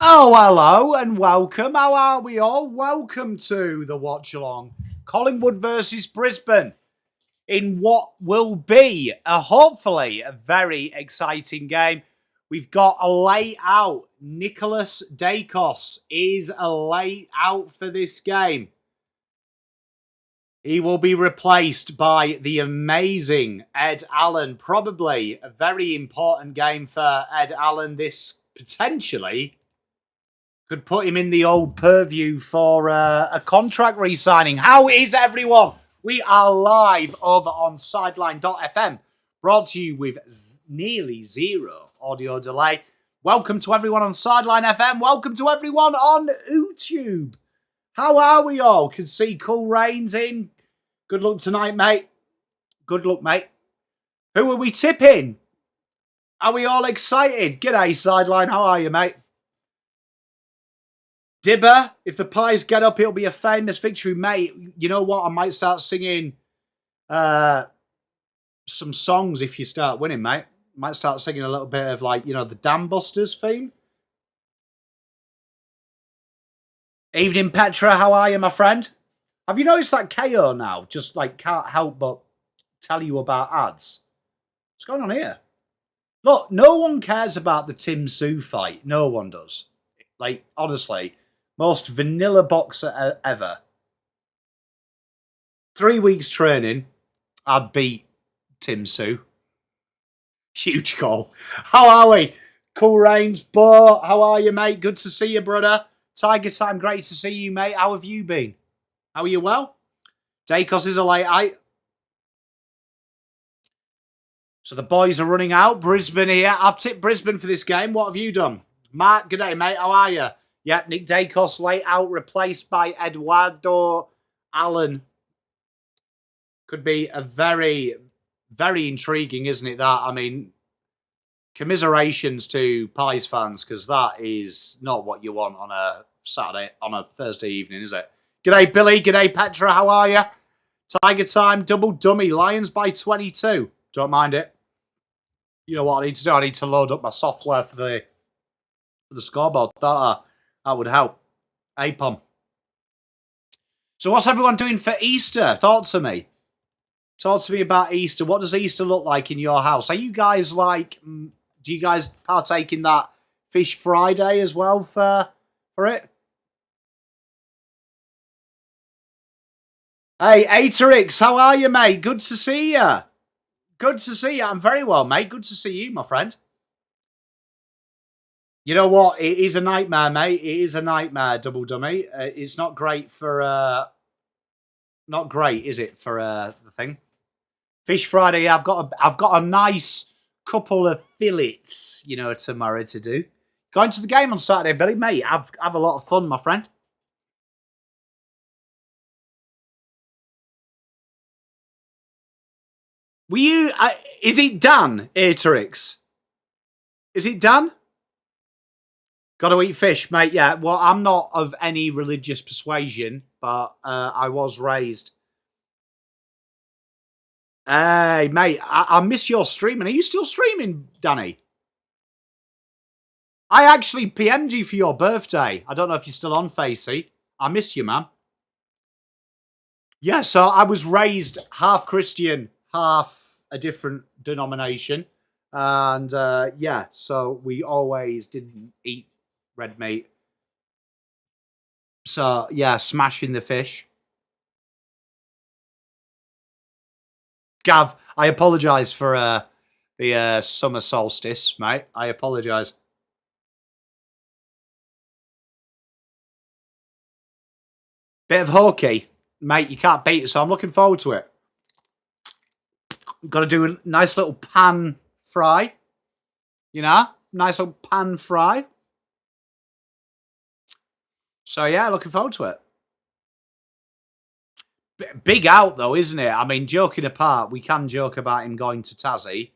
Oh, hello and welcome. How are we all? Welcome to the watch along. Collingwood versus Brisbane in what will be hopefully a very exciting game. We've got a late out. Nicholas Dacos is a late out for this game. He will be replaced by the amazing Ed Allen. Probably a very important game for Ed Allen. This potentially could put him in the old purview for a contract re-signing. How is everyone? We are live over on sideline.fm, brought to you with nearly zero audio delay. Welcome to everyone on Sideline FM. Welcome to everyone on YouTube. How are we all? Can see Cool Rains in. Good luck tonight, mate. Good luck, mate. Who are we tipping? Are we all excited? G'day, Sideline. How are you, mate? Dibber, if the Pies get up, it'll be a famous victory, mate. You know what? I might start singing some songs if you start winning, mate. Might start singing a little bit of, like, you know, the Dam Busters theme. Evening, Petra. How are you, my friend? Have you noticed that KO now just, like, can't help but tell you about ads? What's going on here? Look, no one cares about the Tim Sue fight. No one does. Like, honestly, most vanilla boxer ever. 3 weeks training, I'd beat Tim Sue. Huge call. How are we? Cool Rains, Bo, how are you, mate? Good to see you, brother. Tiger Time, great to see you, mate. How have you been? How are you well? Dacos is a late eight. So the boys are running out. Brisbane here. I've tipped Brisbane for this game. What have you done? Mark, good day, mate. How are you? Yep, Nick Dacos late out, replaced by Eduardo Allen. Could be a very, very intriguing, isn't it, that? I mean, commiserations to Pies fans, because that is not what you want on a Saturday, on a Thursday evening, is it? G'day, Billy. G'day, Petra. How are you? Tiger Time, double dummy. Lions by 22. Don't mind it. You know what I need to do? I need to load up my software for the scoreboard. That would help. Hey, Pom. So what's everyone doing for Easter? Talk to me. Talk to me about Easter. What does Easter look like in your house? Are you guys like, do you guys partake in that Fish Friday as well for it? Hey, Aterix, how are you, mate? Good to see you. Good to see you. I'm very well, mate. Good to see you, my friend. You know what? It is a nightmare, mate. It is a nightmare, double dummy. It's not great for... not great, is it, for the thing? Fish Friday, I've got a nice couple of fillets, you know, tomorrow to do. Going to the game on Saturday, Billy, mate. Have a lot of fun, my friend. Were you... is it Dan, Aterix? Is it Dan? Got to eat fish, mate. Yeah, well, I'm not of any religious persuasion, but I was raised. Hey, mate, I miss your streaming. Are you still streaming, Danny? I actually PM'd you for your birthday. I don't know if you're still on, Facey. I miss you, man. Yeah, so I was raised half Christian, half a different denomination. And, yeah, so we always didn't eat red meat. So, yeah, smashing the fish. Gav, I apologise for the summer solstice, mate. I apologise. Bit of hockey, mate. You can't beat it, so I'm looking forward to it. Got to do a nice little pan fry. You know? Nice little pan fry. So, yeah, looking forward to it. Big out, though, isn't it? I mean, joking apart, we can joke about him going to Tassie.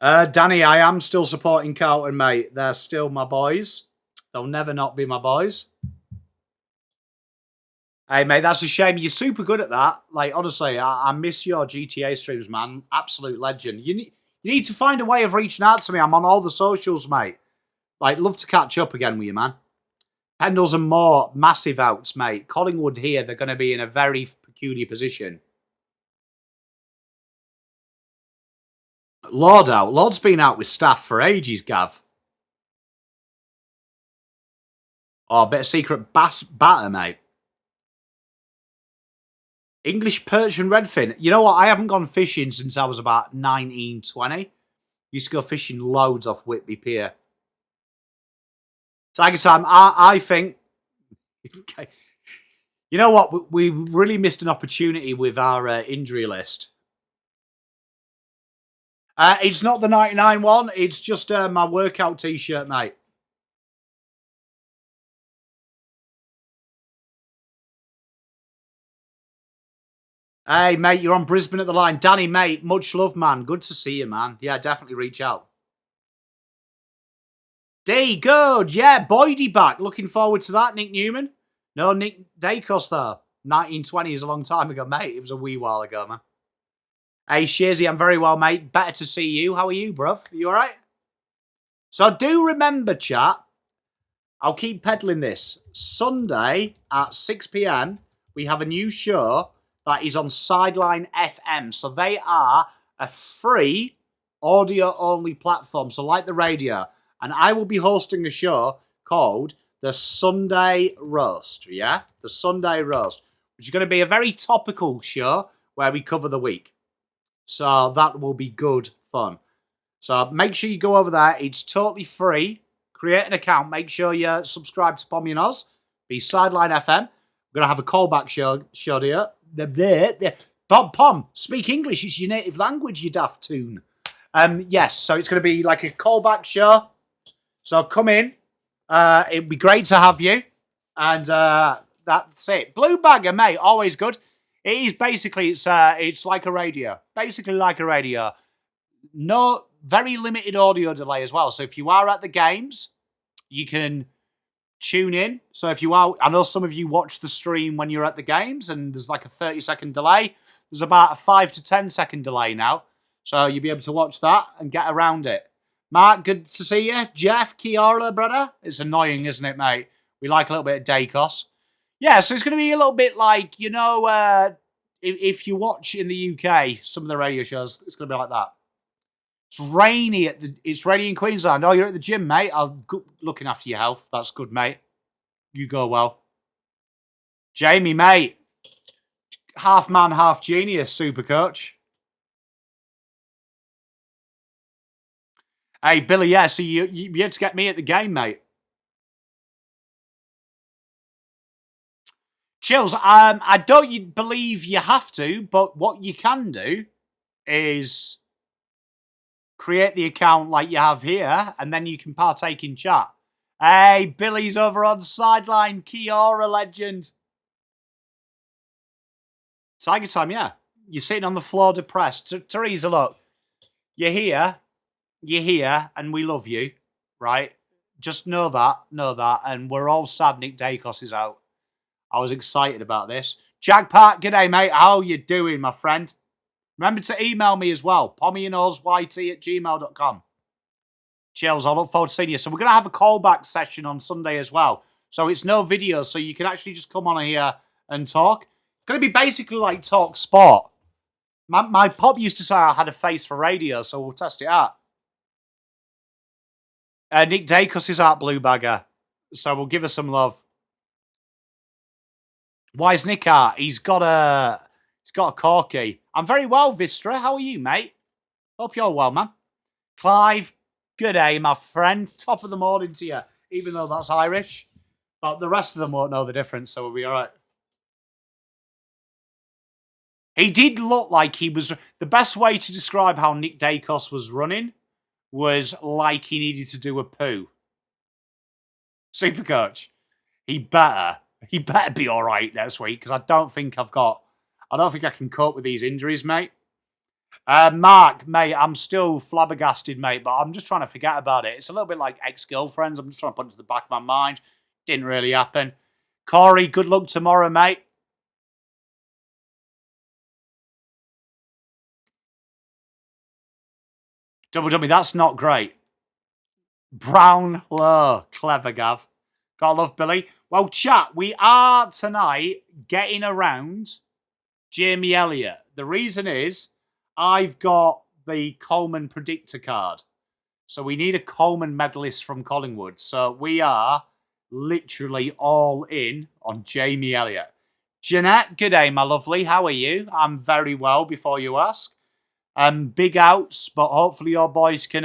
Danny, I am still supporting Carlton, mate. They're still my boys. They'll never not be my boys. Hey, mate, that's a shame. You're super good at that. Like, honestly, I miss your GTA streams, man. Absolute legend. You need to find a way of reaching out to me. I'm on all the socials, mate. Like, love to catch up again with you, man. Pendles and Moore, massive outs, mate. Collingwood here, they're going to be in a very peculiar position. Lord out. Lord's been out with staff for ages, Gav. Oh, a bit of secret batter, mate. English perch and redfin. You know what? I haven't gone fishing since I was about 19, 20. Used to go fishing loads off Whitby Pier. Tiger time. I think... Okay. You know what? We really missed an opportunity with our injury list. It's not the 99 one. It's just my workout t-shirt, mate. Hey, mate, you're on Brisbane at the line. Danny, mate, much love, man. Good to see you, man. Yeah, definitely reach out. D, good. Yeah, Boydie back. Looking forward to that, Nick Newman. No, Nick Dacos, though. 1920 is a long time ago, mate. It was a wee while ago, man. Hey, Shazy, I'm very well, mate. Better to see you. How are you, bruv? Are you all right? So do remember, chat, I'll keep peddling this. Sunday at 6 p.m, we have a new show that is on Sideline FM. So they are a free audio-only platform, so like the radio. And I will be hosting a show called The Sunday Roast, yeah? The Sunday Roast, which is going to be a very topical show where we cover the week. So that will be good fun. So make sure you go over there. It's totally free. Create an account. Make sure you subscribe to PommyInOz. Be Sideline FM. We're going to have a callback show here. Pom, speak English. It's your native language, you daft tune. Yes, so it's going to be like a callback show. So come in. It'd be great to have you. And that's it. Blue Bagger, mate. Always good. It is basically, it's like a radio. Basically like a radio. No, very limited audio delay as well. So if you are at the games, you can tune in. So if you are, I know some of you watch the stream when you're at the games and there's like a 30-second delay. There's about a 5 to 10-second delay now. So you'll be able to watch that and get around it. Mark, good to see you. Jeff, Kiara, brother. It's annoying, isn't it, mate? We like a little bit of Dacos. Yeah, so it's going to be a little bit like, you know, if you watch in the UK, some of the radio shows, it's going to be like that. It's rainy it's rainy in Queensland. Oh, you're at the gym, mate. I'm looking after your health. That's good, mate. You go well. Jamie, mate. Half man, half genius, super coach. Hey, Billy, yeah, so you had to get me at the game, mate. Chills, I don't believe you have to, but what you can do is create the account like you have here, and then you can partake in chat. Hey, Billy's over on Sideline. Kiara, legend. Tiger time, yeah. You're sitting on the floor depressed. Teresa, look. You're here, and we love you, right? Just know that, and we're all sad Nick Dacos is out. I was excited about this. Jack Park, g'day, mate. How you doing, my friend? Remember to email me as well. PommyInOzYT@gmail.com. Chills, I look forward to seeing you. So we're going to have a callback session on Sunday as well. So it's no video, so you can actually just come on here and talk. It's going to be basically like Talk Sport. My pop used to say I had a face for radio, so we'll test it out. Nick Dacos is out, Blue Bagger. So we'll give her some love. Why is Nick out? He's got a corky. I'm very well, Vistra. How are you, mate? Hope you're well, man. Clive, good day, my friend. Top of the morning to you, even though that's Irish. But the rest of them won't know the difference, so we'll be all right. He did look like he was... The best way to describe how Nick Dacos was running was like he needed to do a poo. Supercoach. He better be all right next week, because I don't think I can cope with these injuries, mate. Mark, mate, I'm still flabbergasted, mate, but I'm just trying to forget about it. It's a little bit like ex-girlfriends. I'm just trying to put it to the back of my mind. Didn't really happen. Corey, good luck tomorrow, mate. Double dummy, that's not great. Brown low. Clever, Gav. Gotta love Billy. Well, chat, we are tonight getting around Jamie Elliott. The reason is I've got the Coleman predictor card. So we need a Coleman medalist from Collingwood. So we are literally all in on Jamie Elliott. Jeanette, good day, my lovely. How are you? I'm very well, before you ask. Big outs, but hopefully your boys can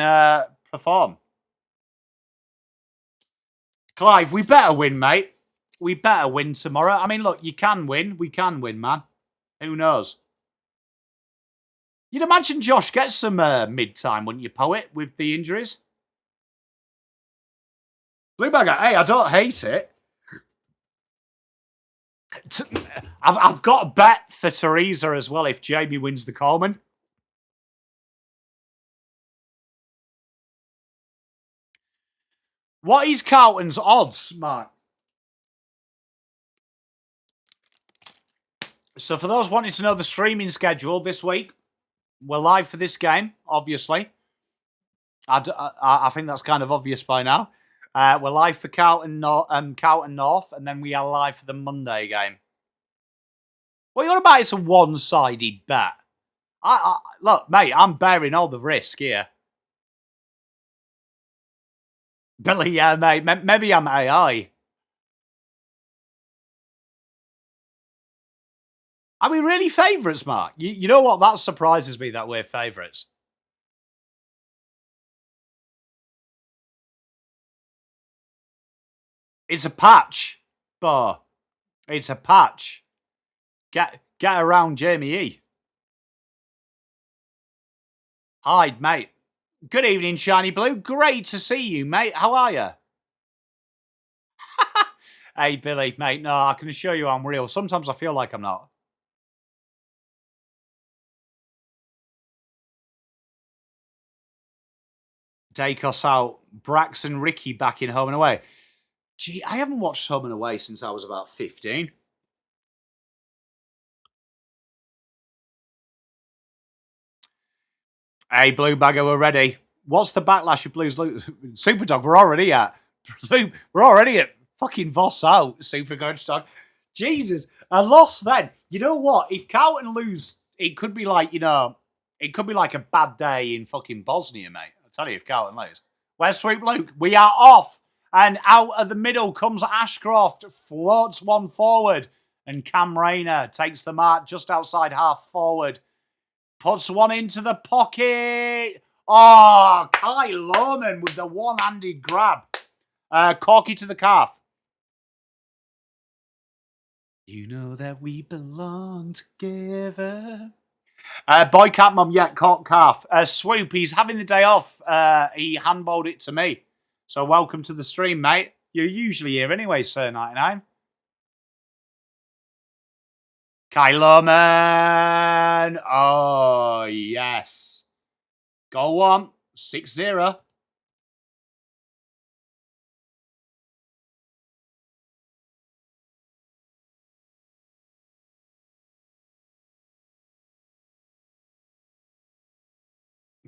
perform. Clive, we better win, mate. We better win tomorrow. I mean, look, you can win. We can win, man. Who knows? You'd imagine Josh gets some mid-time, wouldn't you, Poet, with the injuries? Bluebagger, hey, I don't hate it. I've got a bet for Teresa as well if Jamie wins the Coleman. What is Carlton's odds, Mark? So for those wanting to know the streaming schedule this week, we're live for this game, obviously. I think that's kind of obvious by now. We're live for Carlton North, and then we are live for the Monday game. What are you on about? It's a one-sided bet. Look, mate, I'm bearing all the risk here. Billy, yeah, mate. Maybe I'm AI. Are we really favourites, Mark? You know what? That surprises me that we're favourites. It's a patch, Bo. It's a patch. Get around Jamie E. Hi, mate. Good evening, Shiny Blue. Great to see you, mate. How are you? Hey, Billy, mate. No, I can assure you I'm real. Sometimes I feel like I'm not. Dacos out. Braxton Ricky back in Home and Away. Gee, I haven't watched Home and Away since I was about 15. Hey, Blue Bagger, we're ready. What's the backlash of Blues lose? Superdog, we're already at. We're already at fucking Voss out, Super Coach Dog. Jesus, I lost then. You know what? If Carlton lose, it could be like, it could be like a bad day in fucking Bosnia, mate. I'll tell you if Carlton lose. Where's Sweep Luke? We are off. And out of the middle comes Ashcroft, floats one forward. And Cam Rayner takes the mark just outside half forward. Puts one into the pocket. Oh, Kai Lohman with the one-handed grab. Corky to the calf. You know that we belong together. Boycat Mum, yeah, caught calf. Swoop, he's having the day off. He handballed it to me. So welcome to the stream, mate. You're usually here anyway, Sir 99. Kai Lohman. Oh, yes. Goal one. 6-0.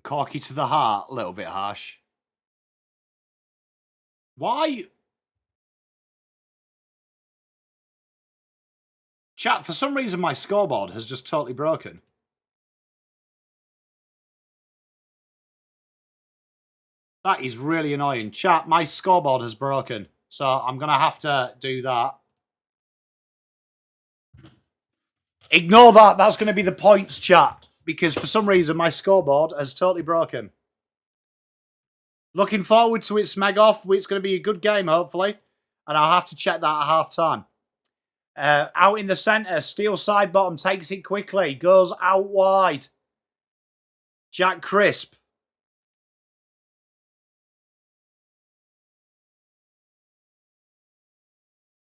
Corky to the heart. A little bit harsh. Why? Chat, for some reason my scoreboard has just totally broken. That is really annoying. Chat, my scoreboard has broken. So I'm going to have to do that. Ignore that. That's going to be the points, chat. Because for some reason my scoreboard has totally broken. Looking forward to it, Smeg off. It's going to be a good game, hopefully. And I'll have to check that at half-time. Out in the centre, Steele side bottom, takes it quickly, goes out wide. Jack Crisp.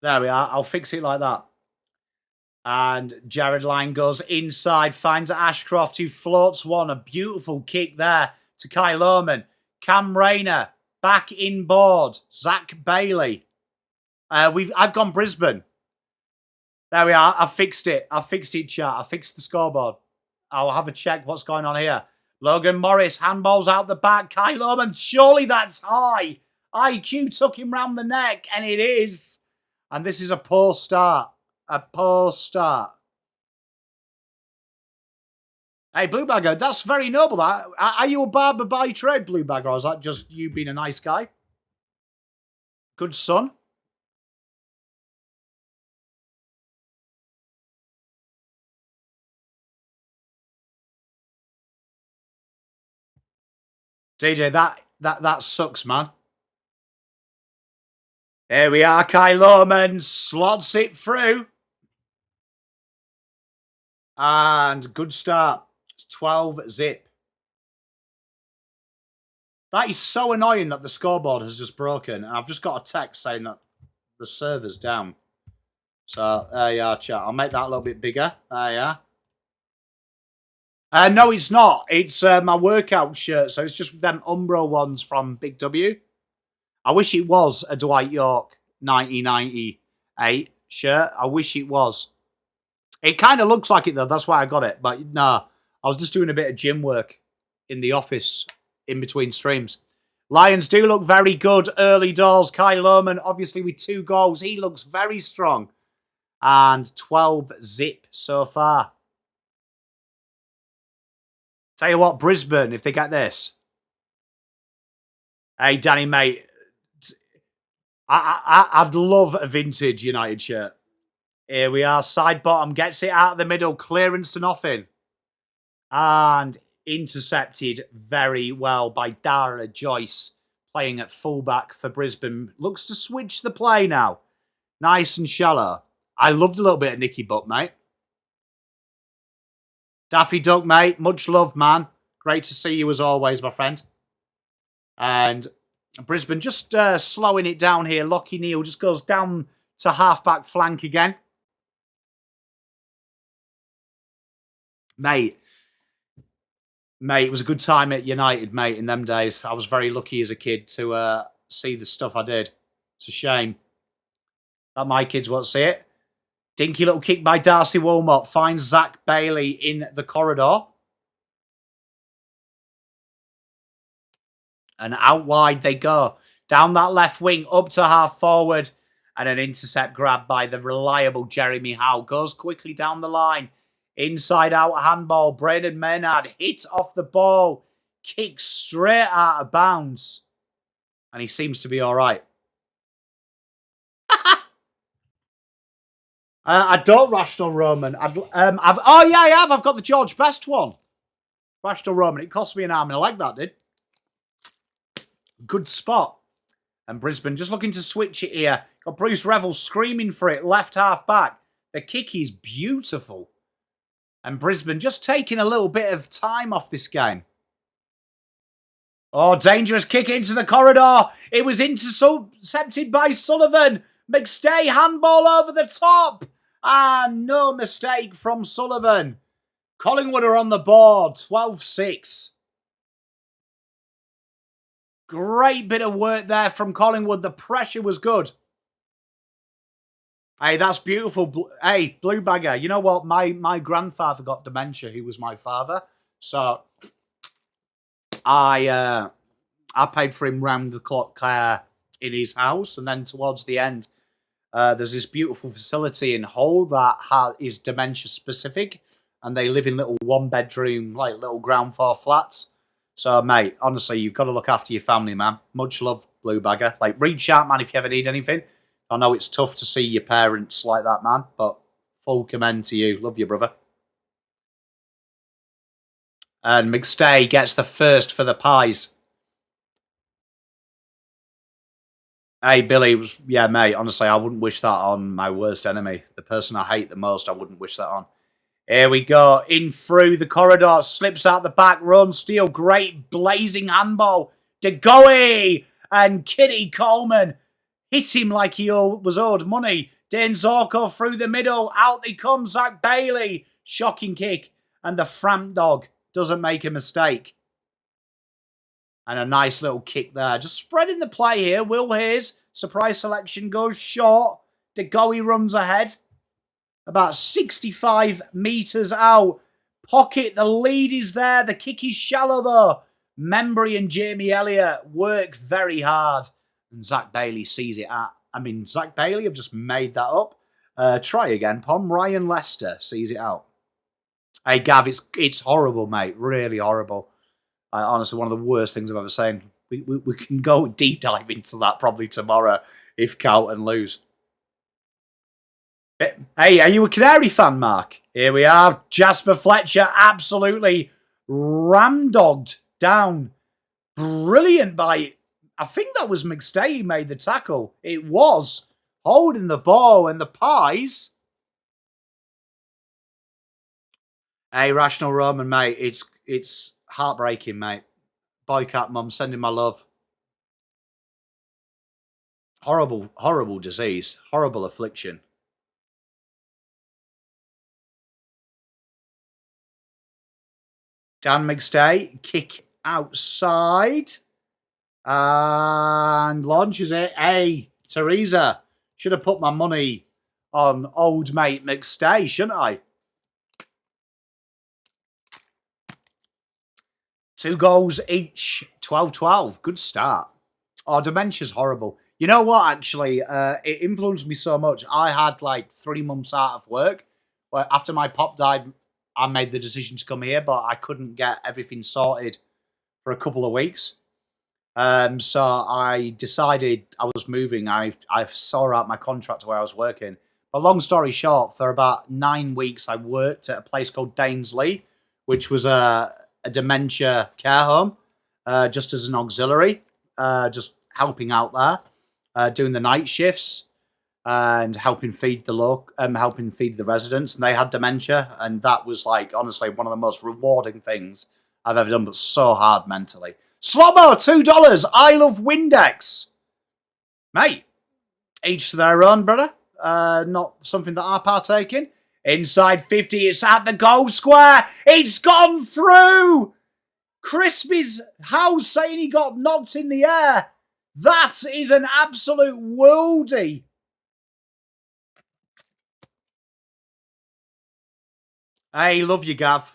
There we are. I'll fix it like that. And Jared Lang goes inside, finds Ashcroft, who floats one. A beautiful kick there to Kai Lohman. Cam Rayner back inboard. Zach Bailey. I've gone Brisbane. There we are. I fixed it. I fixed it, chat. I fixed the scoreboard. I'll have a check what's going on here. Logan Morris, handballs out the back. Kyle Oman, surely that's high. IQ took him round the neck, and it is. And this is a poor start. A poor start. Hey, Blue Bagger, that's very noble. That. Are you a barber by trade, Blue Bagger, or is that just you being a nice guy? Good son. DJ, that sucks, man. Here we are, Kyle Oman slots it through. And good start. It's 12 zip. That is so annoying that the scoreboard has just broken. And I've just got a text saying that the server's down. So, there you are, chat. I'll make that a little bit bigger. There you are. No, it's not. It's my workout shirt. So it's just them Umbro ones from Big W. I wish it was a Dwight York 1998 shirt. I wish it was. It kind of looks like it, though. That's why I got it. But, no, I was just doing a bit of gym work in the office in between streams. Lions do look very good early doors. Kyle Oman, obviously, with 2 goals. He looks very strong. And 12 zip so far. Tell you what, Brisbane, if they get this. Hey, Danny, mate. I'd love a vintage United shirt. Here we are. Side bottom gets it out of the middle. Clearance to nothing. And intercepted very well by Dara Joyce. Playing at fullback for Brisbane. Looks to switch the play now. Nice and shallow. I loved a little bit of Nicky Butt, mate. Daffy Duck, mate. Much love, man. Great to see you as always, my friend. And Brisbane just slowing it down here. Lockie Neal just goes down to halfback flank again. Mate, it was a good time at United, mate, in them days. I was very lucky as a kid to see the stuff I did. It's a shame that my kids won't see it. Dinky little kick by Darcy Wilmot finds Zach Bailey in the corridor. And out wide they go. Down that left wing, up to half forward. And an intercept grab by the reliable Jeremy Howe. Goes quickly down the line. Inside out handball. Brandon Maynard hits off the ball. Kicks straight out of bounds. And he seems to be all right. I don't Rational Roman. I have. I've got the George Best one. Rational Roman. It cost me an arm and a leg, that did. Good spot. And Brisbane just looking to switch it here. Got Bruce Revel screaming for it. Left half back. The kick is beautiful. And Brisbane just taking a little bit of time off this game. Oh, dangerous kick into the corridor. It was intercepted by Sullivan. McStay handball over the top. And no mistake from Sullivan. Collingwood are on the board. 12-6. Great bit of work there from Collingwood. The pressure was good. Hey, that's beautiful. Hey, Blue Bagger, you know what? My grandfather got dementia, who was my father. So I paid for him round the clock in his house. And then towards the end, there's this beautiful facility in Hull that is dementia specific. And they live in little 1-bedroom, like little ground floor flats. So, mate, honestly, you've got to look after your family, man. Much love, Blue Bagger. Like, reach out, man, if you ever need anything. I know it's tough to see your parents like that, man. But full commend to you. Love you, brother. And McStay gets the first for the Pies. Hey, Billy, yeah, mate, honestly, I wouldn't wish that on my worst enemy. The person I hate the most, I wouldn't wish that on. Here we go. In through the corridor. Slips out the back. Run. Steele. Great blazing handball. DeGoey and Kitty Coleman hit him like he was owed money. Dane Zorko through the middle. Out he comes. Zach Bailey. Shocking kick. And the Framp dog doesn't make a mistake. And a nice little kick there. Just spreading the play here. Will Hayes. Surprise selection goes short. DeGoey runs ahead. About 65 metres out. pocket. The lead is there. The kick is shallow, though. Membry and Jamie Elliott work very hard. And Zach Bailey sees it at... I mean, Zach Bailey, I've just made that up. Try again, Pom. Ryan Lester sees it out. Hey, Gav, it's horrible, mate. Really horrible. Honestly, one of the worst things I've ever seen. We can go deep dive into that probably tomorrow if Carlton lose. Hey, are you a Canary fan, Mark? Here we are. Jasper Fletcher absolutely ramdogged down. Brilliant by... I think that was McStay who made the tackle. It was. Holding the ball and the Pies. Hey, Rational Roman, mate. It's heartbreaking, mate. Boycott, mum. Sending my love. Horrible, horrible disease. Horrible affliction. Dan McStay. Kick outside. And launches it. Hey, Teresa. Should have put my money on old mate McStay, shouldn't I? 2 goals each. 12-12. Good start. Oh, dementia's horrible. You know what, actually? It influenced me so much. I had like 3 months out of work. Well, after my pop died, I made the decision to come here, but I couldn't get everything sorted for a couple of weeks. So I decided I was moving. I saw out my contract where I was working. But long story short, for about 9 weeks, I worked at a place called Danesley, which was a dementia care home, just as an auxiliary, just helping out there, doing the night shifts and helping feed the residents. And they had dementia, and that was like honestly one of the most rewarding things I've ever done, but so hard mentally. Slobbo, $2. I love Windex. Mate, each to their own, brother. Not something that I partake in. Inside 50, it's at the goal square. It's gone through. Crispy's house saying he got knocked in the air. That is an absolute worldie. Hey, love you, Gav.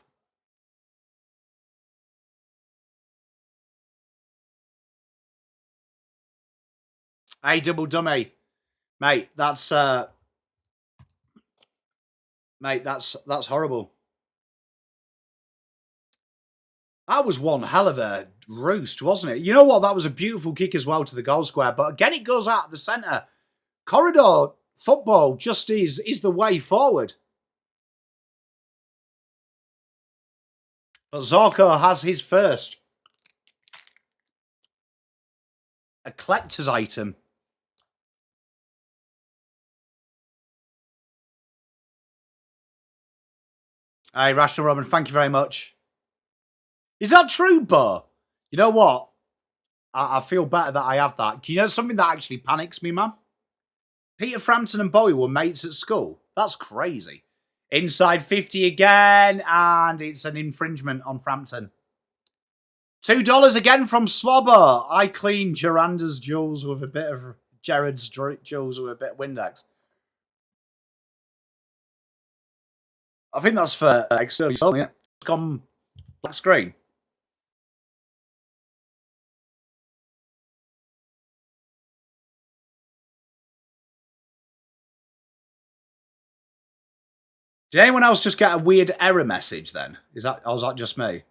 Hey, double dummy. Mate, that's horrible. That was one hell of a roost, wasn't it? You know what? That was a beautiful kick as well to the goal square. But again, it goes out of the centre. Corridor football just is the way forward. But Zorko has his first. A collector's item. Hey, Rational Roman, thank you very much. Is that true, Bo? You know what? I feel better that I have that. You know something that actually panics me, man? Peter Frampton and Bowie were mates at school. That's crazy. Inside 50 again, and it's an infringement on Frampton. $2 again from Slobber. I clean Geranda's jewels with a bit of... Jared's jewels with a bit of Windex. I think that's for external selling it. It's gone black screen. Did anyone else just get a weird error message then? Or was that just me?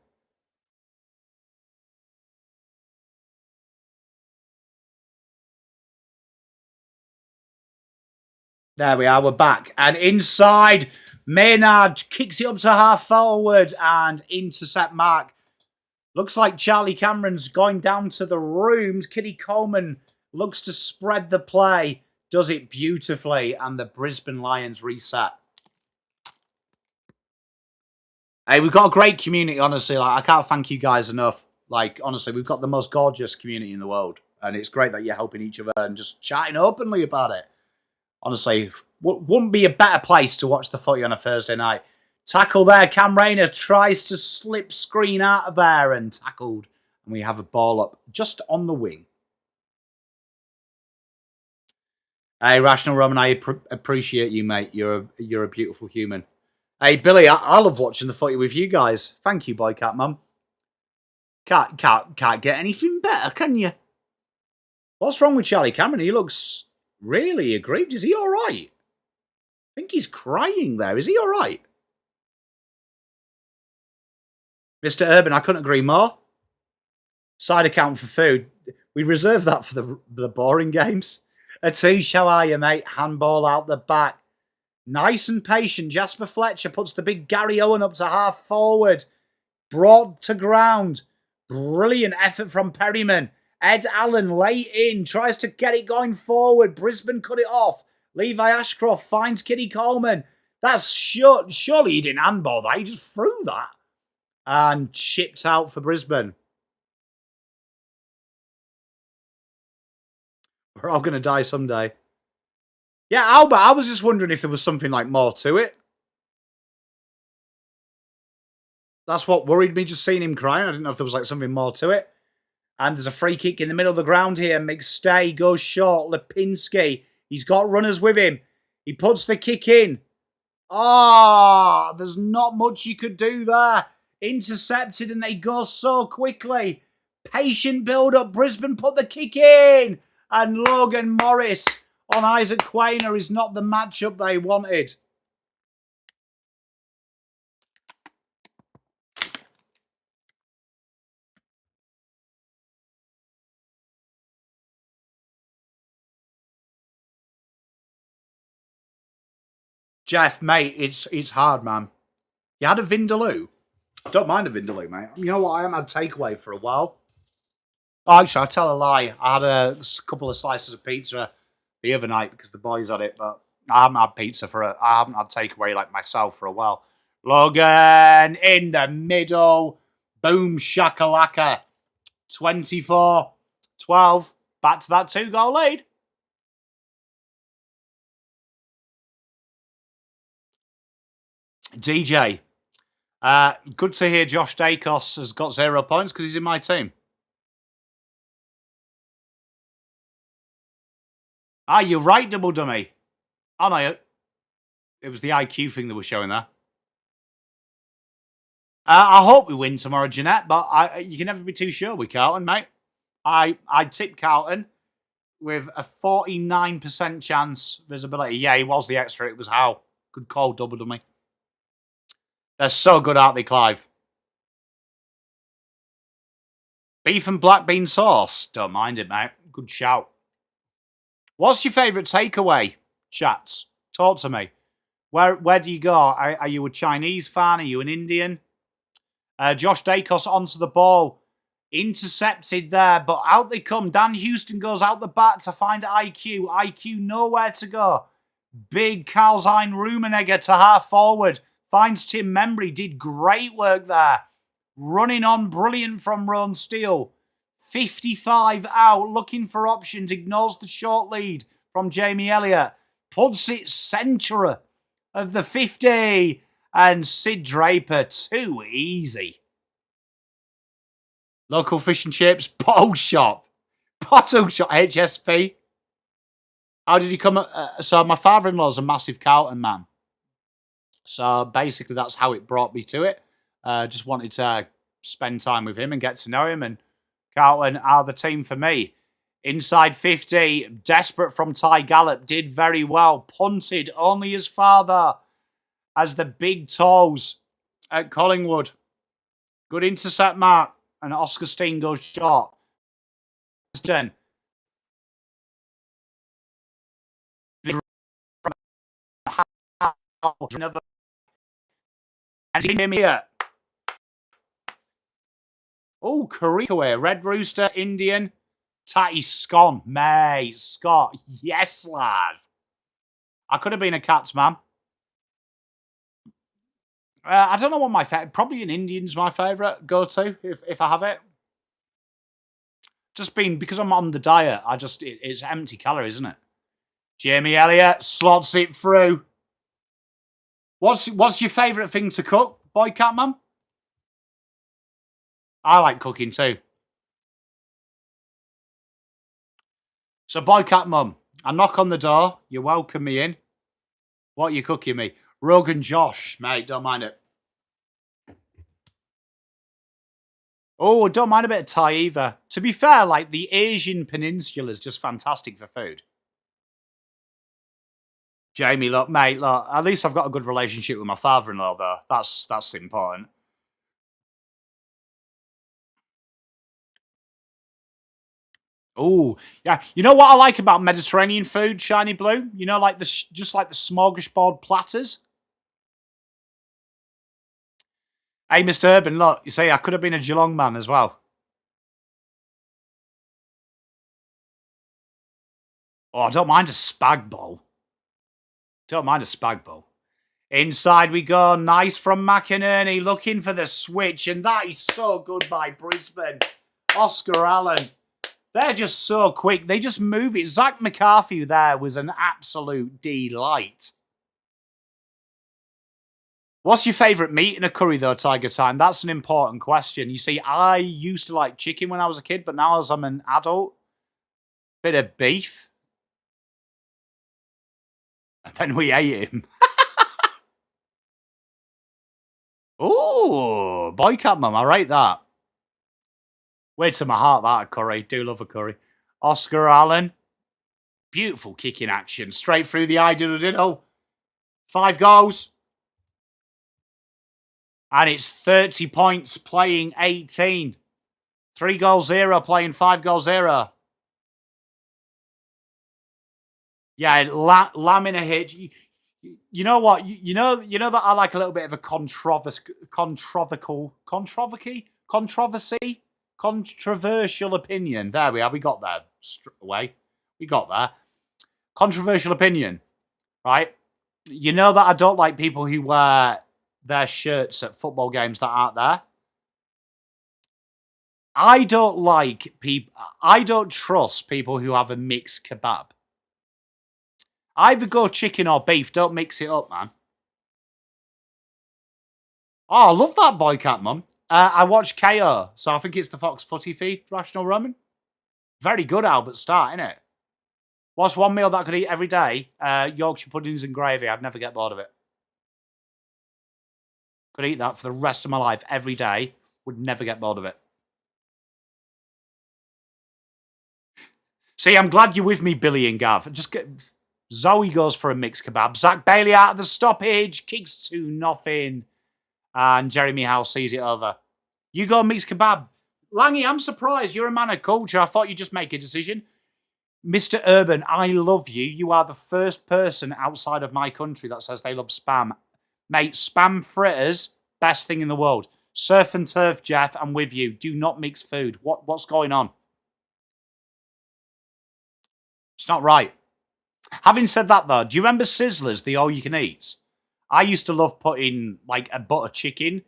There we are, we're back. And inside, Maynard kicks it up to half forward and intercept mark. Looks like Charlie Cameron's going down to the rooms. Kitty Coleman looks to spread the play, does it beautifully, and the Brisbane Lions reset. Hey, we've got a great community, honestly. Like, I can't thank you guys enough. Like, honestly, we've got the most gorgeous community in the world. And it's great that you're helping each other and just chatting openly about it. Honestly, wouldn't be a better place to watch the footy on a Thursday night. Tackle there. Cam Rayner tries to slip screen out of there and tackled. And we have a ball up just on the wing. Hey, Rational Roman, I appreciate you, mate. You're a beautiful human. Hey, Billy, I love watching the footy with you guys. Thank you, Boycat Mum. Can't get anything better, can you? What's wrong with Charlie Cameron? He looks really aggrieved. Is he all right? I think he's crying there. Is he all right? Mr. Urban, I couldn't agree more. Side account for food. We reserve that for the boring games. A two, how are you, mate? Handball out the back. Nice and patient. Jasper Fletcher puts the big Gary Owen up to half forward. Brought to ground. Brilliant effort from Perryman. Ed Allen late in. Tries to get it going forward. Brisbane cut it off. Levi Ashcroft finds Kitty Coleman. That's shut. Surely he didn't handball that. He just threw that. And chipped out for Brisbane. We're all going to die someday. Yeah, Albert, I was just wondering if there was something like more to it. That's what worried me, just seeing him crying. I didn't know if there was like something more to it. And there's a free kick in the middle of the ground here. McStay goes short. Lipinski, he's got runners with him. He puts the kick in. Ah, there's not much you could do there. Intercepted and they go so quickly. Patient build-up. Brisbane put the kick in. And Logan Morris on Isaac Quainer is not the matchup they wanted. Jeff, mate, it's hard, man. You had a Vindaloo? Don't mind a Vindaloo, mate. You know what? I haven't had takeaway for a while. Oh, actually, I tell a lie. I had a couple of slices of pizza the other night because the boys had it, but I haven't had pizza I haven't had takeaway like myself for a while. Logan in the middle. Boom shakalaka. 24-12. Back to that 2-goal lead. DJ. Good to hear Josh Dacos has got 0 points because he's in my team. Ah, you're right, Double Dummy. Oh, no, it was the IQ thing that was showing there. I hope we win tomorrow, Jeanette, but you can never be too sure with Carlton, mate. I tipped Carlton with a 49% chance visibility. Yeah, he was the extra. It was Howe. Good call, Double Dummy. They're so good, aren't they, Clive? Beef and black bean sauce. Don't mind it, mate. Good shout. What's your favourite takeaway, chats? Talk to me. Where do you go? Are you a Chinese fan? Are you an Indian? Josh Dacos onto the ball. Intercepted there, but out they come. Dan Houston goes out the back to find IQ. IQ nowhere to go. Big Karlsheim Rummenigge to half forward. Finds Tim Membry. Did great work there. Running on brilliant from Roan Steele. 55 out, looking for options. Ignores the short lead from Jamie Elliott. Puts it centre of the 50. And Sid Draper, too easy. Local fish and chips, bottle shop. Bottle shop, HSP. How did you come? So my father-in-law's a massive Carlton man. So basically that's how it brought me to it. Just wanted to spend time with him and get to know him. And Carlton are the team for me. Inside 50, desperate from Ty Gallop. Did very well. Punted only his father as the big toes at Collingwood. Good intercept mark. And Oscar Steen goes short. And here. Oh, Karikaway. Red Rooster, Indian. Tatty Scon. Mate, Scott. Yes, lad. I could have been a Cats man. I don't know what my favorite. Probably an Indian's my favourite go-to if I have it. Just because I'm on the diet. It's empty calories, isn't it? Jamie Elliott slots it through. What's your favourite thing to cook, Boy Catman? I like cooking too. So, Boy Cat Mum, I knock on the door. You welcome me in. What are you cooking me? Rogan Josh, mate, don't mind it. Oh, don't mind a bit of Thai either. To be fair, like, the Asian peninsula is just fantastic for food. Jamie, look, mate, look, at least I've got a good relationship with my father-in-law, though. That's important. Oh, yeah. You know what I like about Mediterranean food, Shiny Blue? You know, like just like the smorgasbord platters? Hey, Mr. Urban, look, you see, I could have been a Geelong man as well. Oh, I don't mind a spag bowl. Don't mind a spag bowl. Inside we go. Nice from McInerney, looking for the switch. And that is so good by Brisbane. Oscar Allen. They're just so quick. They just move it. Zach McCarthy there was an absolute delight. What's your favourite meat in a curry, though, Tiger Time? That's an important question. You see, I used to like chicken when I was a kid, but now as I'm an adult, bit of beef. And then we ate him. Ooh, boycott, mum. I rate that. Way to my heart, that curry. Do love a curry. Oscar Allen. Beautiful kicking action. Straight through the eye, diddle. 5 goals. And it's 30 points playing 18. 3 goals 0 playing 5 goals 0. Yeah, Lamb in a hit. You know what? You know that I like a little bit of a controversial opinion. There we are. We got there straight away. We got there. Controversial opinion, right? You know that I don't like people who wear their shirts at football games that aren't there. I don't like people. I don't trust people who have a mixed kebab. Either go chicken or beef. Don't mix it up, man. Oh, I love that boy cat, mum. I watch KO, so I think it's the Fox Footy feed, Rational Roman. Very good Albert start, innit? What's one meal that I could eat every day? Yorkshire puddings and gravy. I'd never get bored of it. Could eat that for the rest of my life every day. Would never get bored of it. See, I'm glad you're with me, Billy and Gav. Zoe goes for a mixed kebab. Zach Bailey out of the stoppage. Kicks 2-0. And Jeremy Howe sees it over. You go mixed kebab. Langy, I'm surprised. You're a man of culture. I thought you'd just make a decision. Mr. Urban, I love you. You are the first person outside of my country that says they love spam. Mate, spam fritters, best thing in the world. Surf and turf, Jeff, I'm with you. Do not mix food. What's going on? It's not right. Having said that, though, do you remember Sizzlers, the all-you-can-eats? I used to love putting, like, a butter chicken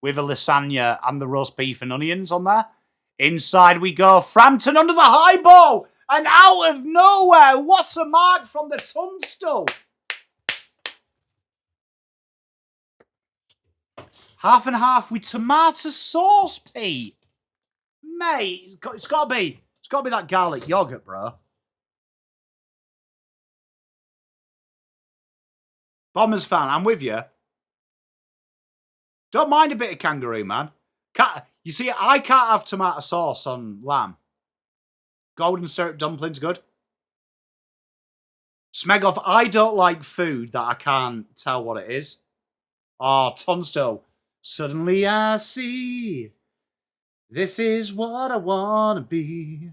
with a lasagna and the roast beef and onions on there. Inside we go. Frampton under the high ball. And out of nowhere, what's a mark from the Tunstall? Half and half with tomato sauce, Pete. Mate, it's got to be that garlic yogurt, bro. Bombers fan, I'm with you. Don't mind a bit of kangaroo, man. You see, I can't have tomato sauce on lamb. Golden syrup dumplings, good. Smegoff, I don't like food that I can't tell what it is. Oh, Tunstall. Suddenly I see. This is what I want to be.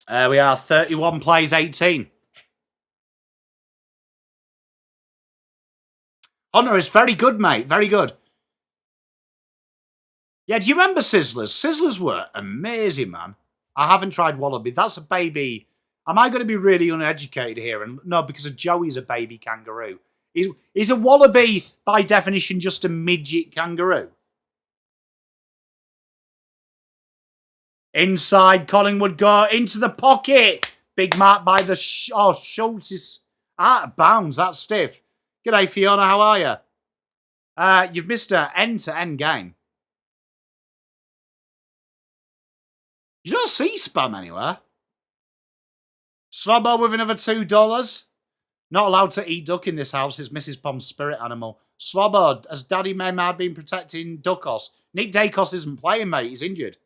We are 31 plays 18. Hunter is very good, mate. Very good. Yeah, do you remember Sizzlers? Sizzlers were amazing, man. I haven't tried Wallaby. That's a baby. Am I going to be really uneducated here? And no, because Joey's a baby kangaroo. Is a Wallaby, by definition, just a midget kangaroo? Inside, Collingwood go into the pocket. Big mark by the... Schultz is out of bounds. That's stiff. G'day, Fiona. How are you? You've missed an end-to-end game. You don't see spam anywhere. Slobbo with another $2. Not allowed to eat duck in this house. It's Mrs. Pom's spirit animal. Slobber, has Daddy Maymad been protecting Duckos? Nick Dacos isn't playing, mate. He's injured.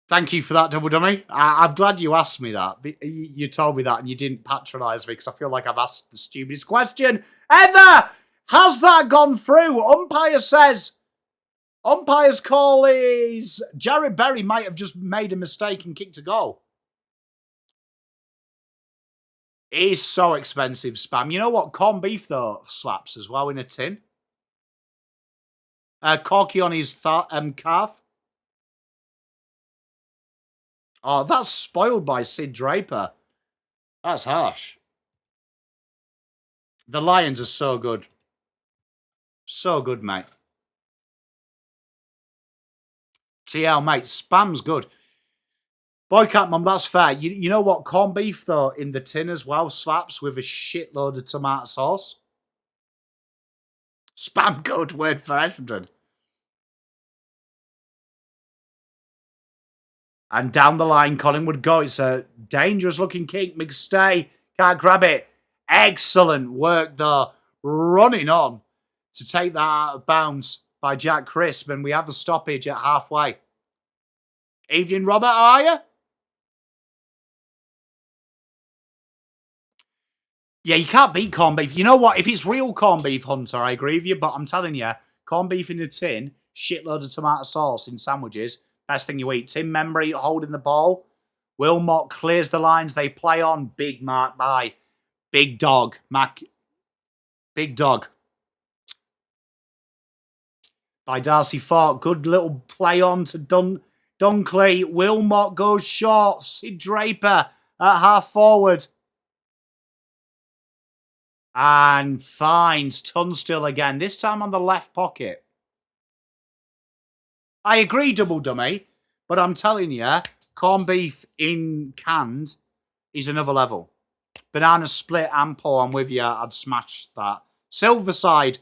Thank you for that, Double Dummy. I'm glad you asked me that. You told me that and you didn't patronise me because I feel like I've asked the stupidest question ever. Has that gone through? Umpire's call is Jared Berry might have just made a mistake and kicked a goal. It is so expensive, Spam. You know what? Corned beef, though, slaps as well in a tin. Corky on his calf. Oh, that's spoiled by Sid Draper. That's harsh. The Lions are so good. So good, mate. TL, mate. Spam's good. Boycat, Mum, that's fair. You know what? Corned beef, though, in the tin as well slaps with a shitload of tomato sauce. Spam good word for Essendon. And down the line, Collingwood go. It's a dangerous-looking kick. McStay can't grab it. Excellent work, though. Running on to take that out of bounds by Jack Crisp. And we have a stoppage at halfway. Evening, Robert. How are you? Yeah, you can't beat corned beef. You know what? If it's real corned beef, Hunter, I agree with you. But I'm telling you, corned beef in a tin, shitload of tomato sauce in sandwiches. Best thing you eat. Tim Membry holding the ball. Wilmot clears the lines. They play on. Big mark by Big Dog. Big Dog. By Darcy Fort. Good little play on to Dunkley. Wilmot goes short. Sid Draper at half forward. And finds Tunstall again. This time on the left pocket. I agree, Double Dummy, but I'm telling you, corned beef in cans is another level. Banana split and pork, I'm with you. I'd smash that. Silverside,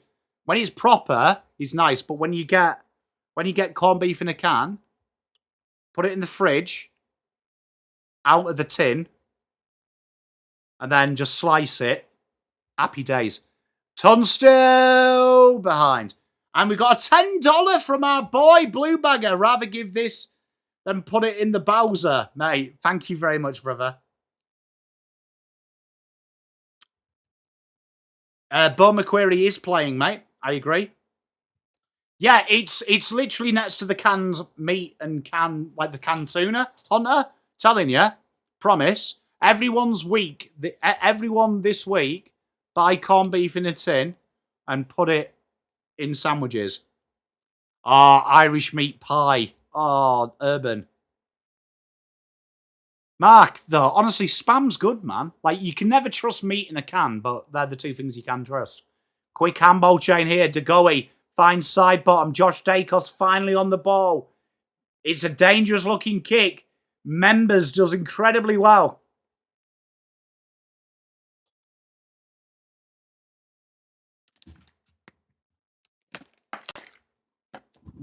when it's proper, is nice, but when you get corned beef in a can, put it in the fridge, out of the tin, and then just slice it. Happy days. Tunstall behind. And we got a $10 from our boy Blue Bagger. Rather give this than put it in the Bowser. Mate, thank you very much, brother. Bo McQuarrie is playing, mate. I agree. Yeah, it's literally next to the canned meat and like the canned tuna. Hunter, telling you, promise. Everyone this week, buy corned beef in a tin and put it in sandwiches. Irish meat pie. Urban. Mark, though, honestly, spam's good, man. Like, you can never trust meat in a can, but they're the two things you can trust. Quick handball chain here. DeGoey finds side bottom. Josh Dacos finally on the ball. It's a dangerous-looking kick. Members does incredibly well.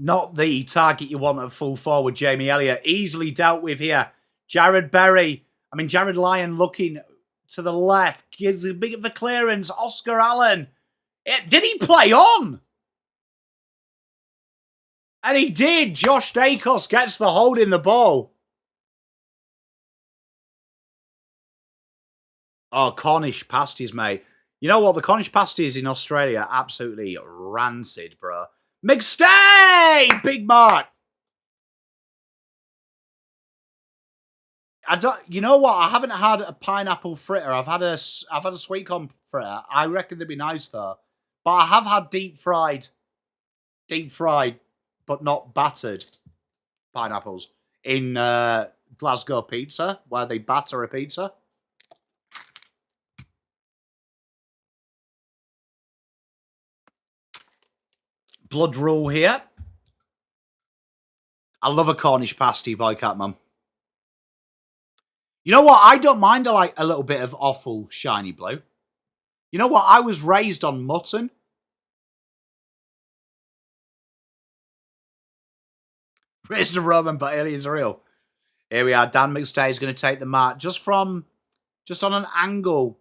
Not the target you want at full forward, Jamie Elliott. Easily dealt with here. Jared Lyon looking to the left. Gives a bit of a clearance. Oscar Allen. Did he play on? And he did. Josh Dacos gets the hold in the ball. Oh, Cornish pasties, mate. You know what? The Cornish pasties in Australia are absolutely rancid, bro. McStay! Big mark. You know what? I haven't had a pineapple fritter. I've had a sweet corn fritter. I reckon they'd be nice though. But I have had deep fried, but not battered pineapples in Glasgow Pizza, where they batter a pizza. Blood rule here. I love a Cornish pasty, Boycat Mum. You know what? I don't mind a little bit of awful shiny blue. You know what? I was raised on mutton. Raised of Roman, but aliens are real. Here we are. Dan McStay is going to take the mark just on an angle.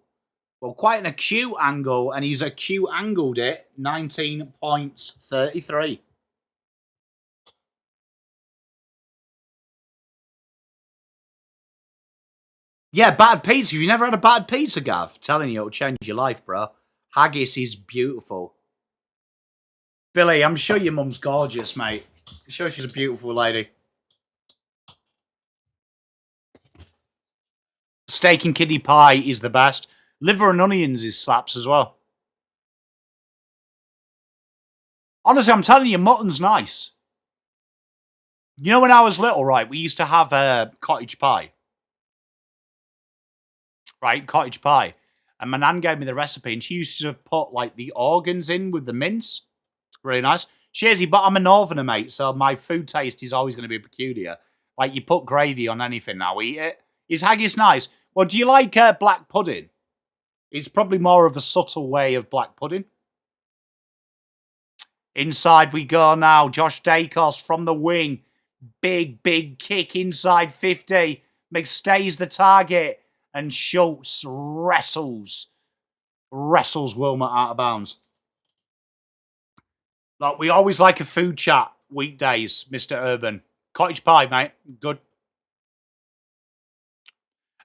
Well, quite an acute angle, and he's acute angled it. 19 points, 33. Yeah, battered pizza. Have you never had a battered pizza, Gav? I'm telling you, it'll change your life, bro. Haggis is beautiful. Billy, I'm sure your mum's gorgeous, mate. I'm sure she's a beautiful lady. Steak and kidney pie is the best. Liver and onions is slaps as well. Honestly, I'm telling you, mutton's nice. You know, when I was little, right, we used to have cottage pie. Right, cottage pie. And my nan gave me the recipe, and she used to put, like, the organs in with the mince. It's really nice. Cheersy, but I'm a northerner, mate, so my food taste is always going to be peculiar. Like, you put gravy on anything, I'll eat it. Is haggis nice? Well, do you like black pudding? It's probably more of a subtle way of black pudding. Inside we go now. Josh Dacos from the wing. Big kick inside 50. McStay's the target. And Schultz wrestles Wilmot out of bounds. Look, we always like a food chat weekdays, Mr. Urban. Cottage pie, mate. Good.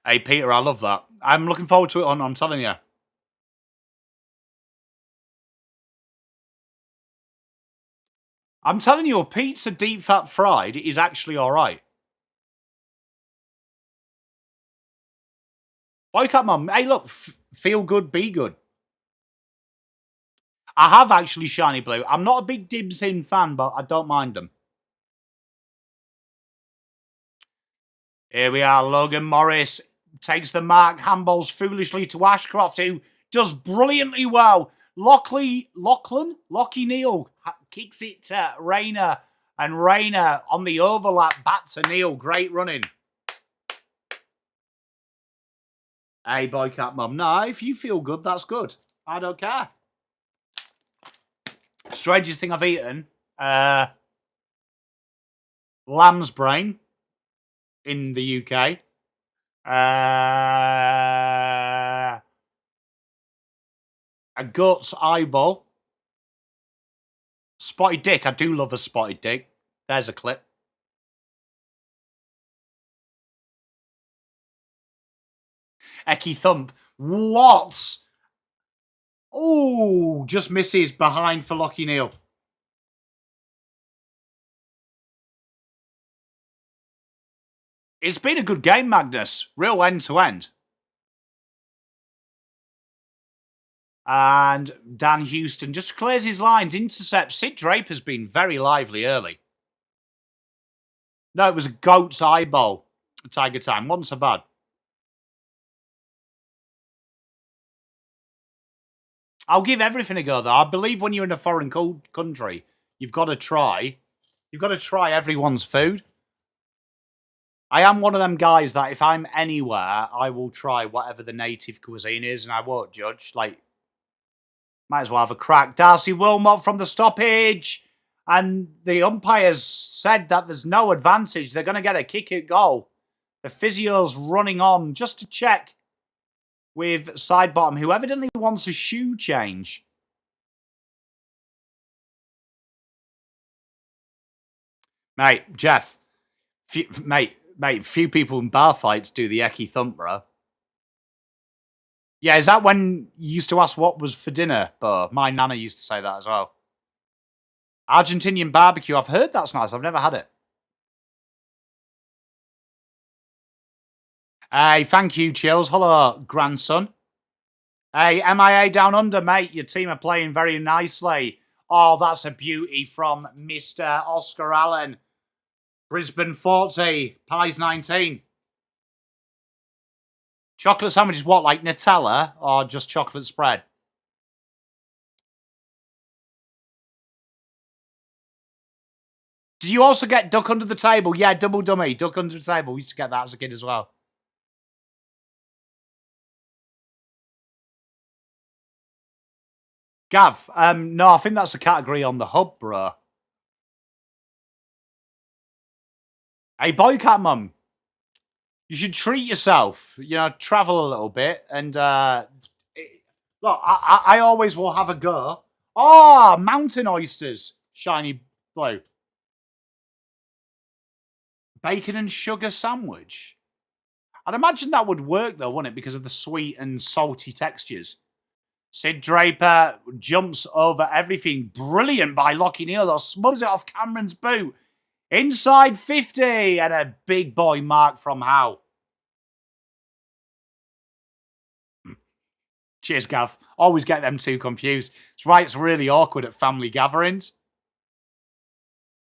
Hey, Peter, I love that. I'm looking forward to it, I'm telling you. I'm telling you, a pizza deep fat fried is actually all right. Wake up, Mum. Hey, look, feel good, be good. I have actually Shiny Blue. I'm not a big Dibs in fan, but I don't mind them. Here we are. Logan Morris takes the mark, handballs foolishly to Ashcroft, who does brilliantly well. Lockie Neal kicks it to Rayner, and Rayner on the overlap back to Neal. Great running. Hey, boy cat mum. No, if you feel good, that's good. I don't care. Strangest thing I've eaten, lamb's brain in the UK. A goat's eyeball. Spotted dick. I do love a spotted dick. There's a clip. Ecky thump. What? Oh, just misses behind for Lockie Neal. It's been a good game, Magnus. Real end-to-end. And Dan Houston just clears his lines, intercepts. Sid Draper's been very lively early. No, it was a goat's eyeball. Tiger time. Wasn't so bad. I'll give everything a go, though. I believe when you're in a foreign country, you've got to try. You've got to try everyone's food. I am one of them guys that if I'm anywhere, I will try whatever the native cuisine is, and I won't judge. Like, might as well have a crack. Darcy Wilmot from the stoppage. And the umpires said that there's no advantage. They're going to get a kick at goal. The physio's running on just to check with Sidebottom, who evidently wants a shoe change. Mate, Jeff. Few people in bar fights do the Ecky thump, bro. Yeah, is that when you used to ask what was for dinner? But my nana used to say that as well. Argentinian barbecue. I've heard that's nice. I've never had it. Hey, thank you, Chills. Hello, grandson. Hey, MIA down under, mate. Your team are playing very nicely. Oh, that's a beauty from Mr. Oscar Allen. Brisbane 40, Pies 19. Chocolate sandwich is what, like Nutella or just chocolate spread? Did you also get duck under the table? Yeah, double dummy, duck under the table. We used to get that as a kid as well. Gav, no, I think that's a category on the hub, bro. Hey, boycat mum. You should treat yourself. You know, travel a little bit. And look, I always will have a go. Oh, mountain oysters. Shiny blue. Bacon and sugar sandwich. I'd imagine that would work though, wouldn't it? Because of the sweet and salty textures. Sid Draper jumps over everything. Brilliant by Lockie Neal, though. Smothers it off Cameron's boot. Inside 50. And a big boy mark from Howe. Cheers, Gav. Always get them two confused. It's right, it's really awkward at family gatherings.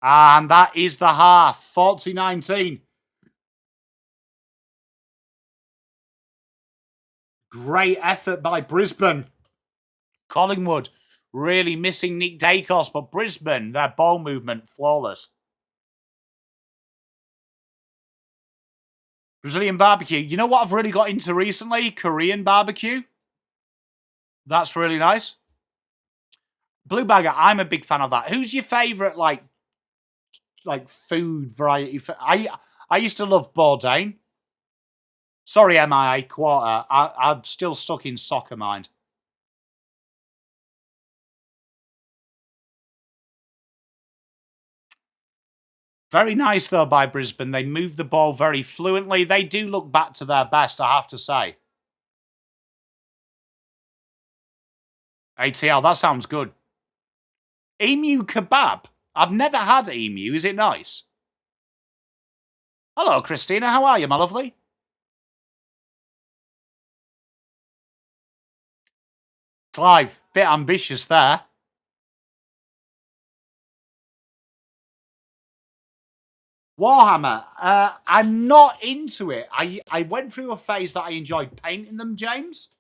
And that is the half. 40-19. Great effort by Brisbane. Collingwood really missing Nick Dacos, but Brisbane, their ball movement, flawless. Brazilian barbecue. You know what I've really got into recently? Korean barbecue. That's really nice. Blue Bagger, I'm a big fan of that. Who's your favourite, like food variety? I used to love Bourdain. Sorry, MIA, quarter. I'm still stuck in soccer mind. Very nice, though, by Brisbane. They move the ball very fluently. They do look back to their best, I have to say. ATL, that sounds good. Emu kebab. I've never had emu. Is it nice? Hello, Christina. How are you, my lovely? Clive, bit ambitious there. Warhammer. I'm not into it. I went through a phase that I enjoyed painting them, James,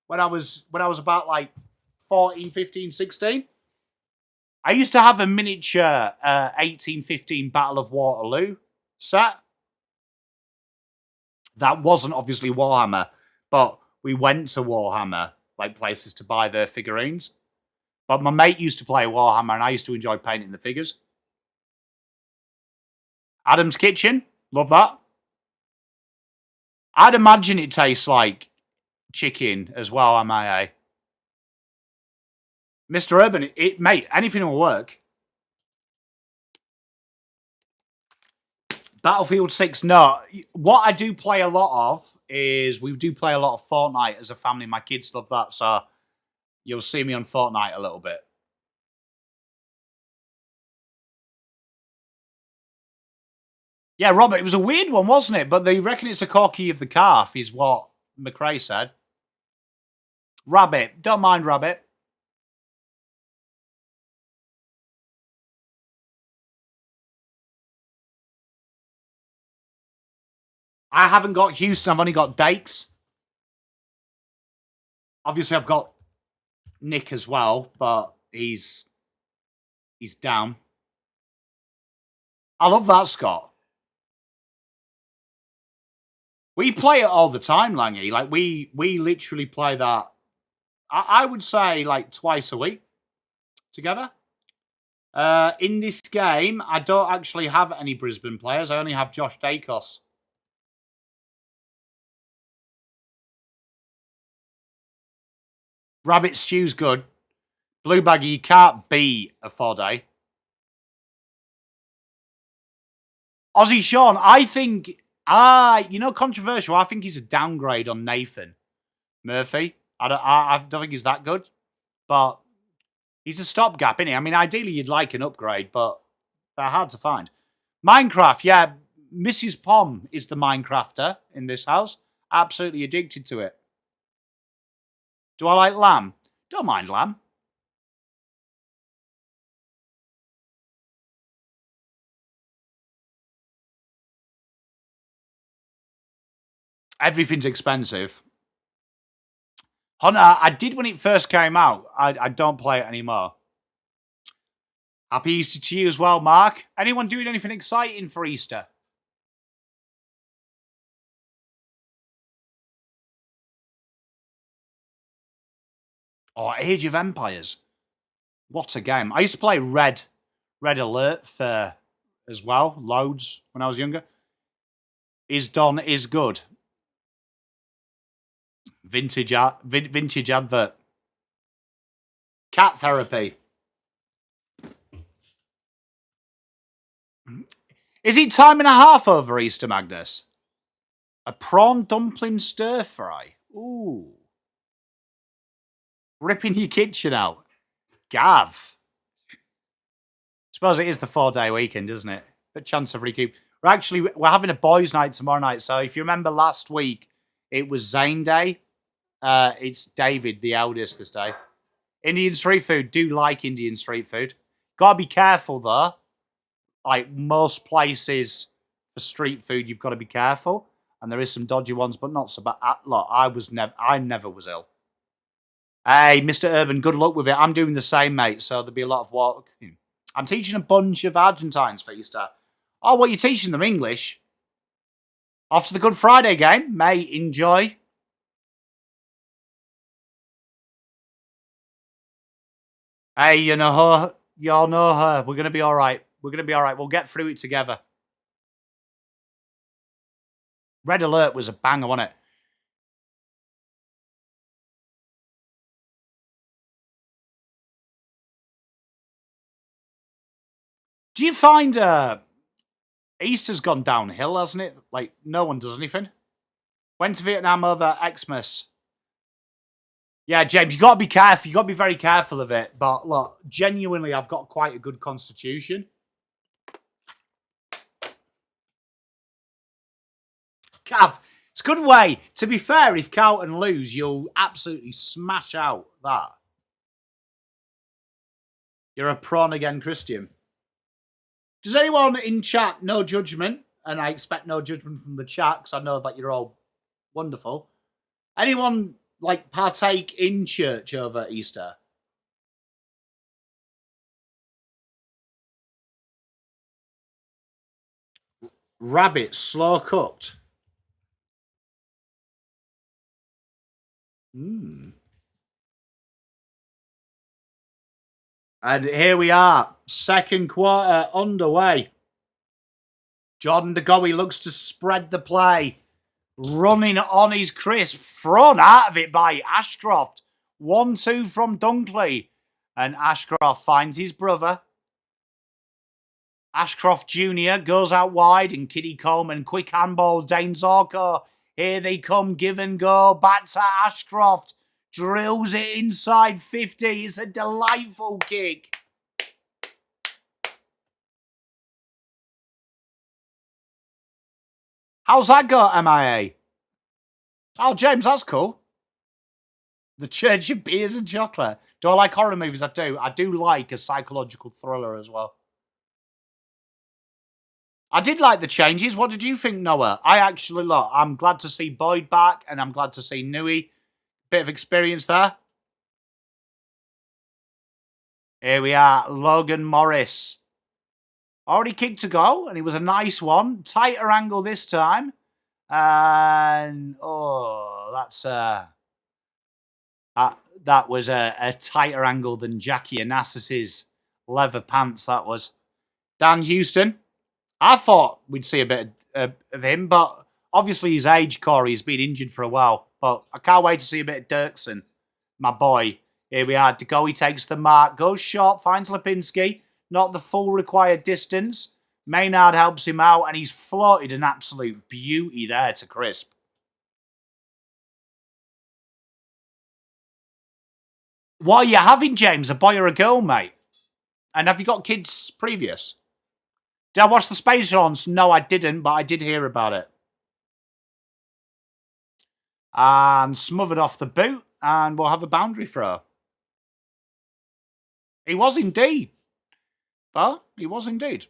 when I was about like 14, 15, 16. I used to have a miniature 1815 Battle of Waterloo set. That wasn't obviously Warhammer, but we went to Warhammer, like places to buy their figurines. But my mate used to play Warhammer and I used to enjoy painting the figures. Adam's Kitchen, love that. I'd imagine it tastes like chicken as well, MIA. Mr. Urban, mate, anything will work. Battlefield 6, no. What I do play a lot of is we do play a lot of Fortnite as a family. My kids love that, so you'll see me on Fortnite a little bit. Yeah, Robert, it was a weird one, wasn't it? But they reckon it's a corky of the calf, is what McRae said. Rabbit, don't mind Rabbit. I haven't got Houston, I've only got Dakes. Obviously, I've got Nick as well, but he's down. I love that, Scott. We play it all the time, Langy. Like, we literally play that, I would say, like, twice a week together. In this game, I don't actually have any Brisbane players. I only have Josh Dacos. Rabbit stew's good. Blue Baggy, you can't beat a 4-day. Aussie Sean, I think, controversial. I think he's a downgrade on Nathan Murphy. I don't think he's that good, but he's a stopgap, isn't he? I mean, ideally you'd like an upgrade, but they're hard to find. Minecraft, yeah. Mrs. Pom is the Minecrafter in this house. Absolutely addicted to it. Do I like lamb? Don't mind lamb. Everything's expensive. Hunter, I did when it first came out. I don't play it anymore. Happy Easter to you as well, Mark. Anyone doing anything exciting for Easter? Oh, Age of Empires. What a game. I used to play Red Alert for as well, loads when I was younger. is done is good. Vintage advert. Cat therapy. Is it time and a half over Easter, Magnus? A prawn dumpling stir fry. Ooh. Ripping your kitchen out. Gav. Suppose it is the 4-day weekend, isn't it? But chance of recoup. We're having a boys' night tomorrow night. So if you remember last week, it was Zane Day. It's David, the eldest, this day. Indian street food. Do like Indian street food. Gotta be careful though. Like most places for street food, you've got to be careful. And there is some dodgy ones, but not so bad. Look, I never was ill. Hey, Mr. Urban, good luck with it. I'm doing the same, mate. So there'll be a lot of walking. I'm teaching a bunch of Argentines for Easter. Oh, what are you teaching them? English? Off to the Good Friday game. Mate, enjoy. Hey, you know her. Y'all know her. We're going to be all right. We're going to be all right. We'll get through it together. Red Alert was a banger, wasn't it? Do you find Easter's gone downhill, hasn't it? Like, no one does anything. Went to Vietnam over Xmas. Yeah, James, you got to be careful. You got to be very careful of it. But look, genuinely, I've got quite a good constitution. Cav, it's a good way. To be fair, if Carlton lose, you'll absolutely smash out that. You're a prawn again, Christian. Does anyone in chat, no judgment, and I expect no judgment from the chat because I know that you're all wonderful. Anyone like partake in church over Easter? Rabbit slow cooked. And here we are, second quarter underway. Jordan De Goey looks to spread the play. Running on his crisp, thrown out of it by Ashcroft. 1-2 from Dunkley. And Ashcroft finds his brother. Ashcroft Jr. goes out wide and Kitty Coleman, quick handball, Dane Zorko. Here they come, give and go, back to Ashcroft. Drills it inside 50. It's a delightful kick. How's that go, MIA? Oh, James, that's cool. The Church of Beers and Chocolate. Do I like horror movies? I do. I do like a psychological thriller as well. I did like the changes. What did you think, Noah? I'm glad to see Boyd back, and I'm glad to see Nui. Bit of experience there. Here we are, Logan Morris. Already kicked a goal, and it was a nice one. Tighter angle this time. And, that's... that was a tighter angle than Jackie Anassis's leather pants, that was. Dan Houston. I thought we'd see a bit of him, but obviously his age, Corey, has been injured for a while. But I can't wait to see a bit of Dirksen, my boy. Here we are. De Goey takes the mark, goes short, finds Lipinski. Not the full required distance. Maynard helps him out, and he's floated an absolute beauty there to Crisp. What are you having, James? A boy or a girl, mate? And have you got kids previous? Did I watch the Space Ones? No, I didn't, but I did hear about it. And smothered off the boot, and we'll have a boundary throw. He was indeed. But he was indeed.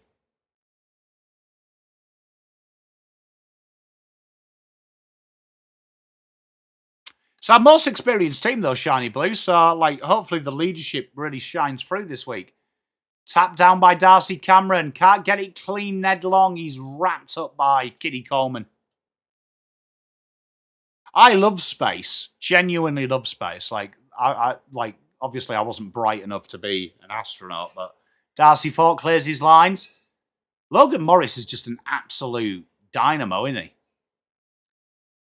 It's our most experienced team, though, Shiny Blue. So, hopefully the leadership really shines through this week. Tapped down by Darcy Cameron. Can't get it clean, Ned Long. He's wrapped up by Kitty Coleman. I love space. Genuinely love space. Obviously I wasn't bright enough to be an astronaut, but Darcy Falk clears his lines. Logan Morris is just an absolute dynamo, isn't he?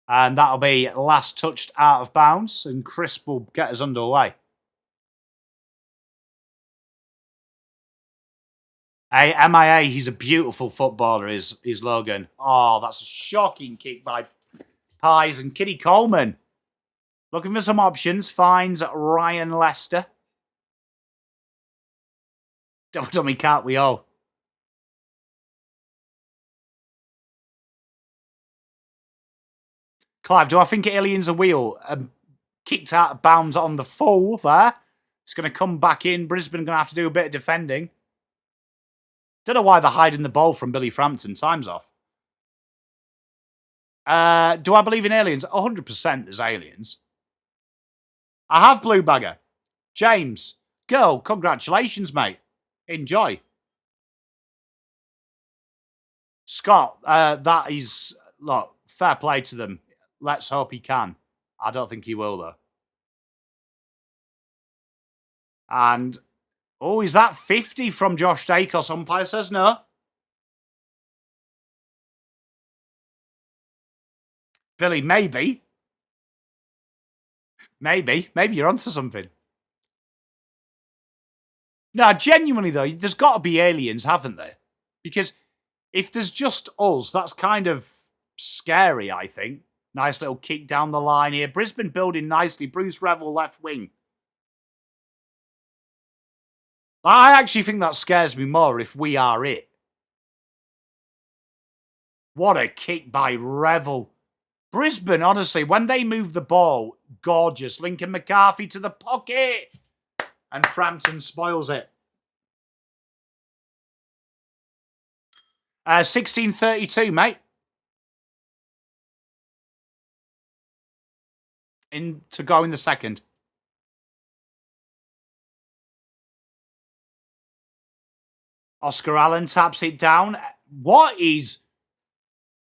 And that'll be last touched out of bounds, and Chris will get us underway. Hey, MIA, he's a beautiful footballer, is Logan. Oh, that's a shocking kick by Pies and Kitty Coleman. Looking for some options, finds Ryan Lester. Double dummy cartwheel. Clive, do I think Alien's a wheel? Kicked out of bounds on the full there. It's going to come back in. Brisbane going to have to do a bit of defending. Don't know why they're hiding the ball from Billy Frampton. Time's off. Do I believe in aliens? 100% there's aliens. I have Blue Bagger. James, girl, congratulations, mate. Enjoy. Scott, that is, look, fair play to them. Let's hope he can. I don't think he will, though. And, oh, is that 50 from Josh Dacos? Umpire says no. Billy, maybe. Maybe you're onto something. No, genuinely, though, there's got to be aliens, haven't there? Because if there's just us, that's kind of scary, I think. Nice little kick down the line here. Brisbane building nicely. Bruce Revel left wing. I actually think that scares me more if we are it. What a kick by Revel. Brisbane, honestly, when they move the ball, gorgeous. Lincoln McCarthy to the pocket. And Frampton spoils it. 16:32, mate. In to go in the second. Oscar Allen taps it down. What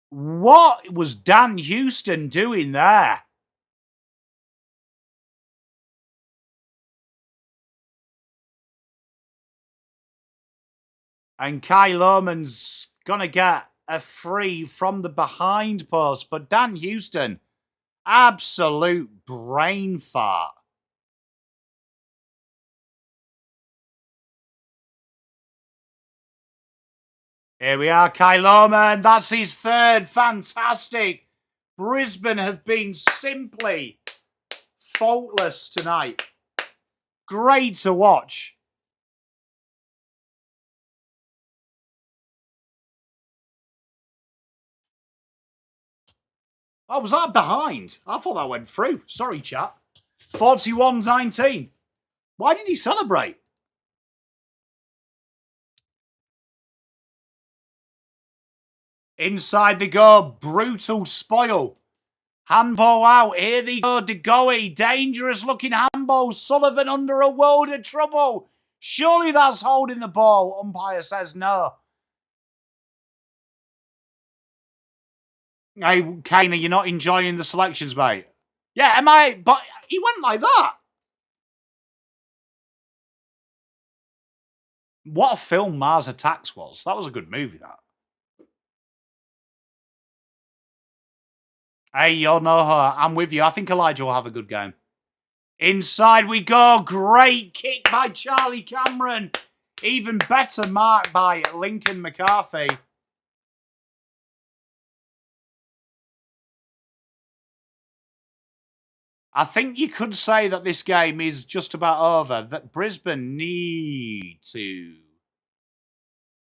was Dan Houston doing there? And Kai Lohman's going to get a free from the behind post. But Dan Houston, absolute brain fart. Here we are, Kai Lohman. That's his third. Fantastic. Brisbane have been simply faultless tonight. Great to watch. Oh, was that behind? I thought that went through. Sorry, chat. 41-19. Why did he celebrate? Inside they go. Brutal spoil. Handball out. Here they go. DeGoey. Dangerous looking handball. Sullivan under a world of trouble. Surely that's holding the ball. Umpire says no. Hey, Kane, are you not enjoying the selections, mate? Yeah, am I? But he went like that. What a film Mars Attacks was. That was a good movie, that. Hey, you'll know her. I'm with you. I think Elijah will have a good game. Inside we go. Great kick by Charlie Cameron. Even better mark by Lincoln McCarthy. I think you could say that this game is just about over. That Brisbane need to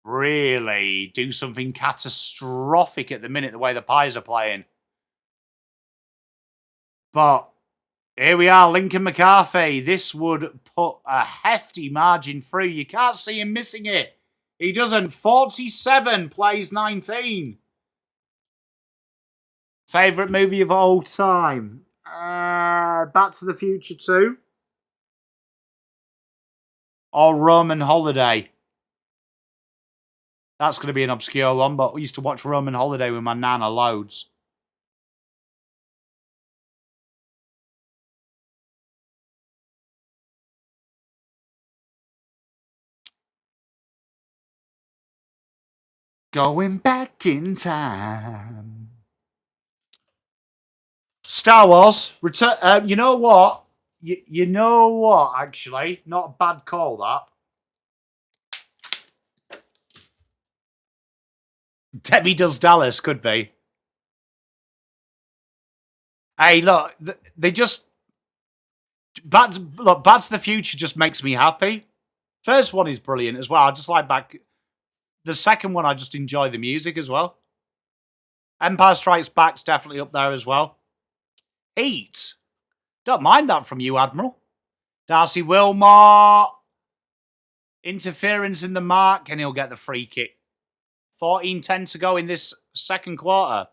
really do something catastrophic at the minute, the way the Pies are playing. But here we are, Lincoln McCarthy. This would put a hefty margin through. You can't see him missing it. He doesn't. 47 plays 19. Favourite movie of all time? Back to the Future 2. Or Roman Holiday. That's going to be an obscure one, but we used to watch Roman Holiday with my nana loads. Going back in time. Star Wars. Return. You know what? You know what? Actually, not a bad call that. Debbie Does Dallas could be. Hey, look, they just Back to the Future just makes me happy. First one is brilliant as well. I just like back. The second one, I just enjoy the music as well. Empire Strikes Back's definitely up there as well. Heat. Don't mind that from you, Admiral. Darcy Wilmot. Interference in the mark, and he'll get the free kick. 14-10 to go in this second quarter.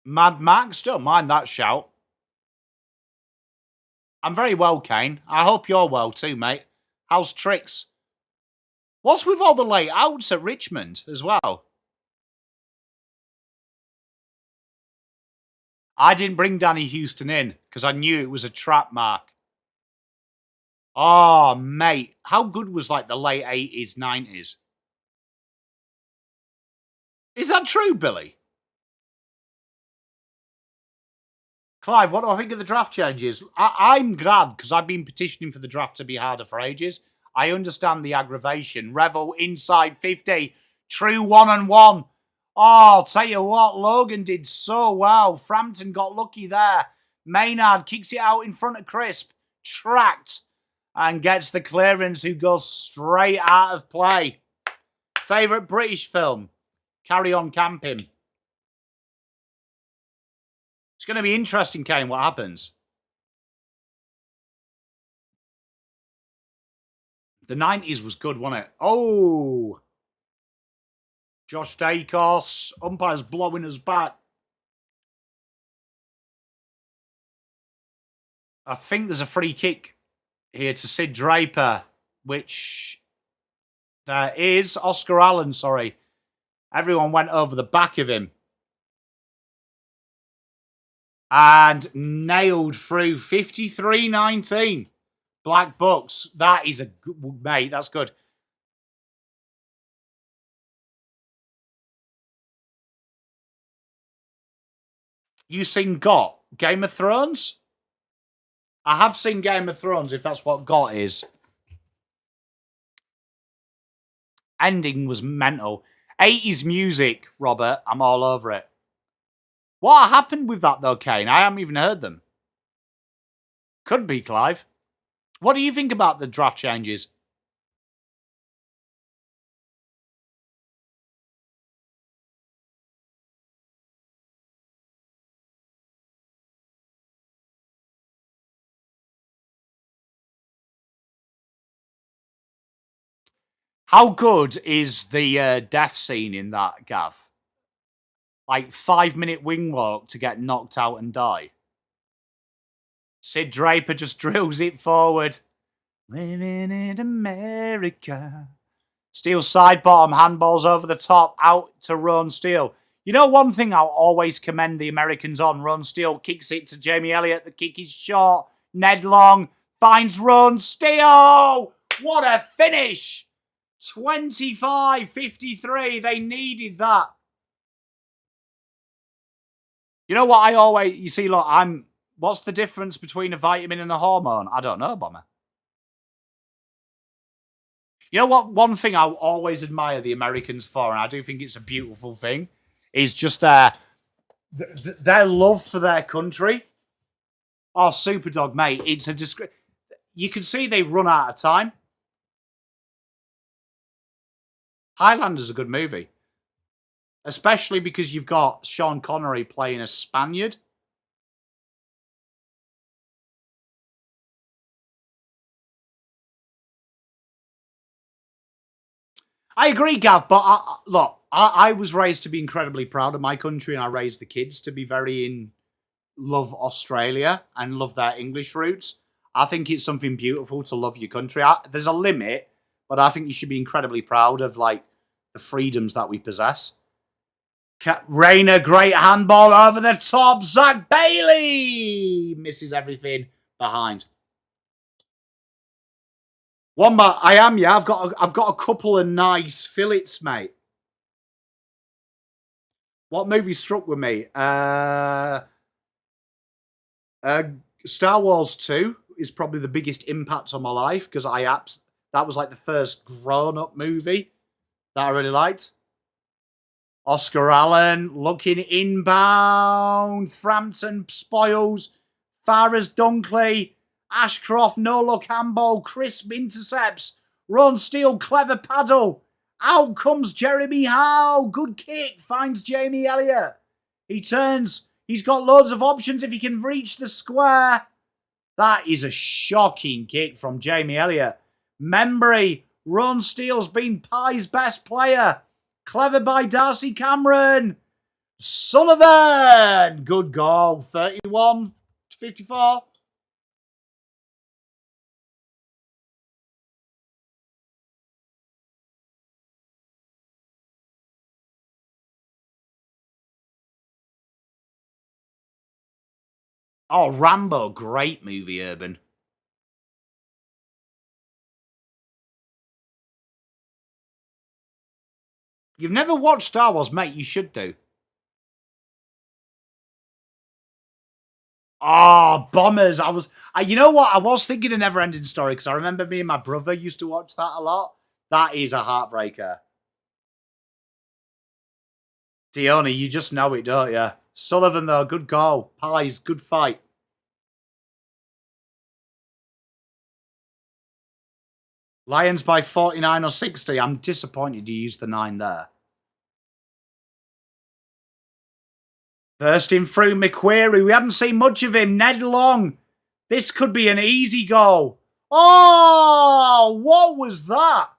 Mad Max, don't mind that shout. I'm very well, Kane. I hope you're well too, mate. How's tricks? What's with all the late outs at Richmond as well? I didn't bring Danny Houston in because I knew it was a trap, Mark. Oh, mate. How good was like the late 80s, 90s? Is that true, Billy? Clive, what do I think of the draft changes? I'm glad because I've been petitioning for the draft to be harder for ages. I understand the aggravation. Revel inside 50. True 1-on-1. Oh, I'll tell you what, Logan did so well. Frampton got lucky there. Maynard kicks it out in front of Crisp. Tracked. And gets the clearance, who goes straight out of play. Favourite British film? Carry On Camping. It's going to be interesting, Kane, what happens. The 90s was good, wasn't it? Oh! Josh Dacos. Umpire's blowing us back. I think there's a free kick here to Sid Draper, which there is. Oscar Allen, sorry. Everyone went over the back of him. And nailed through 53-19. Black Bucks. That is a good, mate. That's good. You seen GOT? Game of Thrones? I have seen Game of Thrones, if that's what GOT is. Ending was mental. 80s music, Robert. I'm all over it. What happened with that, though, Kane? I haven't even heard them. Could be, Clive. What do you think about the draft changes? How good is the death scene in that, Gav? Like 5-minute wing walk to get knocked out and die. Sid Draper just drills it forward. Living in America. Steele side bottom, handballs over the top, out to Ron Steele. You know one thing I'll always commend the Americans on? Ron Steele kicks it to Jamie Elliott. The kick is short. Ned Long finds Ron Steele. What a finish! 25-53. They needed that. You know what I always... You see, look, what's the difference between a vitamin and a hormone? I don't know, Bomber. You know what? One thing I always admire the Americans for, and I do think it's a beautiful thing, is just their love for their country. Oh, Superdog, mate. It's a you can see they run out of time. Highlander's a good movie. Especially because you've got Sean Connery playing a Spaniard. I agree, Gav, but look, I was raised to be incredibly proud of my country, and I raised the kids to be very love Australia and love their English roots. I think it's something beautiful to love your country. There's a limit, but I think you should be incredibly proud of like the freedoms that we possess. Rayner, great handball over the top. Zach Bailey misses everything behind. One more. I am, yeah. I've got a couple of nice fillets, mate. What movie struck with me? Star Wars 2 is probably the biggest impact on my life because that was like the first grown-up movie that I really liked. Oscar Allen looking inbound. Frampton spoils. Farah's Dunkley. Ashcroft no look handball. Crisp intercepts. Ron Steele clever paddle. Out comes Jeremy Howe. Good kick. Finds Jamie Elliott. He turns. He's got loads of options if he can reach the square. That is a shocking kick from Jamie Elliott. Membry. Ron Steele's been Pie's best player. Clever by Darcy Cameron. Sullivan. Good goal. 31-54. Oh, Rambo. Great movie, Urban. You've never watched Star Wars, mate. You should do. Oh, Bombers. You know what? I was thinking a Never-Ending Story because I remember me and my brother used to watch that a lot. That is a heartbreaker. Dione, you just know it, don't you? Sullivan, though, good goal. Pies, good fight. Lions by 49 or 60. I'm disappointed you used the 9 there. Bursting through McQuarrie. We haven't seen much of him. Ned Long. This could be an easy goal. Oh, what was that?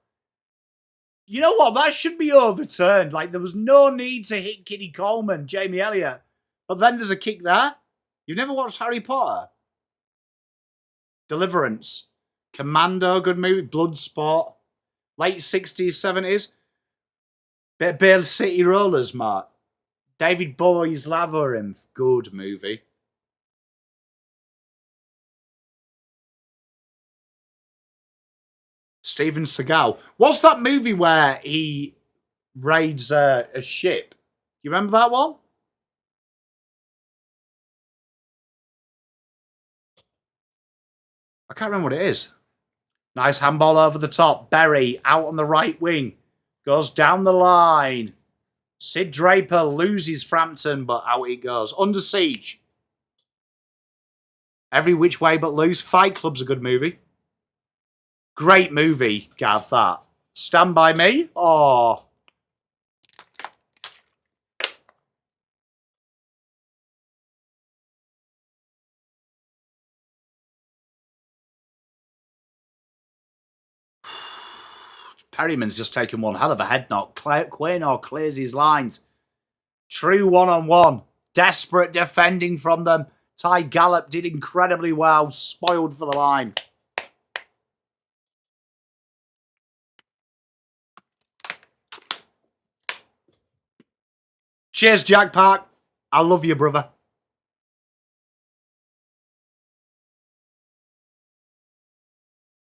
You know what? That should be overturned. Like, there was no need to hit Kitty Coleman, Jamie Elliott. But then there's a kick there. You've never watched Harry Potter? Deliverance. Commando, good movie. Bloodsport. Late 60s, 70s. Bit of Bale City Rollers, Mark. David Bowie's Labyrinth. Good movie. Steven Seagal. What's that movie where he raids a ship? You remember that one? I can't remember what it is. Nice handball over the top. Berry out on the right wing. Goes down the line. Sid Draper loses Frampton, but out it goes. Under Siege. Every Which Way But Loose. Fight Club's a good movie. Great movie, Gav, that. Stand By Me. Oh. Perryman's just taken one hell of a head knock. Quaynor clears his lines. True one-on-one. Desperate defending from them. Ty Gallop did incredibly well. Spoiled for the line. Cheers, Jack Park. I love you, brother.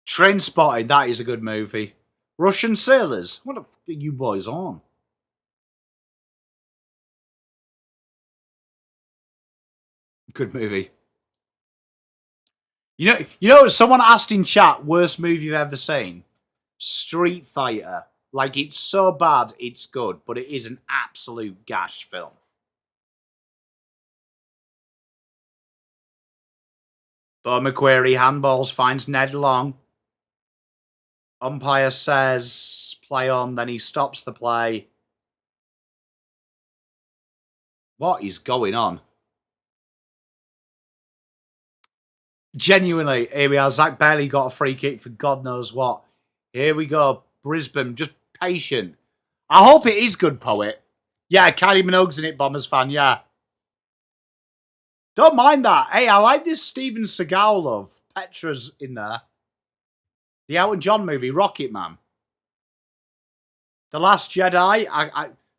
Train Spotting. That is a good movie. Russian Sailors. What the f*** are you boys on? Good movie. You know, someone asked in chat, worst movie you've ever seen? Street Fighter. Like, it's so bad, it's good, but it is an absolute gash film. Bo McQuarrie handballs, finds Ned Long. Umpire says, play on, then he stops the play. What is going on? Genuinely, here we are. Zach Bailey got a free kick for God knows what. Here we go. Brisbane, just patient. I hope it is good, Poet. Yeah, Kylie Minogue's in it, Bombers fan, yeah. Don't mind that. Hey, I like this Steven Seagal love. Petra's in there. The Elton John movie, Rocket Man. The Last Jedi.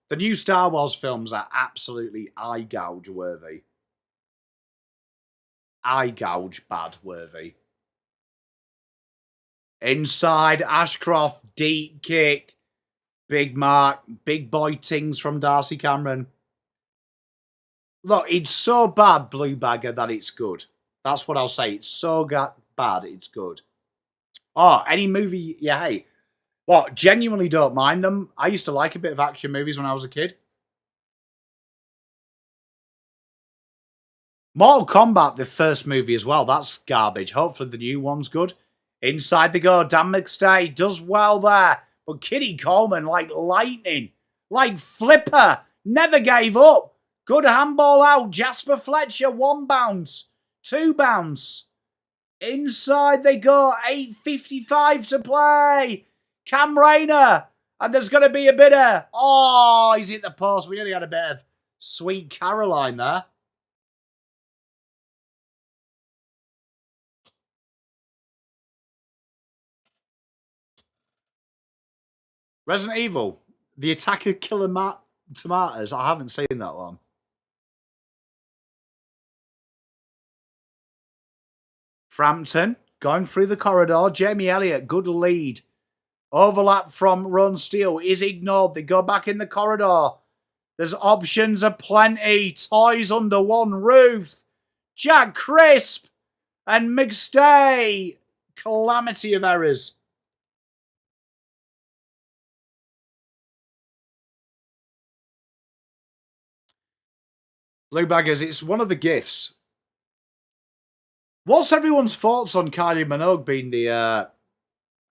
The new Star Wars films are absolutely eye gouge worthy. Eye gouge bad worthy. Inside, Ashcroft, deep kick. Big mark. Big boy tings from Darcy Cameron. Look, it's so bad, Blue Bagger, that it's good. That's what I'll say. It's so bad, it's good. Oh, any movie you hate? Well, genuinely don't mind them. I used to like a bit of action movies when I was a kid. Mortal Kombat, the first movie as well, that's garbage. Hopefully the new one's good. Inside the go, Dan McStay does well there. But Kitty Coleman, like lightning, like flipper, never gave up. Good handball out. Jasper Fletcher, 1 bounce, 2 bounce. Inside they go, 8:55 to play. Cam Rayner, and there's going to be a bit of, oh, he's hit the post. We nearly had a bit of Sweet Caroline there. Resident Evil, The Attack of Killer Tomatoes. I haven't seen that one. Frampton, going through the corridor. Jamie Elliott, good lead. Overlap from Ron Steele is ignored. They go back in the corridor. There's options aplenty. Toys under one roof. Jack Crisp and McStay. Calamity of errors. Blue Baggers, it's one of the gifts. What's everyone's thoughts on Kylie Minogue being the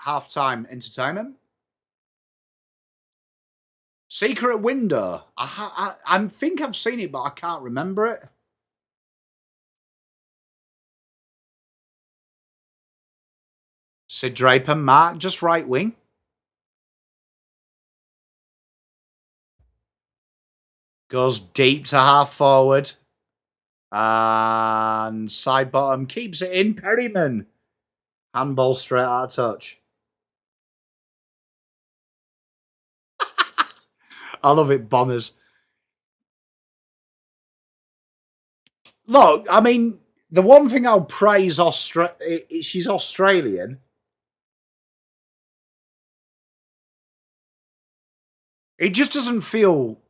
halftime entertainment? Secret Window. I think I've seen it, but I can't remember it. Sid Draper, Mark, just right wing. Goes deep to half forward. And side bottom keeps it in. Perryman. Handball straight out of touch. I love it, Bombers. Look, I mean, the one thing I'll praise she's Australian. It just doesn't feel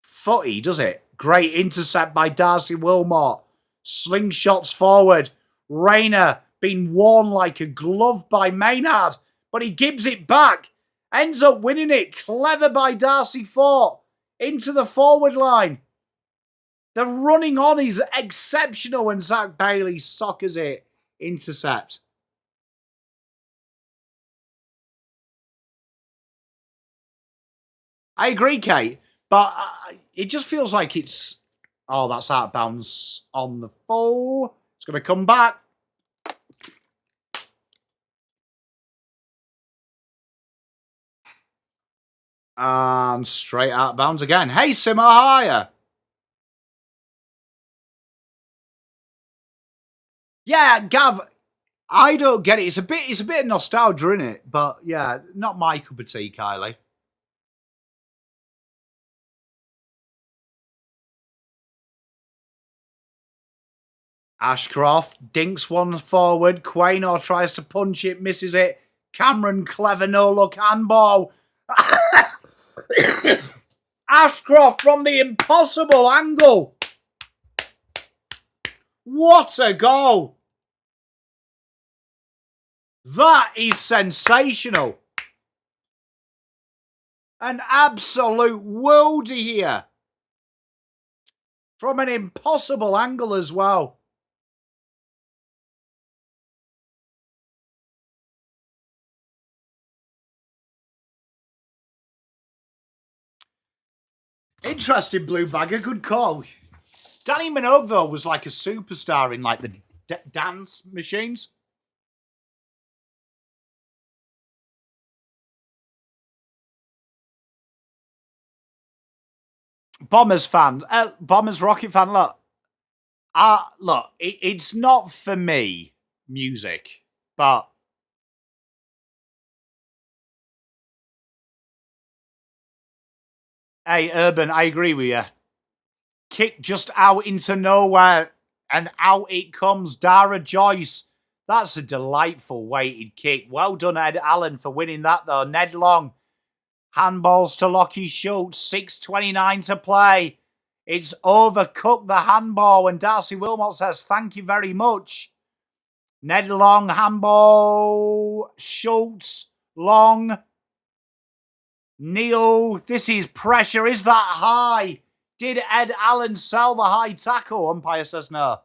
footy, does it? Great intercept by Darcy Wilmot. Slingshots forward. Rayner being worn like a glove by Maynard, but he gives it back. Ends up winning it. Clever by Darcy Fort. Into the forward line. The running on is exceptional when Zach Bailey soccers it. Intercept. I agree, Kate, but it just feels like it's... Oh, that's out of bounds on the full. It's going to come back. And straight out of bounds again. Hey, Simo, how are you? Yeah, Gav, I don't get it. It's a bit of nostalgia, in it? But yeah, not my cup of tea, Kylie. Ashcroft dinks one forward. Quaynor tries to punch it, misses it. Cameron, clever no-look handball. Ashcroft from the impossible angle. What a goal. That is sensational. An absolute worldie here. From an impossible angle as well. Interesting, Blue Bagger. Good call. Danny Minogue, though, was like a superstar in like the dance machines. Bombers fan. Bombers Rocket fan, look. Look, it's not for me, music, but... Hey, Urban, I agree with you. Kick just out into nowhere, and out it comes. Dara Joyce. That's a delightful weighted kick. Well done, Ed Allen, for winning that, though. Ned Long. Handballs to Lockie Schultz. 6:29 to play. It's overcooked the handball when Darcy Wilmot says, thank you very much. Ned Long, handball. Schultz, Long. Neil, this is pressure. Is that high? Did Ed Allen sell the high tackle? Umpire says no.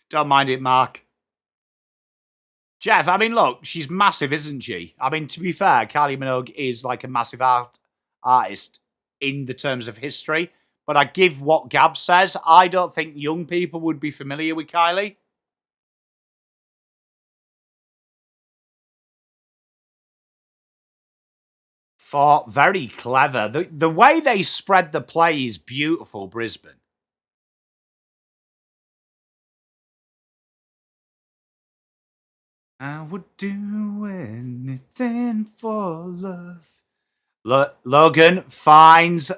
Don't mind it, Mark. Jeff, I mean, look, she's massive, isn't she? I mean, to be fair, Kylie Minogue is like a massive artist in the terms of history. But I give what Gab says. I don't think young people would be familiar with Kylie. Thought very clever. The way they spread the play is beautiful, Brisbane. I would do anything for love. Logan finds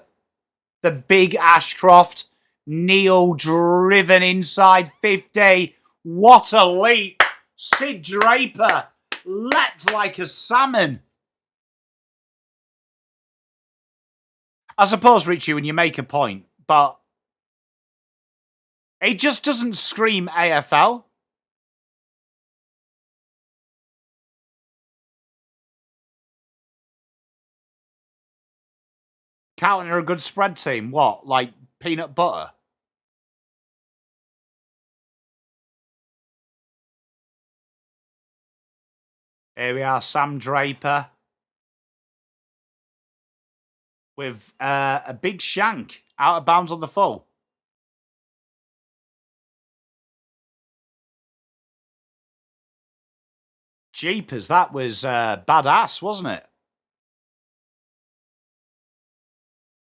the big Ashcroft. Neil driven inside 50. What a leap. Sid Draper leapt like a salmon. I suppose, Richie, when you make a point, but it just doesn't scream AFL. Carlton are a good spread team. What, like peanut butter? Here we are, Sam Draper. With a big shank out of bounds on the full. Jeepers, that was badass, wasn't it?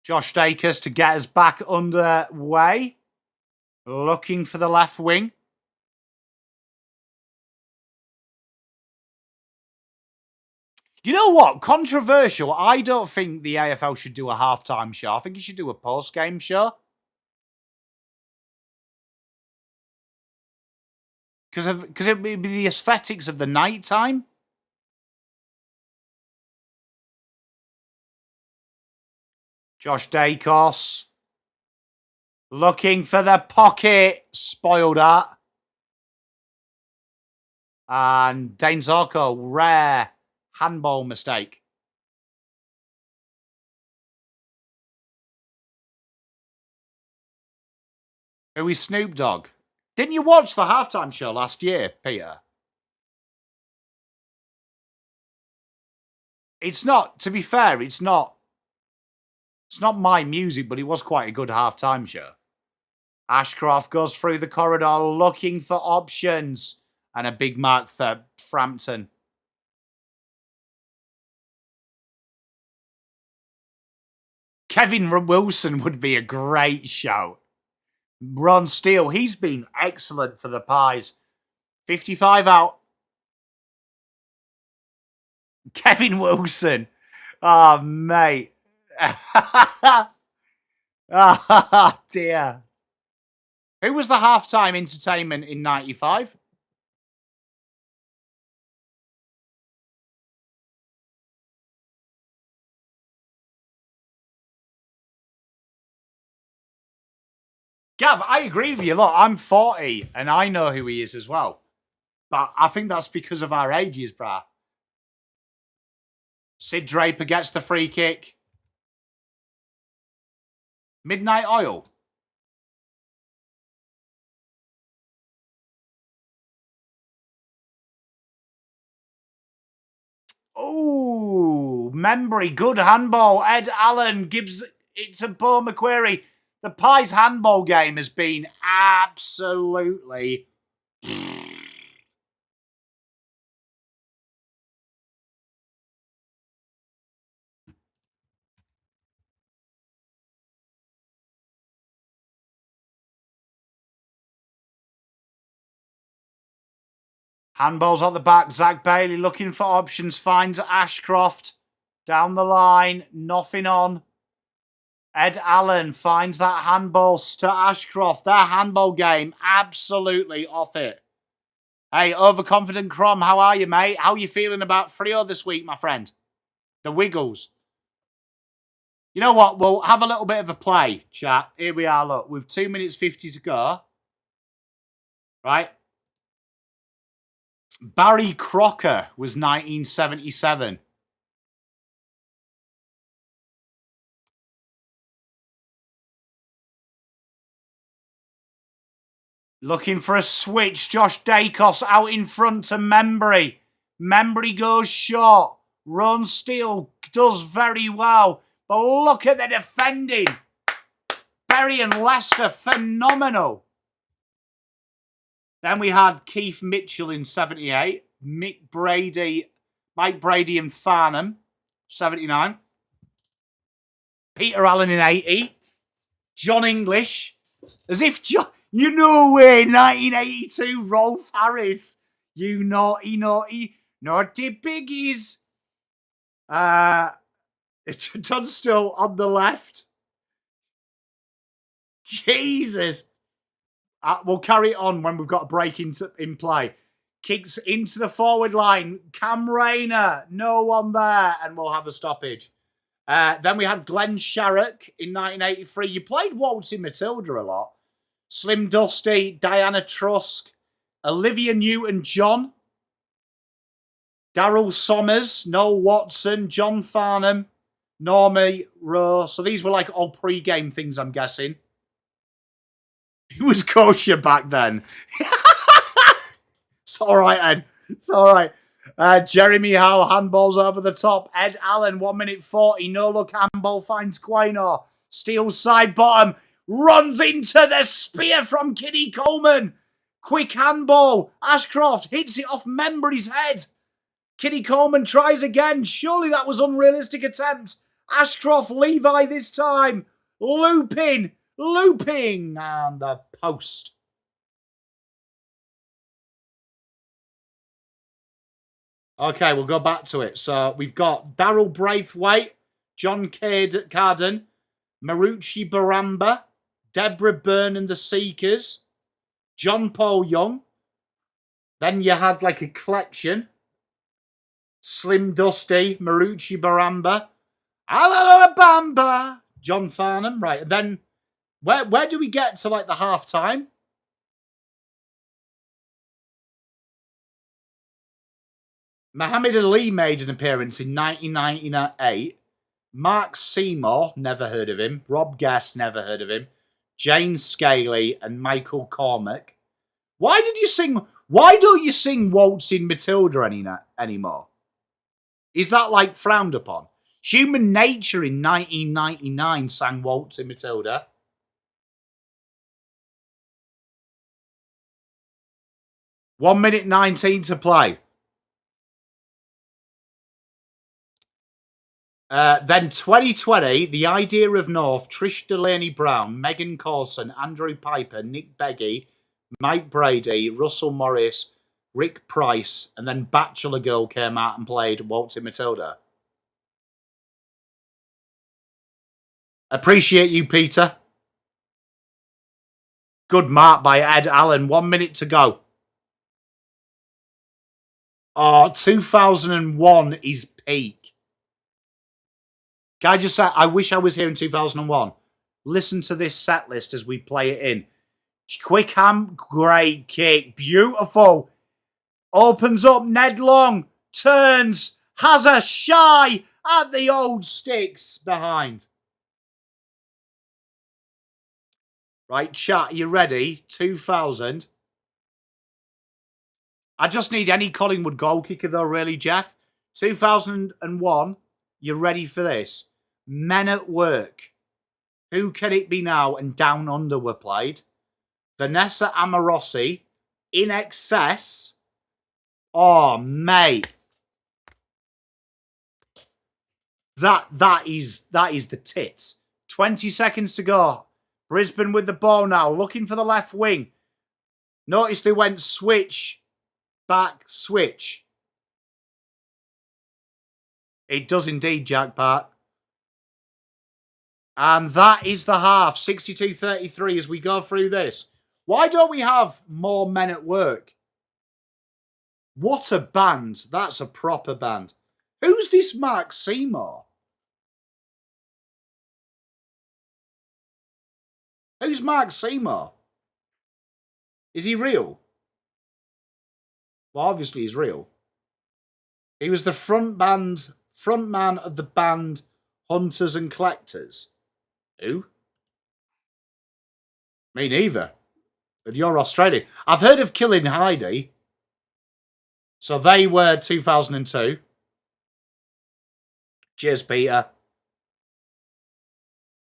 Josh Dacus to get us back underway. Looking for the left wing. You know what? Controversial. I don't think the AFL should do a halftime show. I think you should do a post-game show. Because it would be the aesthetics of the night time. Josh Dacos. Looking for the pocket. Spoiled that. And Dane Zorko, rare handball mistake. Who is Snoop Dogg? Didn't you watch the halftime show last year, Peter? It's not, to be fair, it's not my music, but it was quite a good halftime show. Ashcroft goes through the corridor looking for options. And a big mark for Frampton. Kevin Wilson would be a great shout. Ron Steele, he's been excellent for the Pies. 55 out. Kevin Wilson. Oh, mate. Oh, dear. Who was the halftime entertainment in 95? Gav, I agree with you. Look, I'm 40 and I know who he is as well. But I think that's because of our ages, brah. Sid Draper gets the free kick. Midnight Oil. Oh, Membry, good handball. Ed Allen gives it to Paul McQuarrie. The Pies handball game has been absolutely... Handballs on the back. Zach Bailey looking for options. Finds Ashcroft. Down the line. Nothing on. Ed Allen finds that handball to Ashcroft. Their handball game absolutely off it. Hey, overconfident Crom, how are you, mate? How are you feeling about Freo this week, my friend? The Wiggles. You know what? We'll have a little bit of a play, chat. Here we are, look. With 2 minutes 50 to go. Right? Barry Crocker was 1977. Looking for a switch. Josh Dacos out in front to Membry. Membry goes short. Ron Steele does very well. But look at the defending. Berry and Leicester, phenomenal. Then we had Keith Mitchell in 78. Mike Brady and Farnham, 79. Peter Allen in 80. John English. As if John... You know way, 1982, Rolf Harris. You naughty piggies. Tunstall on the left. Jesus. We'll carry it on when we've got a break in play. Kicks into the forward line. Cam Rayner. No one there. And we'll have a stoppage. Then we had Glenn Sharrock in 1983. You played Waltzing Matilda a lot. Slim Dusty, Diana Trusk, Olivia Newton-John, Daryl Sommers, Noel Watson, John Farnham, Normie Rowe. So these were like all pre-game things, I'm guessing. He was kosher back then. It's all right, Ed. It's all right. Jeremy Howe, handballs over the top. Ed Allen, 1 minute 40. No look handball finds Quaynor. Steals side bottom. Runs into the spear from Kitty Coleman. Quick handball. Ashcroft hits it off Membry's head. Kitty Coleman tries again. Surely that was unrealistic attempt. Ashcroft, Levi this time. Looping. And the post. Okay, we'll go back to it. So we've got Darryl Braithwaite, John Carden, Marucci Baramba, Deborah Byrne and the Seekers, John Paul Young. Then you had like a collection. Slim Dusty, Marucci Baramba, Alabama, John Farnham. Right, and then where do we get to like the half time? Muhammad Ali made an appearance in 1998. Mark Seymour, never heard of him. Rob Guest, never heard of him. Jane Scaly and Michael Cormack. Why don't you sing Waltzing Matilda anymore? Is that like frowned upon? Human Nature in 1999 sang Waltzing Matilda. One minute 19 to play. Then 2020, The Idea of North, Trish Delaney Brown, Megan Coulson, Andrew Piper, Nick Beggy, Mike Brady, Russell Morris, Rick Price, and then Bachelor Girl came out and played Waltzing Matilda. Appreciate you, Peter. Good mark by Ed Allen. 1 minute to go. Oh, 2001 is peak. Can I just say, I wish I was here in 2001. Listen to this set list as we play it in. Quickham, great kick, beautiful. Opens up, Ned Long, turns, has a shy at the old sticks behind. Right, chat, are you ready? 2000. I just need any Collingwood goal kicker though, really, Jeff. 2001, you ready for this? Men at Work. Who can it be now? And Down Under were played. Vanessa Amorosi. In Excess. Oh, mate. That is the tits. 20 seconds to go. Brisbane with the ball now. Looking for the left wing. Notice they went switch. Back, switch. It does indeed, Jack Park. And that is the half, 62-33 as we go through this. Why don't we have more Men at Work? What a band. That's a proper band. Who's this Mark Seymour? Who's Mark Seymour? Is he real? Well, obviously he's real. He was the frontman of the band Hunters and Collectors. Who? Me neither. But you're Australian. I've heard of Killing Heidi. So they were 2002. Cheers, Peter.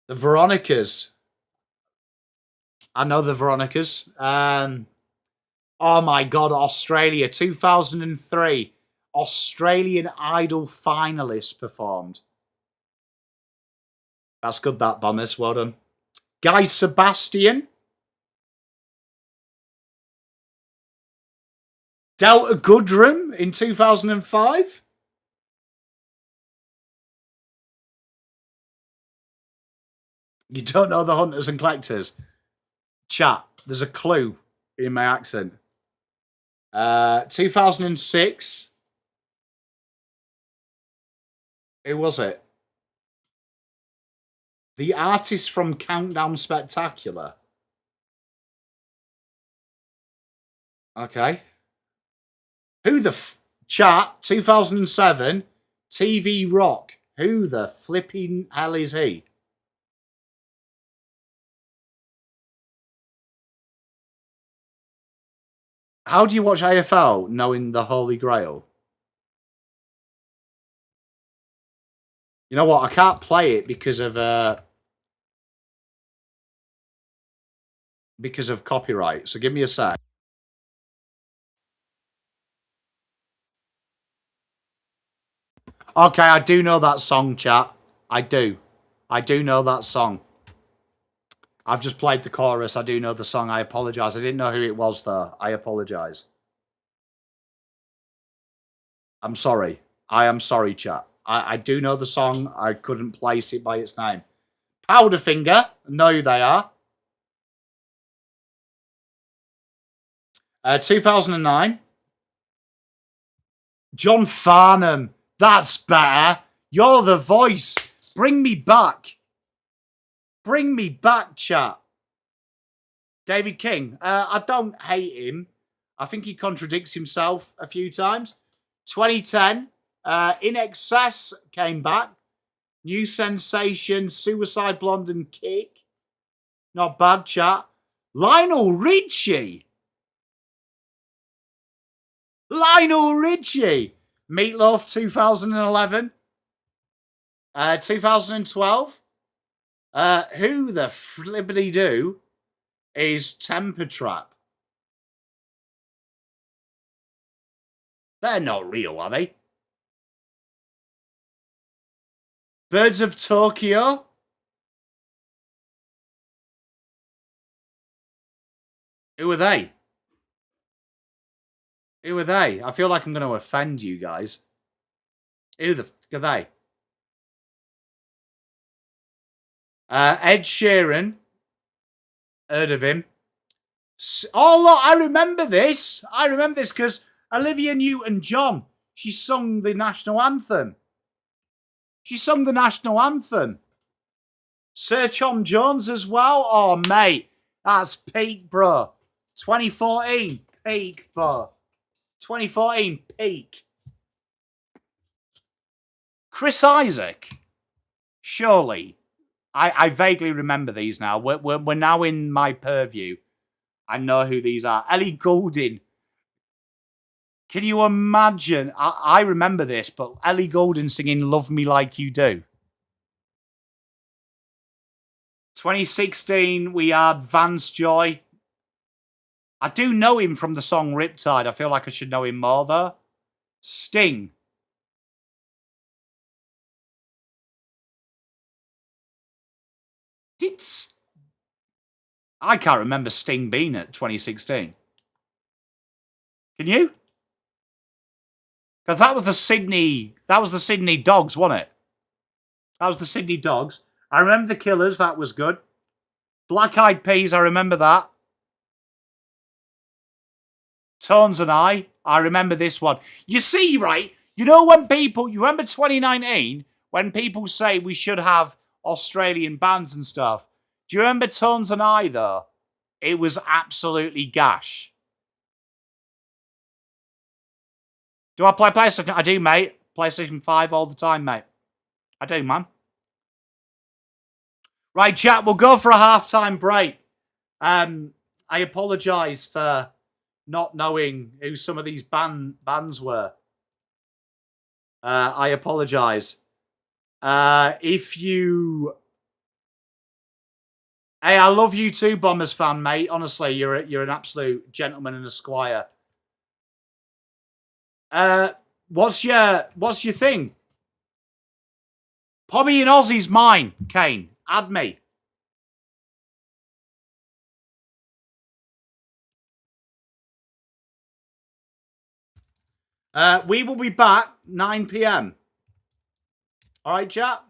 The Veronicas. I know the Veronicas. Oh my God, Australia, 2003. Australian Idol finalists performed. That's good, that, Bombers. Well done. Guy Sebastian. Delta Goodrum in 2005. You don't know the Hunters and Collectors? Chat, there's a clue in my accent. 2006. Who was it? The artist from Countdown Spectacular. Okay. Who the chat? 2007. TV Rock. Who the flipping hell is he? How do you watch AFL knowing the Holy Grail? You know what? I can't play it because of copyright. So give me a sec. Okay, I do know that song, chat. I do know that song. I've just played the chorus. I do know the song. I apologise. I didn't know who it was, though. I apologise. I'm sorry. I am sorry, chat. I do know the song. I couldn't place it by its name. Powderfinger. Know who they are. 2009. John Farnham. That's better. You're the voice. Bring me back. Bring me back, chat. David King. I don't hate him. I think he contradicts himself a few times. 2010. In Excess came back. New Sensation, Suicide Blonde and Kick. Not bad, chat. Lionel Richie. Lionel Richie. Meatloaf 2011. 2012. Who the flippity do is Temper Trap? They're not real, are they? Birds of Tokyo. Who are they? Who are they? I feel like I'm going to offend you guys. Who the f*** are they? Ed Sheeran. Heard of him. Oh, look, I remember this. I remember this because Olivia Newton-John, she sung the national anthem. She sung the national anthem. Sir Tom Jones as well. Oh, mate, that's peak, bro. 2014, peak, bro. 2014, peak. Chris Isaac. Surely. I vaguely remember these now. We're now in my purview. I know who these are. Ellie Goulding. Can you imagine? I remember this, but Ellie Goulding singing Love Me Like You Do. 2016, we had Vance Joy. I do know him from the song Riptide. I feel like I should know him more, though. Sting. I can't remember Sting being at 2016. Can you? Because that was the Sydney Dogs, wasn't it? That was the Sydney Dogs. I remember the Killers, that was good. Black Eyed Peas, I remember that. Tones and I remember this one. You see, right? You know when people, you remember 2019, when people say we should have Australian bands and stuff? Do you remember Tones and I, though? It was absolutely gash. Do I play PlayStation? I do, mate. PlayStation 5 all the time, mate. I do, man. Right, chat, we'll go for a halftime break. I apologise for not knowing who some of these bands were. I apologise. If you... Hey, I love you too, Bombers fan, mate. Honestly, you're an absolute gentleman and a squire. What's your thing? PommyInOz is mine, Kane. Add me. We will be back 9 p.m. All right, chat?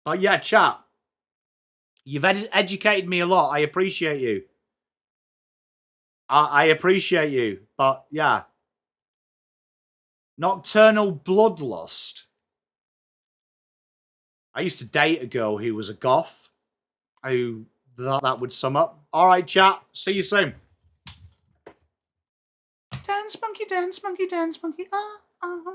Oh, yeah, chat. You've educated me a lot. I appreciate you. I appreciate you. But, yeah. Nocturnal bloodlust. I used to date a girl who was a goth. Who thought that would sum up. All right, chat. See you soon. Dance, monkey, dance, monkey, dance, monkey. Ah, ah.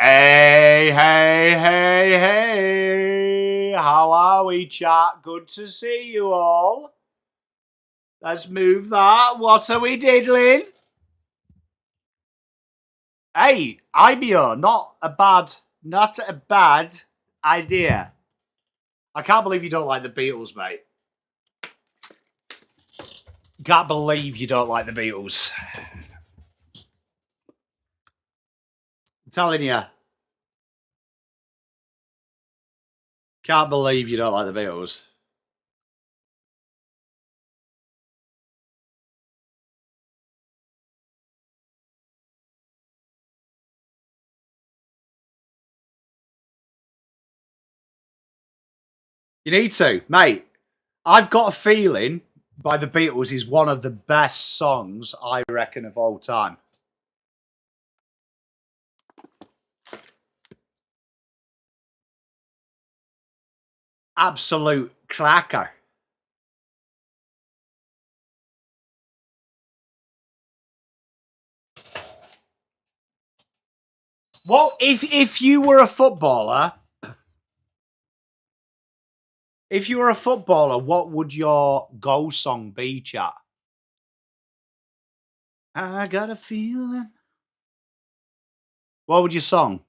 Hey, hey, hey, hey. How are we, chat? Good to see you all. Let's move that. What are we diddling? Hey, IBO, not a bad idea. I can't believe you don't like the Beatles, mate. Can't believe you don't like the Beatles. I'm telling you. Can't believe you don't like the Beatles. You need to, mate. I've got a feeling by the Beatles is one of the best songs, I reckon, of all time. Absolute cracker. Well, if you were a footballer, what would your goal song be, chat? I got a feeling. What would your song?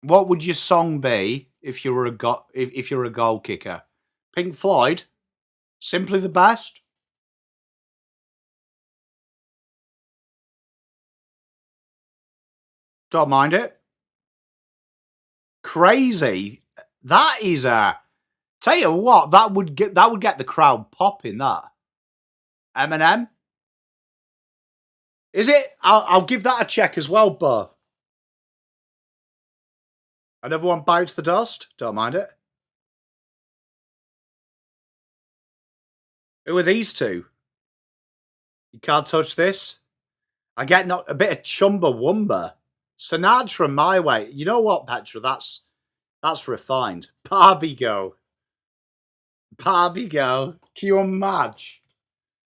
What would your song be if you were if you're a goal kicker? Pink Floyd, Simply the Best. Don't mind it. Crazy. That is a. Tell you what, that would get the crowd popping. That Eminem. Is it? I'll give that a check as well, Bo. Another one bites the dust. Don't mind it. Who are these two? You can't touch this. I get not a bit of Chumbawamba. Sinatra my way. You know what, Petra? That's refined. Barbie go. Can you imagine?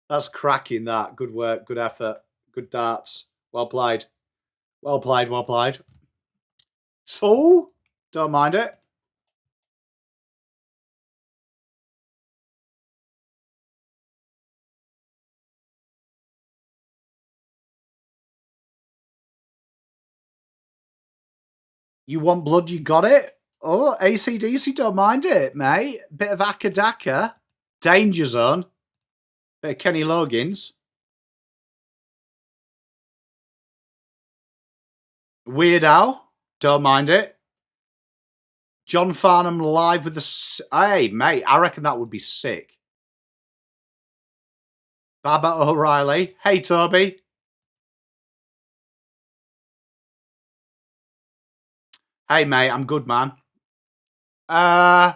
That's cracking that. Good work, good effort, good darts. Well played. Well played, well played. So, don't mind it. You want blood, you got it. Oh, AC/DC, don't mind it, mate. Bit of Akadaka. Danger Zone. Bit of Kenny Loggins. Weird Al, don't mind it. John Farnham live with the... Hey, mate, I reckon that would be sick. Baba O'Reilly. Hey, Toby. Hey, mate, I'm good, man. Why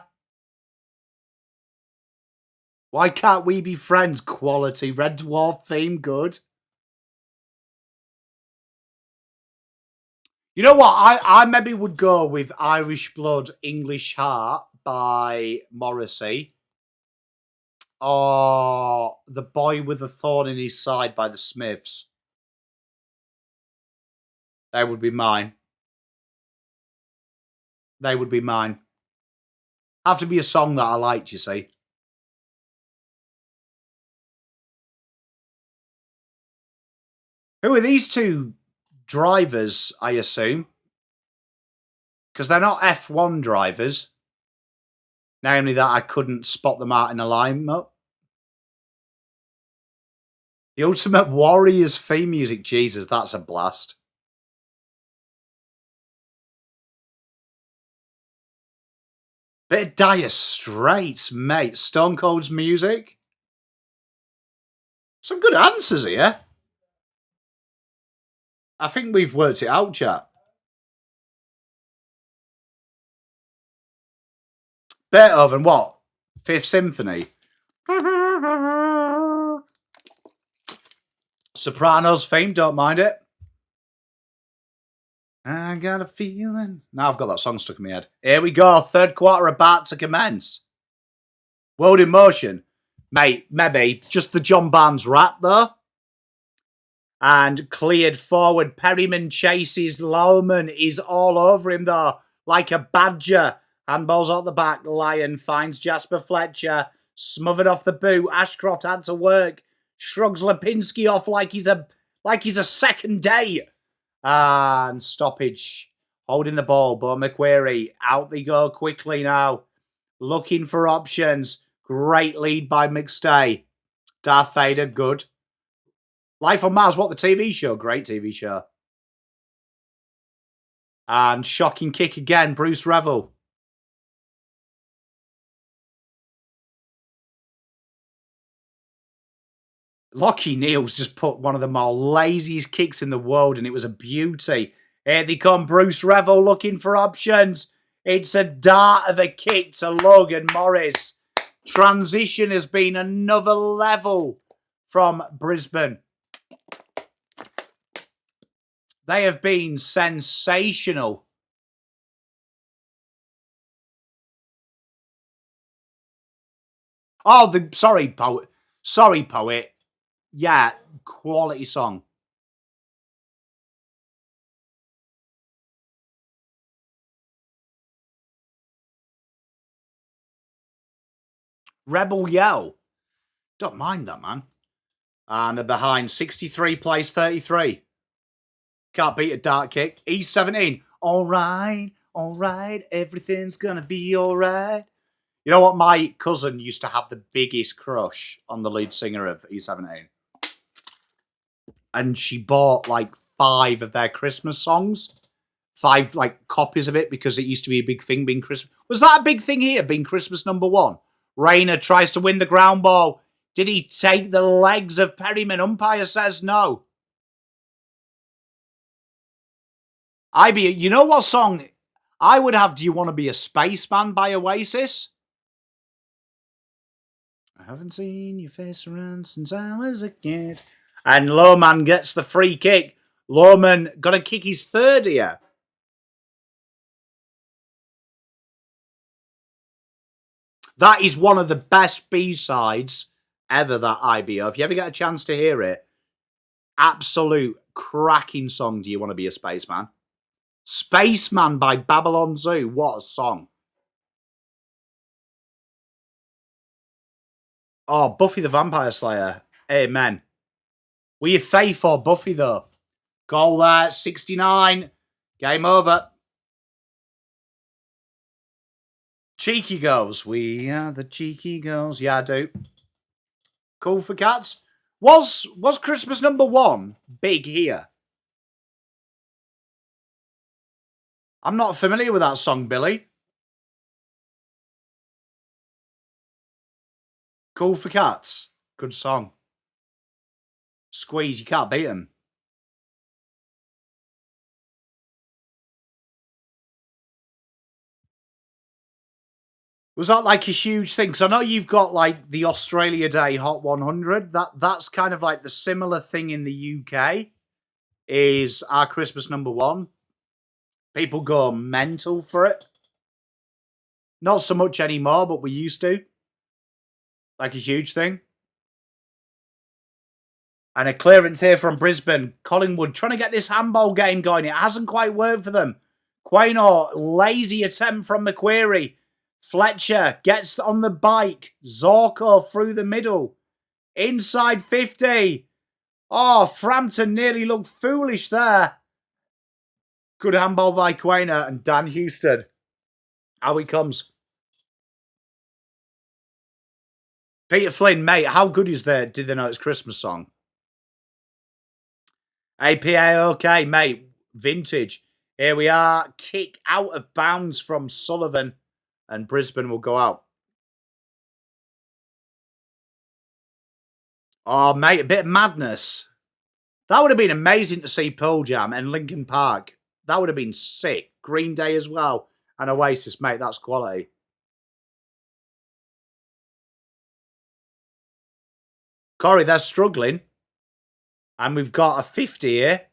can't we be friends? Quality. Red Dwarf theme, good. You know what? I maybe would go with Irish Blood, English Heart by Morrissey. Or The Boy with a Thorn in His Side by the Smiths. They would be mine. They would be mine. Have to be a song that I liked, you see. Who are these two drivers, I assume? Because they're not F1 drivers. Namely that I couldn't spot them out in a lineup. The Ultimate Warriors theme music. Jesus, that's a blast. Bit of Dire Straits, mate. Stone Cold's music. Some good answers here. I think we've worked it out, chat. Beethoven, what? Fifth Symphony. Sopranos theme, don't mind it. I got a feeling. Now I've got that song stuck in my head. Here we go. Third quarter about to commence. World in motion. Mate, maybe. Just the John Barnes rap, though. And cleared forward. Perryman chases Lohman. He's all over him, though, like a badger. Handballs out the back. Lyon finds Jasper Fletcher. Smothered off the boot. Ashcroft had to work. Shrugs Lipinski off like he's a second day. And stoppage. Holding the ball. Bo McQuarrie. Out they go quickly now. Looking for options. Great lead by McStay. Darth Vader, good. Life on Mars, what, the TV show? Great TV show. And shocking kick again, Bruce Revel. Lockie Neal's just put one of the more laziest kicks in the world, and it was a beauty. Here they come, Bruce Revel looking for options. It's a dart of a kick to Logan Morris. Transition has been another level from Brisbane. They have been sensational. Oh, sorry, poet. Sorry, poet. Yeah, quality song. Rebel Yell. Don't mind that, man. And behind 63 plays 33. Can't beat a dart kick. He's 17. All right, everything's gonna be all right. You know what? My cousin used to have the biggest crush on the lead singer of E17. And she bought like 5 of their Christmas songs. 5 like copies of it because it used to be a big thing being Christmas. Was that a big thing here, being Christmas #1? Rayner tries to win the ground ball. Did he take the legs of Perryman? Umpire says no. You know what song I would have? Do You Want to Be a Spaceman by Oasis? I haven't seen your face around since I was a kid. And Lohman gets the free kick. Lohman got to kick his third here. That is one of the best B-sides ever, that IBO. If you ever get a chance to hear it, absolute cracking song, Do You Want to Be a Spaceman? Spaceman by Babylon Zoo. What a song. Oh, Buffy the Vampire Slayer. Amen. Were you faith or Buffy, though? Goal there, 69. Game over. Cheeky girls. We are the cheeky girls. Yeah, I do. Cool for cats. Was Christmas #1 big here? I'm not familiar with that song, Billy. Cool for cats. Good song. Squeeze, you can't beat them. Was that like a huge thing? Because I know you've got like the Australia Day Hot 100. That's kind of like the similar thing in the UK. Is our Christmas #1. People go mental for it. Not so much anymore, but we used to. Like a huge thing. And a clearance here from Brisbane. Collingwood trying to get this handball game going. It hasn't quite worked for them. Quaynor, lazy attempt from McQuarrie. Fletcher gets on the bike. Zorko through the middle. Inside 50. Oh, Frampton nearly looked foolish there. Good handball by Quaynor and Dan Houston. Out he comes. Peter Flynn, mate, how good is there? Did they know it's Christmas song? APA, okay, mate. Vintage. Here we are. Kick out of bounds from Sullivan. And Brisbane will go out. Oh, mate, a bit of madness. That would have been amazing to see Pearl Jam and Linkin Park. That would have been sick. Green Day as well. And Oasis, mate, that's quality. Corey, they're struggling. And we've got a 50 here.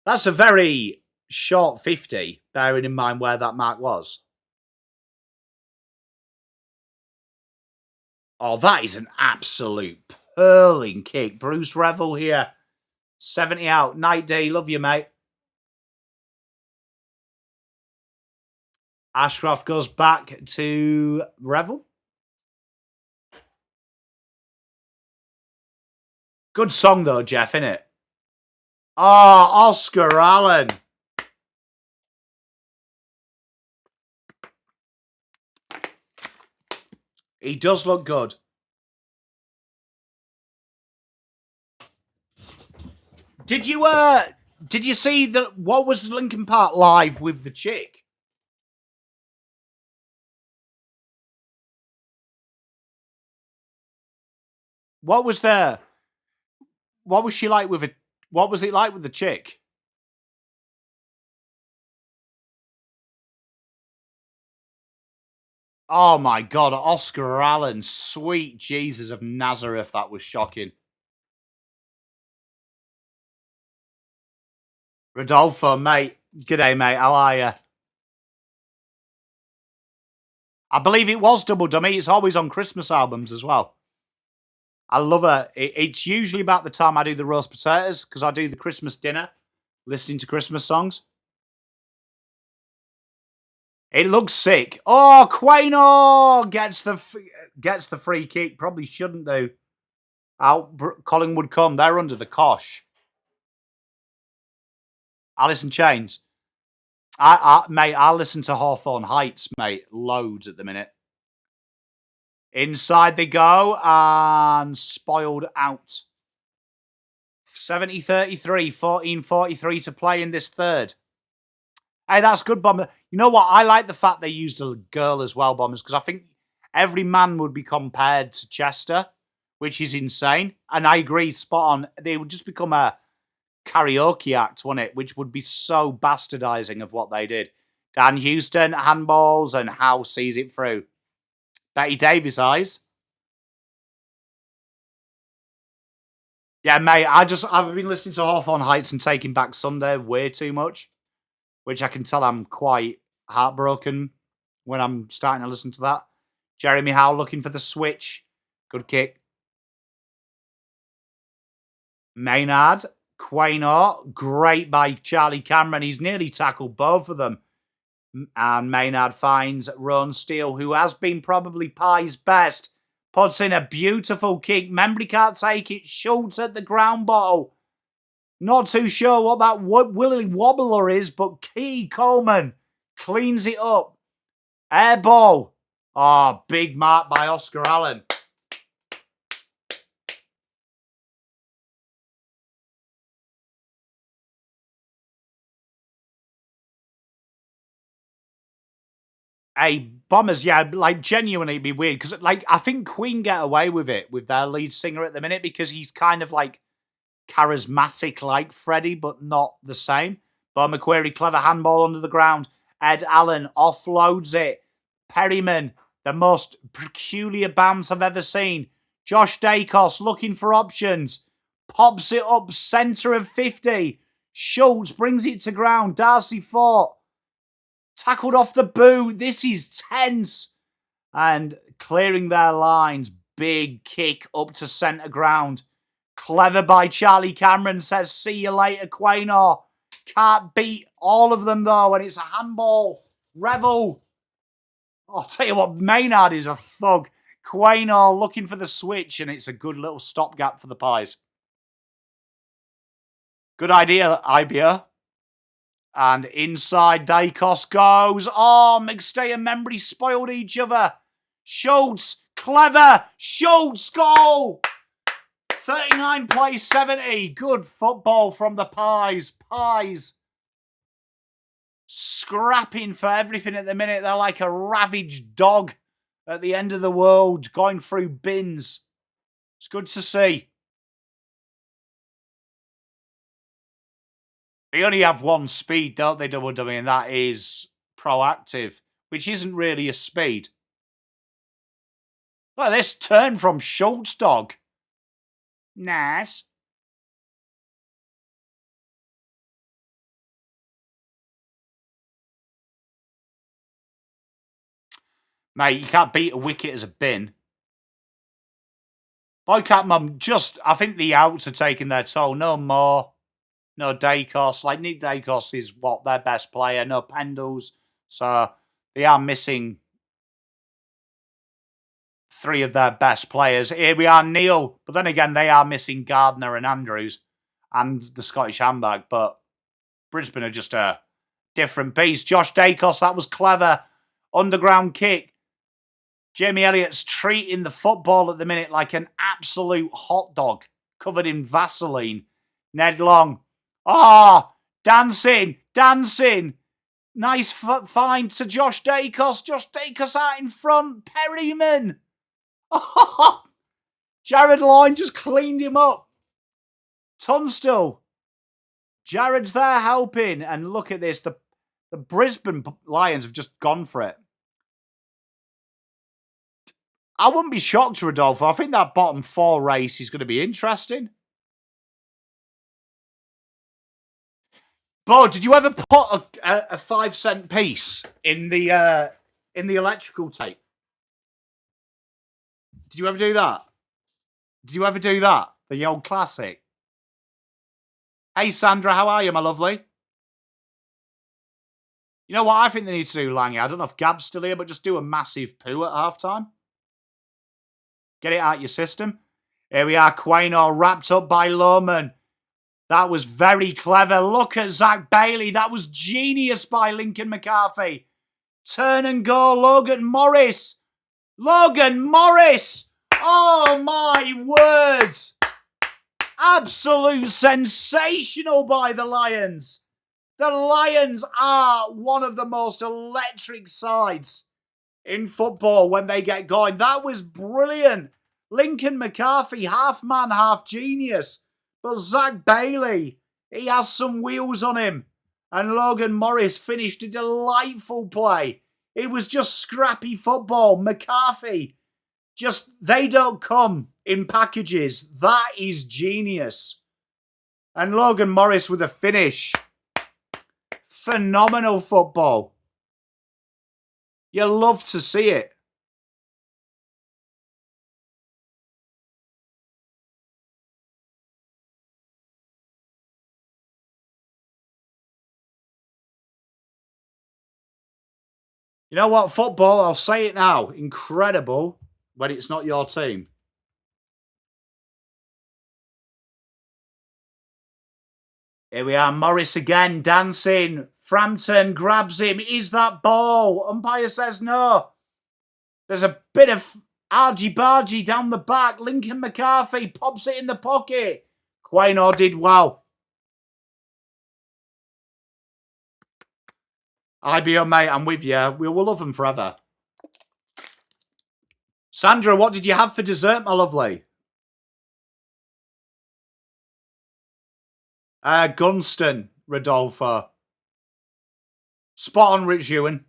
That's a very short 50, bearing in mind where that mark was. Oh, that is an absolute hurling kick. Bruce Revel here. 70 out. Night D. Love you, mate. Ashcroft goes back to Revel. Good song, though, Jeff, innit? Oh, Oscar Allen. He does look good. Did you see what was Linkin Park live with the chick? What was there? What was she like with it? What was it like with the chick? Oh my God, Oscar Allen, sweet Jesus of Nazareth, that was shocking. Rodolfo, mate. G'day, mate. How are you? I believe it was Double Dummy. It's always on Christmas albums as well. I love her. It's usually about the time I do the roast potatoes because I do the Christmas dinner, listening to Christmas songs. It looks sick. Oh, Quaino gets the free kick. Probably shouldn't do. Out Collingwood come. They're under the cosh. Alice in Chains. Mate, I listen to Hawthorne Heights, mate, loads at the minute. Inside they go and spoiled out. 70-33, 14-43 to play in this third. Hey, that's good, Bomber. You know what? I like the fact they used a girl as well, Bombers, because I think every man would be compared to Chester, which is insane. And I agree, spot on. They would just become a karaoke act, wouldn't it? Which would be so bastardizing of what they did. Dan Houston, handballs, and Howe sees it through. Betty Davis eyes. Yeah, mate, I've been listening to Hawthorne Heights and Taking Back Sunday way too much, which I can tell I'm quite heartbroken when I'm starting to listen to that. Jeremy Howe looking for the switch. Good kick. Maynard, Quaynor, great by Charlie Cameron. He's nearly tackled both of them. And Maynard finds Ron Steele, who has been probably Pie's best. Puts in a beautiful kick. Membry can't take it. Schultz at the ground bottle. Not too sure what that willy wobbler is, but Key Coleman cleans it up. Air ball. Oh, big mark by Oscar Allen. Hey, Bombers, yeah, like genuinely it'd be weird because like I think Queen get away with it with their lead singer at the minute because he's kind of like charismatic like Freddie, but not the same. But McQuarrie, clever handball under the ground. Ed Allen offloads it. Perryman, the most peculiar bounce I've ever seen. Josh Dacos looking for options. Pops it up, centre of 50. Schultz brings it to ground. Darcy Fort. Tackled off the boot. This is tense. And clearing their lines. Big kick up to centre ground. Clever by Charlie Cameron. Says, see you later, Quaynor. Can't beat all of them, though. And it's a handball. Revel. I'll tell you what, Maynard is a thug. Quaynor looking for the switch. And it's a good little stopgap for the Pies. Good idea, Ibia. And inside, Dacos goes. Oh, McStay and Membry spoiled each other. Schultz, clever. Schultz, goal. 39 plays 70. Good football from the Pies. Pies scrapping for everything at the minute. They're like a ravaged dog at the end of the world going through bins. It's good to see. They only have one speed, don't they, Double Dummy? And that is proactive, which isn't really a speed. Look at this turn from Schultz, dog. Nice. Mate, you can't beat a wicket as a bin. My cat mum I think the outs are taking their toll. No more. No Dacos. Like, Nick Dacos is their best player. No Pendles. So they are missing 3 of their best players. Here we are, Neil. But then again, they are missing Gardner and Andrews and the Scottish handbag. But Brisbane are just a different beast. Josh Dacos, that was clever. Underground kick. Jamie Elliott's treating the football at the minute like an absolute hot dog covered in Vaseline. Ned Long. Dancing. Nice find to Josh Dacos. Josh Dacos out in front. Perryman. Jared Loyne just cleaned him up. Tunstall. Jared's there helping. And look at this. The Brisbane Lions have just gone for it. I wouldn't be shocked, Rodolfo. I think that bottom 4 race is going to be interesting. Bo, did you ever put a 5-cent piece in the electrical tape? Did you ever do that? The old classic. Hey, Sandra, how are you, my lovely? You know what I think they need to do, Langy? I don't know if Gab's still here, but just do a massive poo at halftime. Get it out your system. Here we are, Quaynor wrapped up by Lohman. That was very clever. Look at Zach Bailey. That was genius by Lincoln McCarthy. Turn and go, Logan Morris. Oh, my words. Absolute sensational by the Lions. The Lions are one of the most electric sides in football when they get going. That was brilliant. Lincoln McCarthy, half man, half genius. But Zach Bailey, he has some wheels on him. And Logan Morris finished a delightful play. It was just scrappy football. McCarthy, they don't come in packages. That is genius. And Logan Morris with a finish. Phenomenal football. You love to see it. You know what, football, I'll say it now, incredible when it's not your team. Here we are, Morris again, dancing. Frampton grabs him. Is that ball? Umpire says no. There's a bit of argy-bargy down the back. Lincoln McCarthy pops it in the pocket. Quaynor did well. IBO, mate, I'm with you. We will love them forever. Sandra, what did you have for dessert, my lovely? Gunston, Rodolfo. Spot on, Rich Ewan.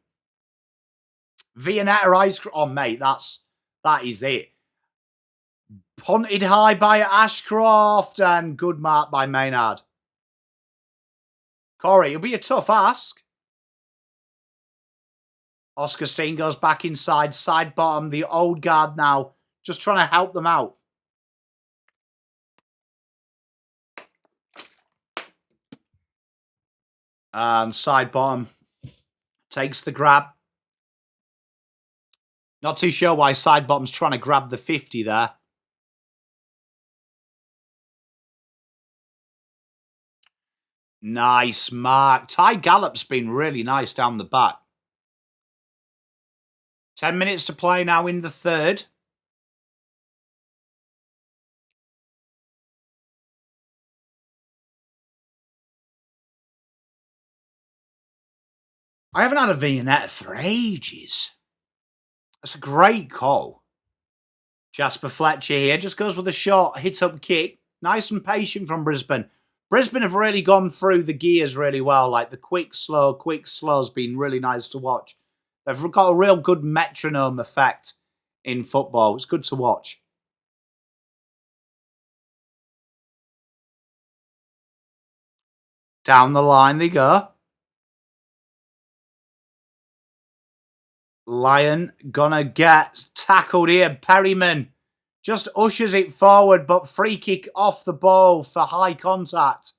Viennetta ice cream. Oh, mate, that is it. Punted high by Ashcroft and good mark by Maynard. Corey, it'll be a tough ask. Oscar Steen goes back inside, side bottom, the old guard now, just trying to help them out. And side bottom takes the grab. Not too sure why side bottom's trying to grab the 50 there. Nice mark. Ty Gallop's been really nice down the back. 10 minutes to play now in the third. I haven't had a Viennetta for ages. That's a great call. Jasper Fletcher here just goes with a short hit-up kick. Nice and patient from Brisbane. Brisbane have really gone through the gears really well. Like the quick, slow's been really nice to watch. They've got a real good metronome effect in football. It's good to watch. Down the line they go. Lion gonna get tackled here. Perryman Just ushers it forward, but free kick off the ball for high contact.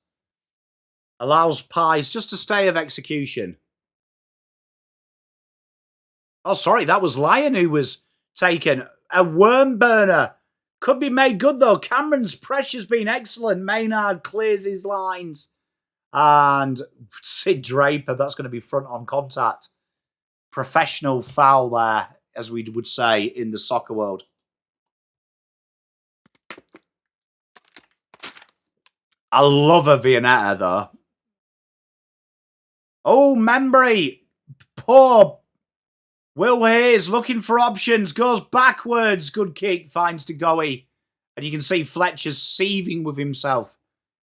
Allows Pies just to stay of execution. Oh, sorry, that was Lyon who was taken. A worm burner. Could be made good, though. Cameron's pressure's been excellent. Maynard clears his lines. And Sid Draper, that's going to be front on contact. Professional foul there, as we would say in the soccer world. I love a Viennetta, though. Oh, Membry. Poor Will Hayes looking for options. Goes backwards. Good kick. Finds to Goey. And you can see Fletcher's seething with himself.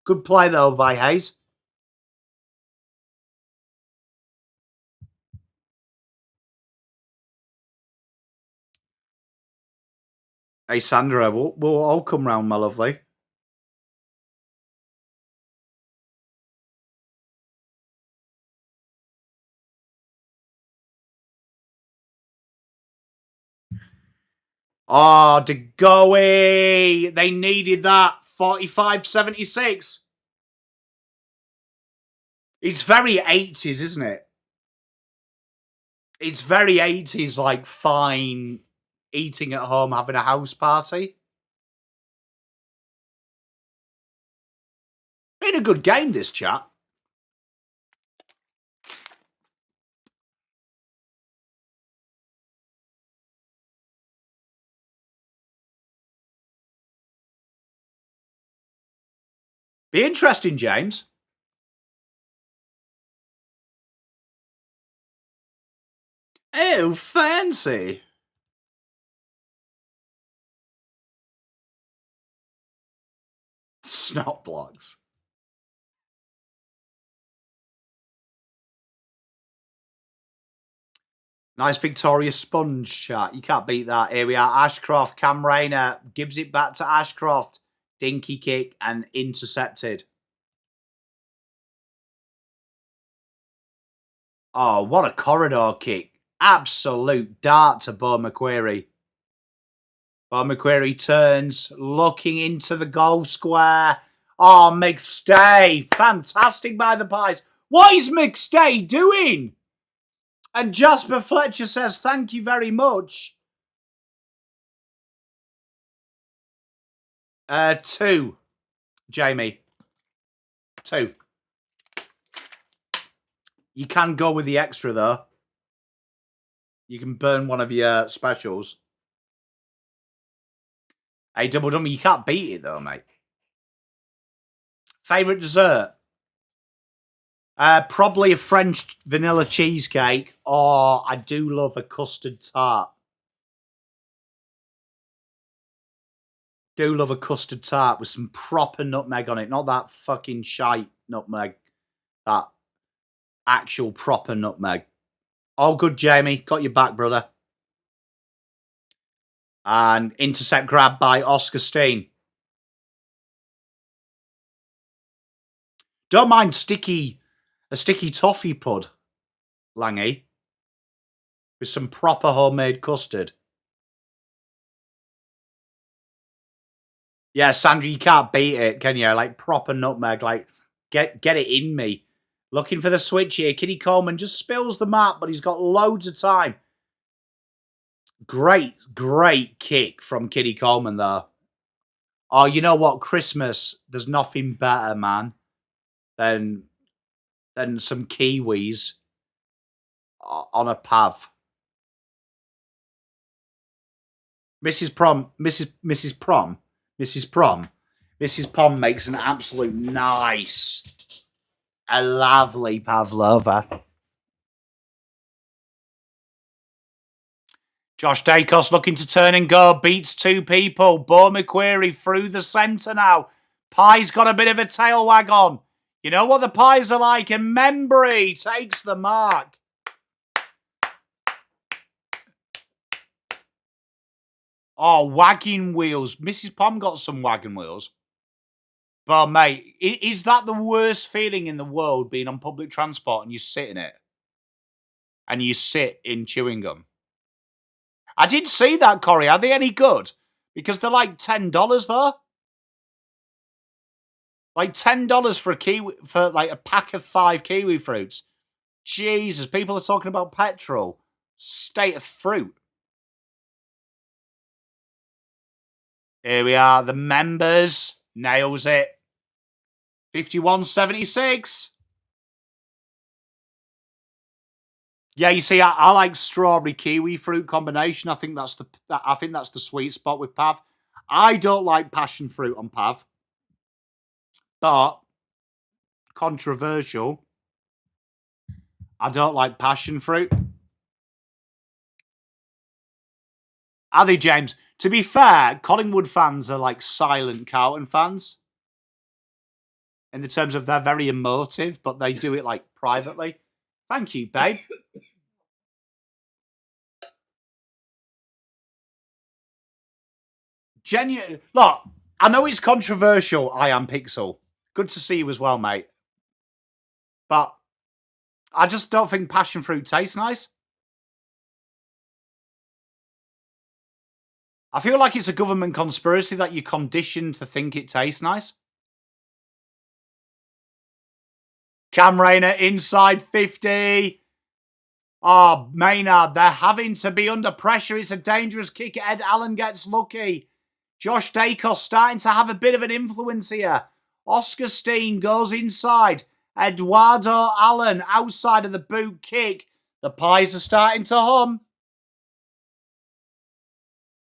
Good play, though, by Hayes. Hey, Sandra, we'll all come round, my lovely. Oh, De Goey. They needed that. 45-76. It's very 80s, isn't it? It's very 80s, like fine eating at home, having a house party. Been a good game, this chat. Be interesting, James. Oh, fancy. Snot blocks. Nice Victoria Sponge chat. You can't beat that. Here we are. Ashcroft, Cam Rayner gives it back to Ashcroft. Dinky kick and intercepted. Oh, what a corridor kick. Absolute dart to Bo Macquarie. Bo Macquarie turns, looking into the goal square. Oh, McStay. Fantastic by the Pies. What is McStay doing? And Jasper Fletcher says, thank you very much. 2, Jamie. 2. You can go with the extra, though. You can burn one of your specials. Hey, Double Dummy, you can't beat it, though, mate. Favourite dessert? Probably a French vanilla cheesecake. Or I do love a custard tart. Do love a custard tart with some proper nutmeg on it. Not that fucking shite nutmeg. That actual proper nutmeg. All good, Jamie. Got your back, brother. And intercept grab by Oscar Steen. Don't mind a sticky toffee pud, Langy. With some proper homemade custard. Yeah, Sandra, you can't beat it, can you? Like proper nutmeg, like get it in me. Looking for the switch here. Kitty Coleman just spills the map, but he's got loads of time. Great kick from Kitty Coleman, though. Oh, you know what? Christmas, there's nothing better, man, than some Kiwis on a pav. Mrs. Prom makes an absolute nice, a lovely pavlova. Josh Dacos looking to turn and go. Beats 2 people. Bo Macquarie through the centre now. Pie's got a bit of a tail wag on. You know what the Pies are like. And Membry takes the mark. Oh, wagging wheels. Mrs. Pom got some wagon wheels. But, mate, is that the worst feeling in the world, being on public transport and you sit in it? And you sit in chewing gum? I did see that, Corey. Are they any good? Because they're like $10 though. Like $10 for a pack of 5 kiwi fruits. Jesus, people are talking about petrol. State of fruit. Here we are. The members. Nails it. 51.76. Yeah, you see, I like strawberry kiwi fruit combination. I think that's the sweet spot with Pav. I don't like passion fruit on Pav. But controversial. I don't like passion fruit. Are they, James? To be fair, Collingwood fans are like silent Carlton fans. In the terms of they're very emotive, but they do it like privately. Thank you, babe. Genuine. Look, I know it's controversial, I am Pixel. Good to see you as well, mate. But I just don't think passion fruit tastes nice. I feel like it's a government conspiracy that you're conditioned to think it tastes nice. Cam Rayner inside 50. Oh, Maynard, they're having to be under pressure. It's a dangerous kick. Ed Allen gets lucky. Josh Dacos starting to have a bit of an influence here. Oscar Steen goes inside. Eduardo Allen outside of the boot kick. The Pies are starting to hum.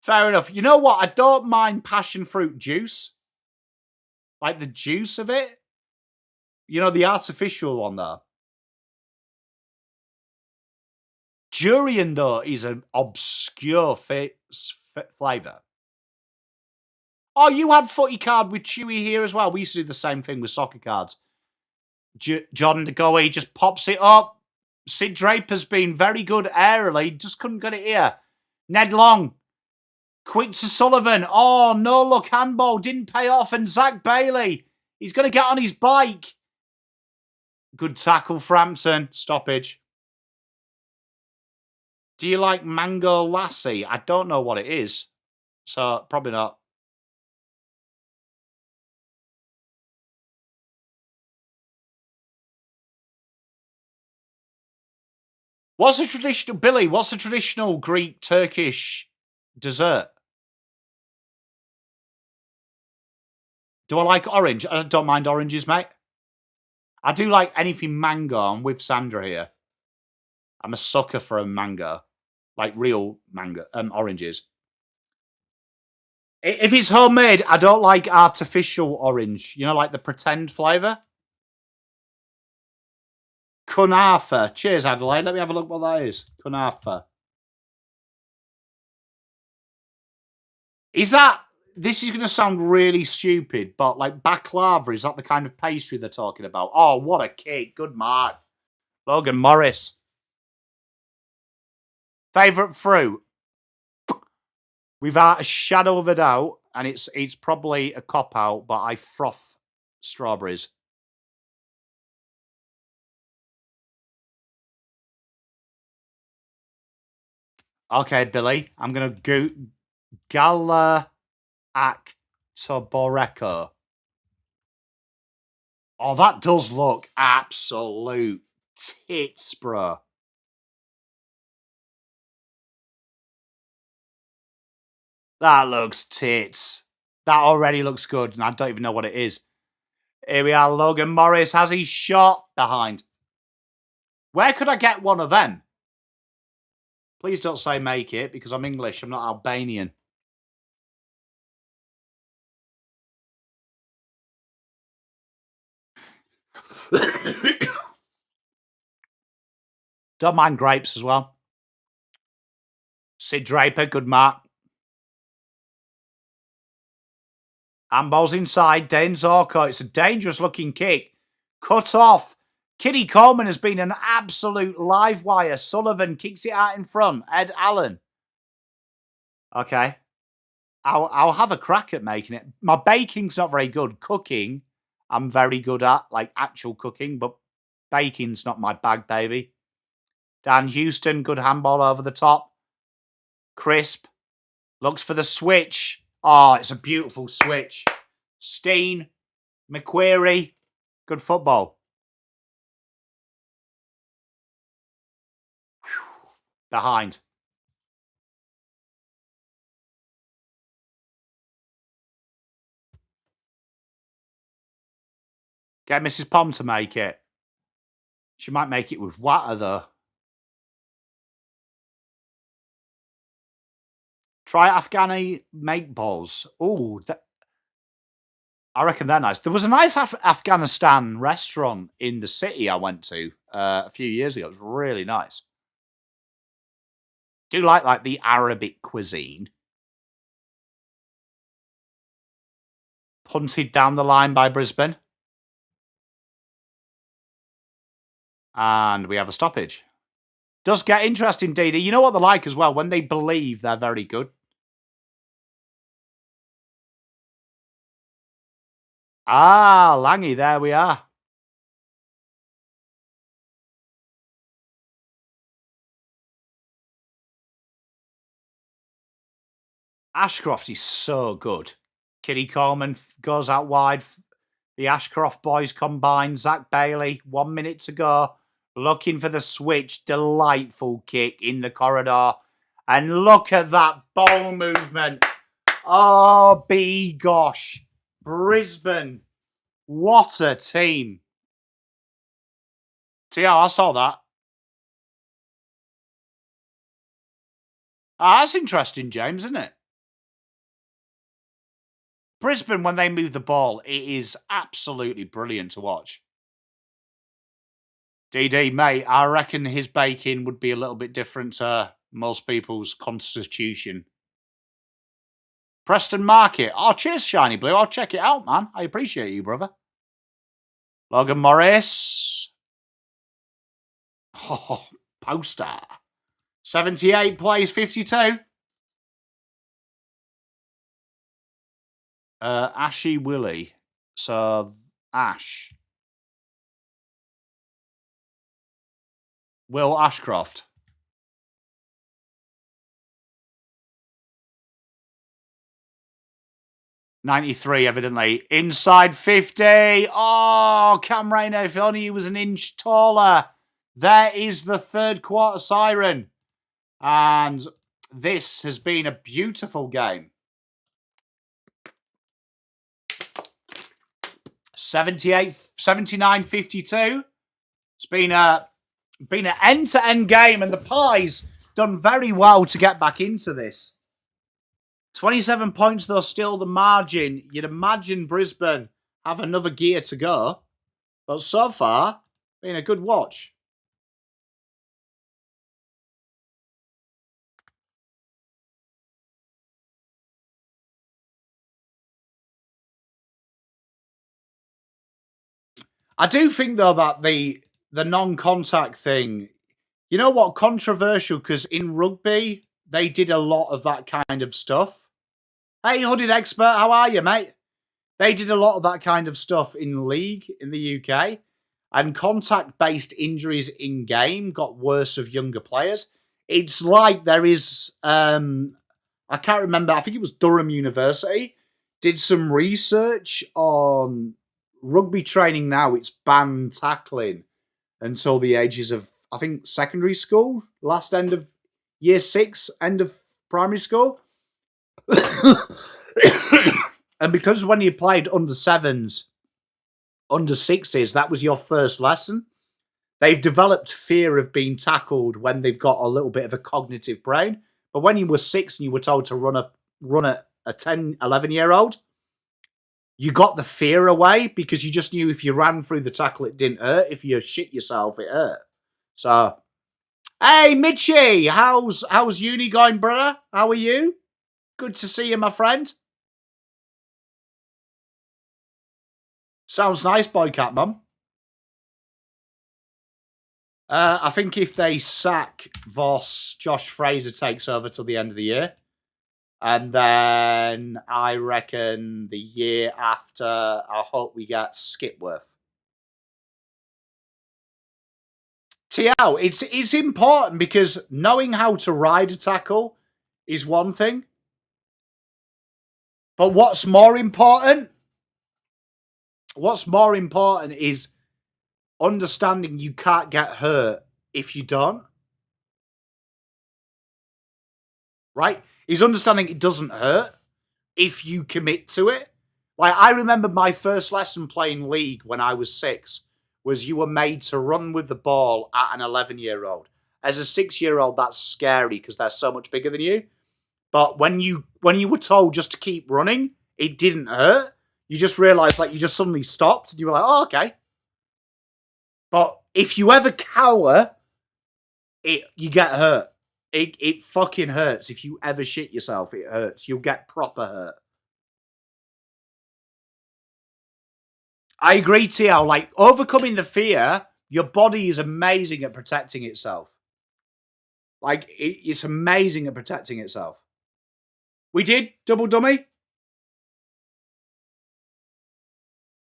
Fair enough. You know what? I don't mind passion fruit juice. Like the juice of it. You know, the artificial one there. Durian, though, is an obscure flavour. Oh, you had footy card with Chewy here as well. We used to do the same thing with soccer cards. John DeGoey just pops it up. Sid Draper's been very good aerially. Just couldn't get it here. Ned Long. Quick to Sullivan. Oh, no look handball. Didn't pay off. And Zach Bailey. He's going to get on his bike. Good tackle, Frampton. Stoppage. Do you like Mango Lassie? I don't know what it is. So, probably not. What's a traditional Greek Turkish dessert? Do I like orange? I don't mind oranges, mate. I do like anything mango. I'm with Sandra here. I'm a sucker for a mango. Like real mango, oranges. If it's homemade, I don't like artificial orange. You know, like the pretend flavour. Kunafa. Cheers, Adelaide. Let me have a look what that is. Kunafa. Is that... This is going to sound really stupid, but like baklava, is that the kind of pastry they're talking about? Oh, what a cake. Good mark. Logan Morris. Favourite fruit? Without a shadow of a doubt, and it's probably a cop-out, but I froth strawberries. Okay, Billy. I'm going to go Gala Toboreko. Oh, that does look absolute tits, bro. That looks tits. That already looks good, and I don't even know what it is. Here we are. Logan Morris has his shot behind. Where could I get one of them? Please don't say make it, because I'm English. I'm not Albanian. Don't mind grapes as well. Sid Draper, good mark. Handball's inside. Dane Zorko. It's a dangerous looking kick. Cut off. Kitty Coleman has been an absolute live wire. Sullivan kicks it out in front. Ed Allen. Okay. I'll have a crack at making it. My baking's not very good. Cooking, I'm very good at, like actual cooking, but baking's not my bag, baby. Dan Houston, good handball over the top. Crisp. Looks for the switch. Oh, it's a beautiful switch. Steen, McQuarrie, good football. Behind. Get Mrs. Pom to make it. She might make it with Watter, though. Try Afghani make balls. Oh, I reckon they're nice. There was a nice Afghanistan restaurant in the city I went to a few years ago. It was really nice. Do like the Arabic cuisine. Punted down the line by Brisbane. And we have a stoppage. Does get interesting, Didi. You know what they're like as well. When they believe they're very good. Ah, Langy, there we are. Ashcroft is so good. Kitty Coleman goes out wide. The Ashcroft boys combine. Zach Bailey, 1 minute to go. Looking for the switch. Delightful kick in the corridor. And look at that ball movement. Oh, gosh. Brisbane. What a team. See how I saw that. That's interesting, James, isn't it? Brisbane, when they move the ball, it is absolutely brilliant to watch. DD, mate, I reckon his baking would be a little bit different to most people's constitution. Preston Market. Oh, cheers, Shiny Blue. I'll check it out, man. I appreciate you, brother. Logan Morris. Oh, poster. 78 plays 52. Ashy Willie. So, Ash. Will Ashcroft. $93, evidently. Inside 50. Oh, Cam Rayner, if only he was an inch taller. There is the third quarter siren. And this has been a beautiful game. 79-52. It's been an end-to-end game, and the Pies done very well to get back into this. 27 points, though, still the margin. You'd imagine Brisbane have another gear to go. But so far, been a good watch. I do think, though, that the non-contact thing, you know what, controversial, because in rugby, they did a lot of that kind of stuff. Hey, Hooded Expert, how are you, mate? They did a lot of that kind of stuff in league in the UK, and contact-based injuries in-game got worse of younger players. It's like there is, I can't remember, I think it was Durham University, did some research on rugby training now. It's banned tackling until the ages of, I think, secondary school, last end of year 6, end of primary school. And because when you played under 7s, under 6s, that was your first lesson, they've developed fear of being tackled when they've got a little bit of a cognitive brain. But when you were 6 and you were told to run a 10, 11-year-old, you got the fear away because you just knew if you ran through the tackle, it didn't hurt. If you shit yourself, it hurt. So, hey, Mitchie, how's uni going, brother? How are you? Good to see you, my friend. Sounds nice, Boycat Mum. I think if they sack Voss, Josh Fraser takes over till the end of the year. And then I reckon the year after, I hope we get Skipworth. TL, it's important because knowing how to ride a tackle is one thing. But what's more important? What's more important is understanding you can't get hurt if you don't. Right? Is understanding it doesn't hurt if you commit to it. Like, I remember my first lesson playing league when I was 6 was you were made to run with the ball at an 11-year-old. As a 6-year-old, that's scary because they're so much bigger than you. But when you were told just to keep running, it didn't hurt. You just realised, like, you just suddenly stopped and you were like, oh, okay. But if you ever cower, you get hurt. It fucking hurts. If you ever shit yourself, it hurts. You'll get proper hurt. I agree, TL. Like, overcoming the fear, your body is amazing at protecting itself. Like, it's amazing at protecting itself. We did double dummy.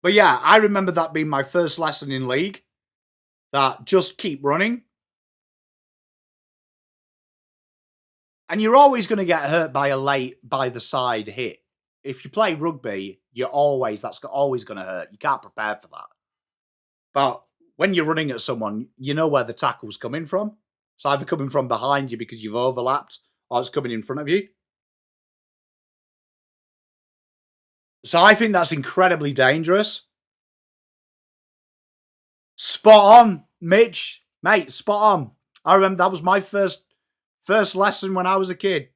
But yeah, I remember that being my first lesson in league. That just keep running. And you're always going to get hurt by a late, by the side hit. If you play rugby, that's always going to hurt. You can't prepare for that. But when you're running at someone, you know where the tackle's coming from. It's either coming from behind you because you've overlapped, or it's coming in front of you. So I think that's incredibly dangerous. Spot on, Mitch. Mate, spot on. I remember that was my first lesson when I was a kid.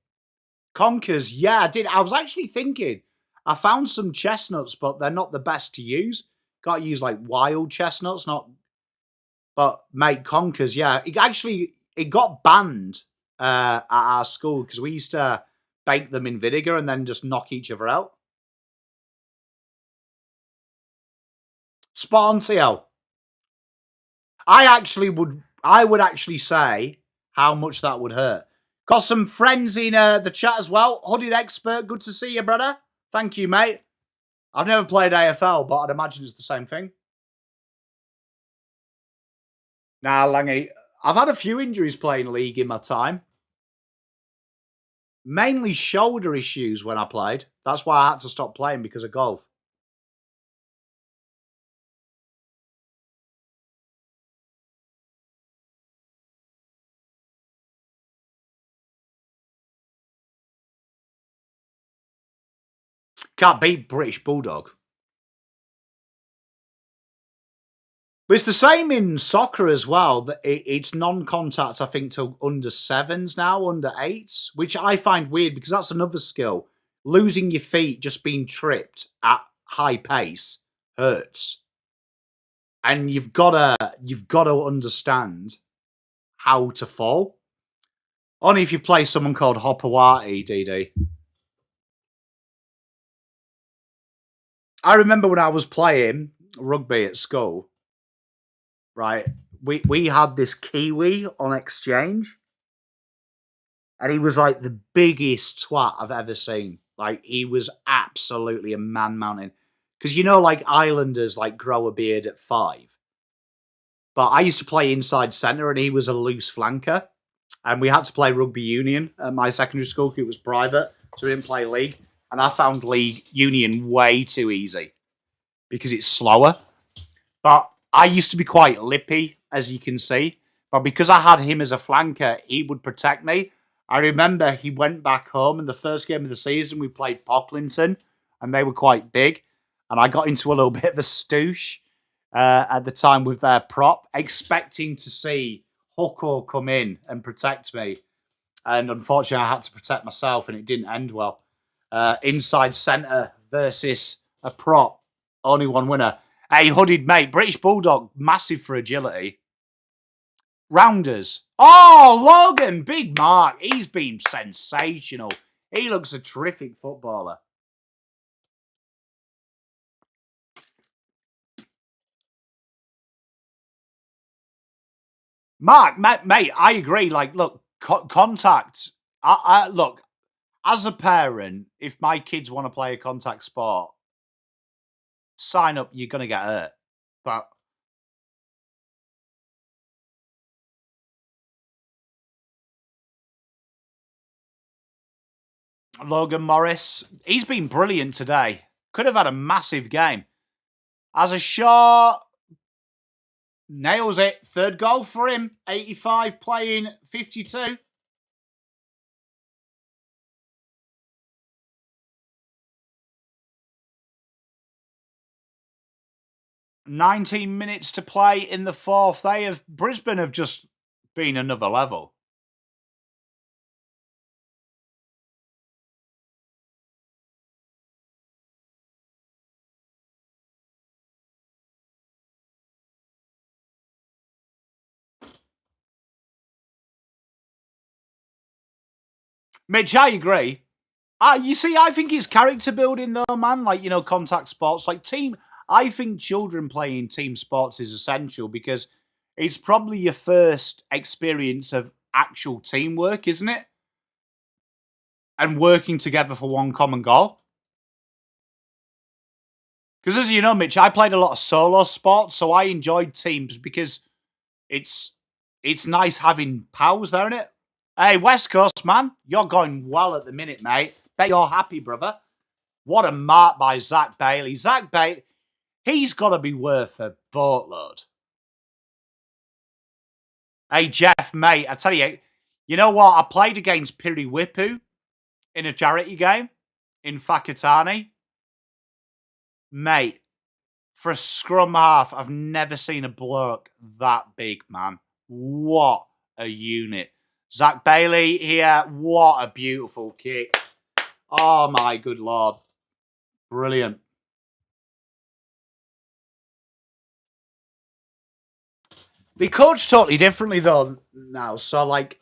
Conkers, yeah, I did. I was actually thinking, I found some chestnuts, but they're not the best to use. Got to use like wild chestnuts, not. But mate, conkers, yeah. It got banned at our school because we used to bake them in vinegar and then just knock each other out. Spot on, TL. I would actually say how much that would hurt. Got some friends in the chat as well. Hooded Expert, good to see you, brother. Thank you, mate. I've never played AFL, but I'd imagine it's the same thing. Nah, Langy, I've had a few injuries playing league in my time. Mainly shoulder issues when I played. That's why I had to stop playing because of golf. Can't beat British Bulldog. But it's the same in soccer as well. It's non-contact, I think, to under 7s now, under 8s, which I find weird because that's another skill. Losing your feet just being tripped at high pace hurts. And you've gotta understand how to fall. Only if you play someone called Hopawati, DD. I remember when I was playing rugby at school, right? We had this Kiwi on exchange, and he was like the biggest twat I've ever seen. Like, he was absolutely a man mountain. Because you know, like, Islanders like grow a beard at 5. But I used to play inside centre, and he was a loose flanker. And we had to play rugby union at my secondary school because it was private, so we didn't play league. And I found league union way too easy because it's slower. But I used to be quite lippy, as you can see. But because I had him as a flanker, he would protect me. I remember he went back home, and the first game of the season, we played Pocklington, and they were quite big. And I got into a little bit of a stoosh at the time with their prop, expecting to see Huckle come in and protect me. And unfortunately, I had to protect myself, and it didn't end well. Inside centre versus a prop. Only one winner. Hey, hooded mate, British Bulldog, massive for agility. Rounders. Oh, Logan, big mark. He's been sensational. He looks a terrific footballer. Mark, mate, I agree. Like, look, contact. Look, as a parent, if my kids want to play a contact sport, sign up. You're gonna get hurt. But Logan Morris. He's been brilliant today. Could have had a massive game. As a shot, nails it. Third goal for him. 85 playing 52. $19 minutes to play in the fourth. Brisbane have just been another level. Mitch, I agree. You see, I think it's character building though, man. Like, contact sports, like team. I think children playing team sports is essential because it's probably your first experience of actual teamwork, isn't it? And working together for one common goal. Because as you know, Mitch, I played a lot of solo sports, so I enjoyed teams because it's nice having pals there, isn't it? Hey, West Coast, man, you're going well at the minute, mate. Bet you're happy, brother. What a mark by Zach Bailey. Zach Bailey, he's got to be worth a boatload. Hey, Jeff, mate, I tell you, you know what? I played against Piri Whippu in a charity game in Whakatane. Mate, for a scrum half, I've never seen a bloke that big, man. What a unit. Zach Bailey here. What a beautiful kick. Oh, my good Lord. Brilliant. They coach totally differently, though, now. So, like,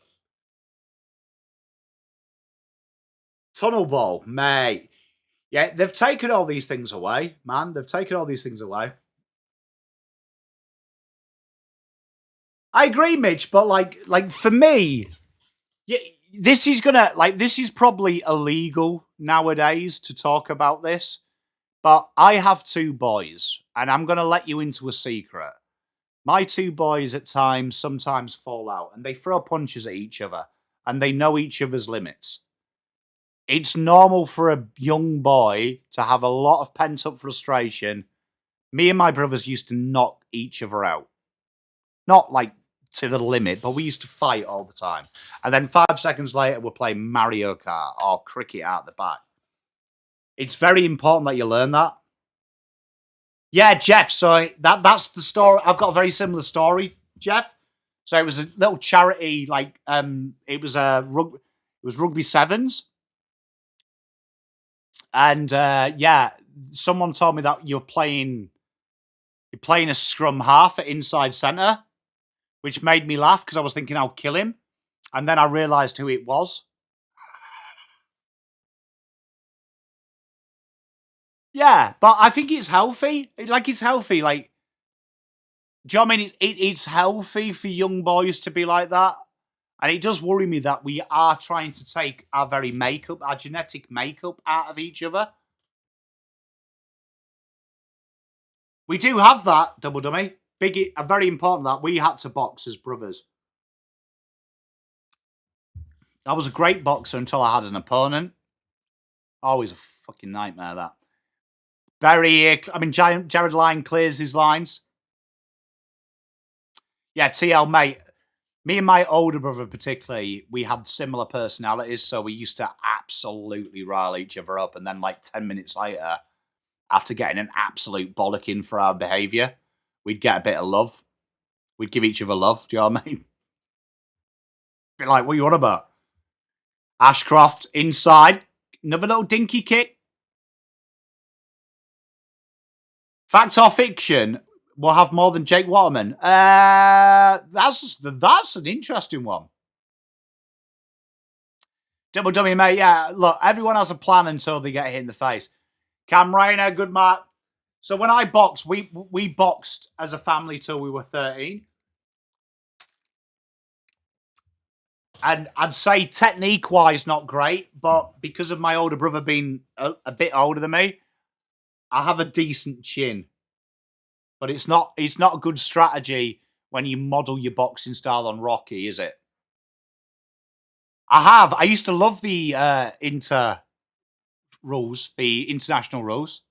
tunnel ball, mate. Yeah, they've taken all these things away, man. They've taken all these things away. I agree, Mitch, but like for me, yeah, this is probably illegal nowadays to talk about this. But I have two boys, and I'm gonna let you into a secret. My two boys at times sometimes fall out, and they throw punches at each other, and they know each other's limits. It's normal for a young boy to have a lot of pent up frustration. Me and my brothers used to knock each other out. Not like to the limit, but we used to fight all the time. And then 5 seconds later, we're playing Mario Kart or cricket out the back. It's very important that you learn that. Yeah, Jeff. So that's the story. I've got a very similar story, Jeff. So it was a little charity, it was rugby sevens, and someone told me that you're playing a scrum half at inside centre, which made me laugh because I was thinking I'll kill him, and then I realised who it was. Yeah, but I think it's healthy. It's healthy. Like, do you know what I mean? It's healthy for young boys to be like that. And it does worry me that we are trying to take our genetic makeup out of each other. We do have that, Double Dummy. Very important that we had to box as brothers. I was a great boxer until I had an opponent. Always a fucking nightmare, that. Jared Lyon clears his lines. Yeah, TL, mate. Me and my older brother particularly, we had similar personalities, so we used to absolutely rile each other up. And then 10 minutes later, after getting an absolute bollocking for our behaviour, we'd get a bit of love. We'd give each other love, do you know what I mean? Be like, what are you on about? Ashcroft, inside. Another little dinky kick. Fact or fiction? We'll have more than Jake Waterman. That's an interesting one. Double dummy, mate. Yeah, look, everyone has a plan until they get hit in the face. Cam Rayner, good mark. So when I boxed, we boxed as a family till we were 13. And I'd say technique-wise, not great, but because of my older brother being a bit older than me, I have a decent chin. But it's not a good strategy when you model your boxing style on Rocky, is it? I have. I used to love the rules, the international rules.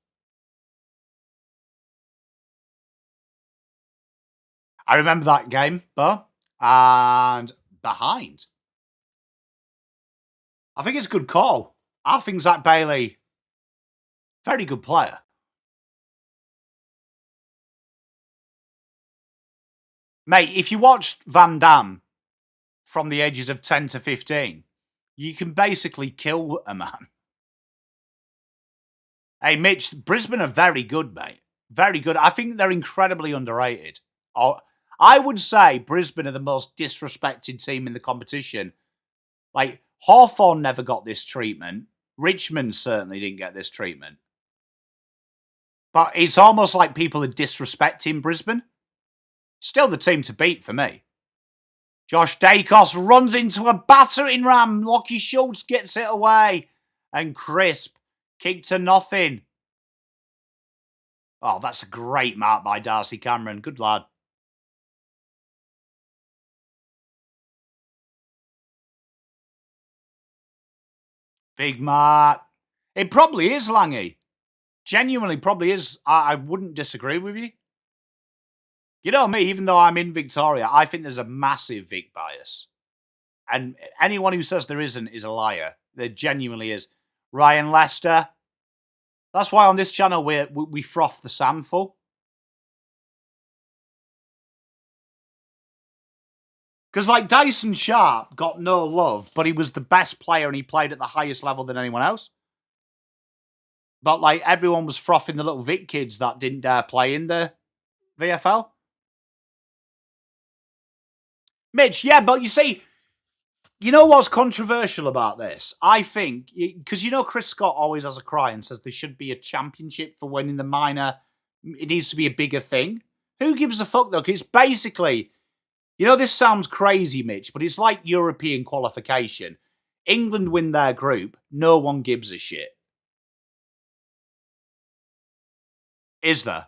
I remember that game, Bo. And behind. I think it's a good call. I think Zach Bailey, very good player. Mate, if you watched Van Damme from the ages of 10 to 15, you can basically kill a man. Hey, Mitch, Brisbane are very good, mate. Very good. I think they're incredibly underrated. I would say Brisbane are the most disrespected team in the competition. Like, Hawthorn never got this treatment. Richmond certainly didn't get this treatment. But it's almost like people are disrespecting Brisbane. Still the team to beat for me. Josh Dacos runs into a battering ram. Lockie Schultz gets it away. And Crisp, kick to nothing. Oh, that's a great mark by Darcy Cameron. Good lad. Big mark. It probably is, Langy. Genuinely probably is. I wouldn't disagree with you. You know me, even though I'm in Victoria, I think there's a massive Vic bias. And anyone who says there isn't is a liar. There genuinely is. Ryan Lester. That's why on this channel we froth the sand full. Because like Dyson Sharp got no love, but he was the best player and he played at the highest level than anyone else. But like everyone was frothing the little Vic kids that didn't dare play in the VFL. Mitch, yeah, but you see, you know what's controversial about this? I think, because you know Chris Scott always has a cry and says there should be a championship for winning the minor. It needs to be a bigger thing. Who gives a fuck, though? Because basically, you know, this sounds crazy, Mitch, but it's like European qualification. England win their group, no one gives a shit. Is there?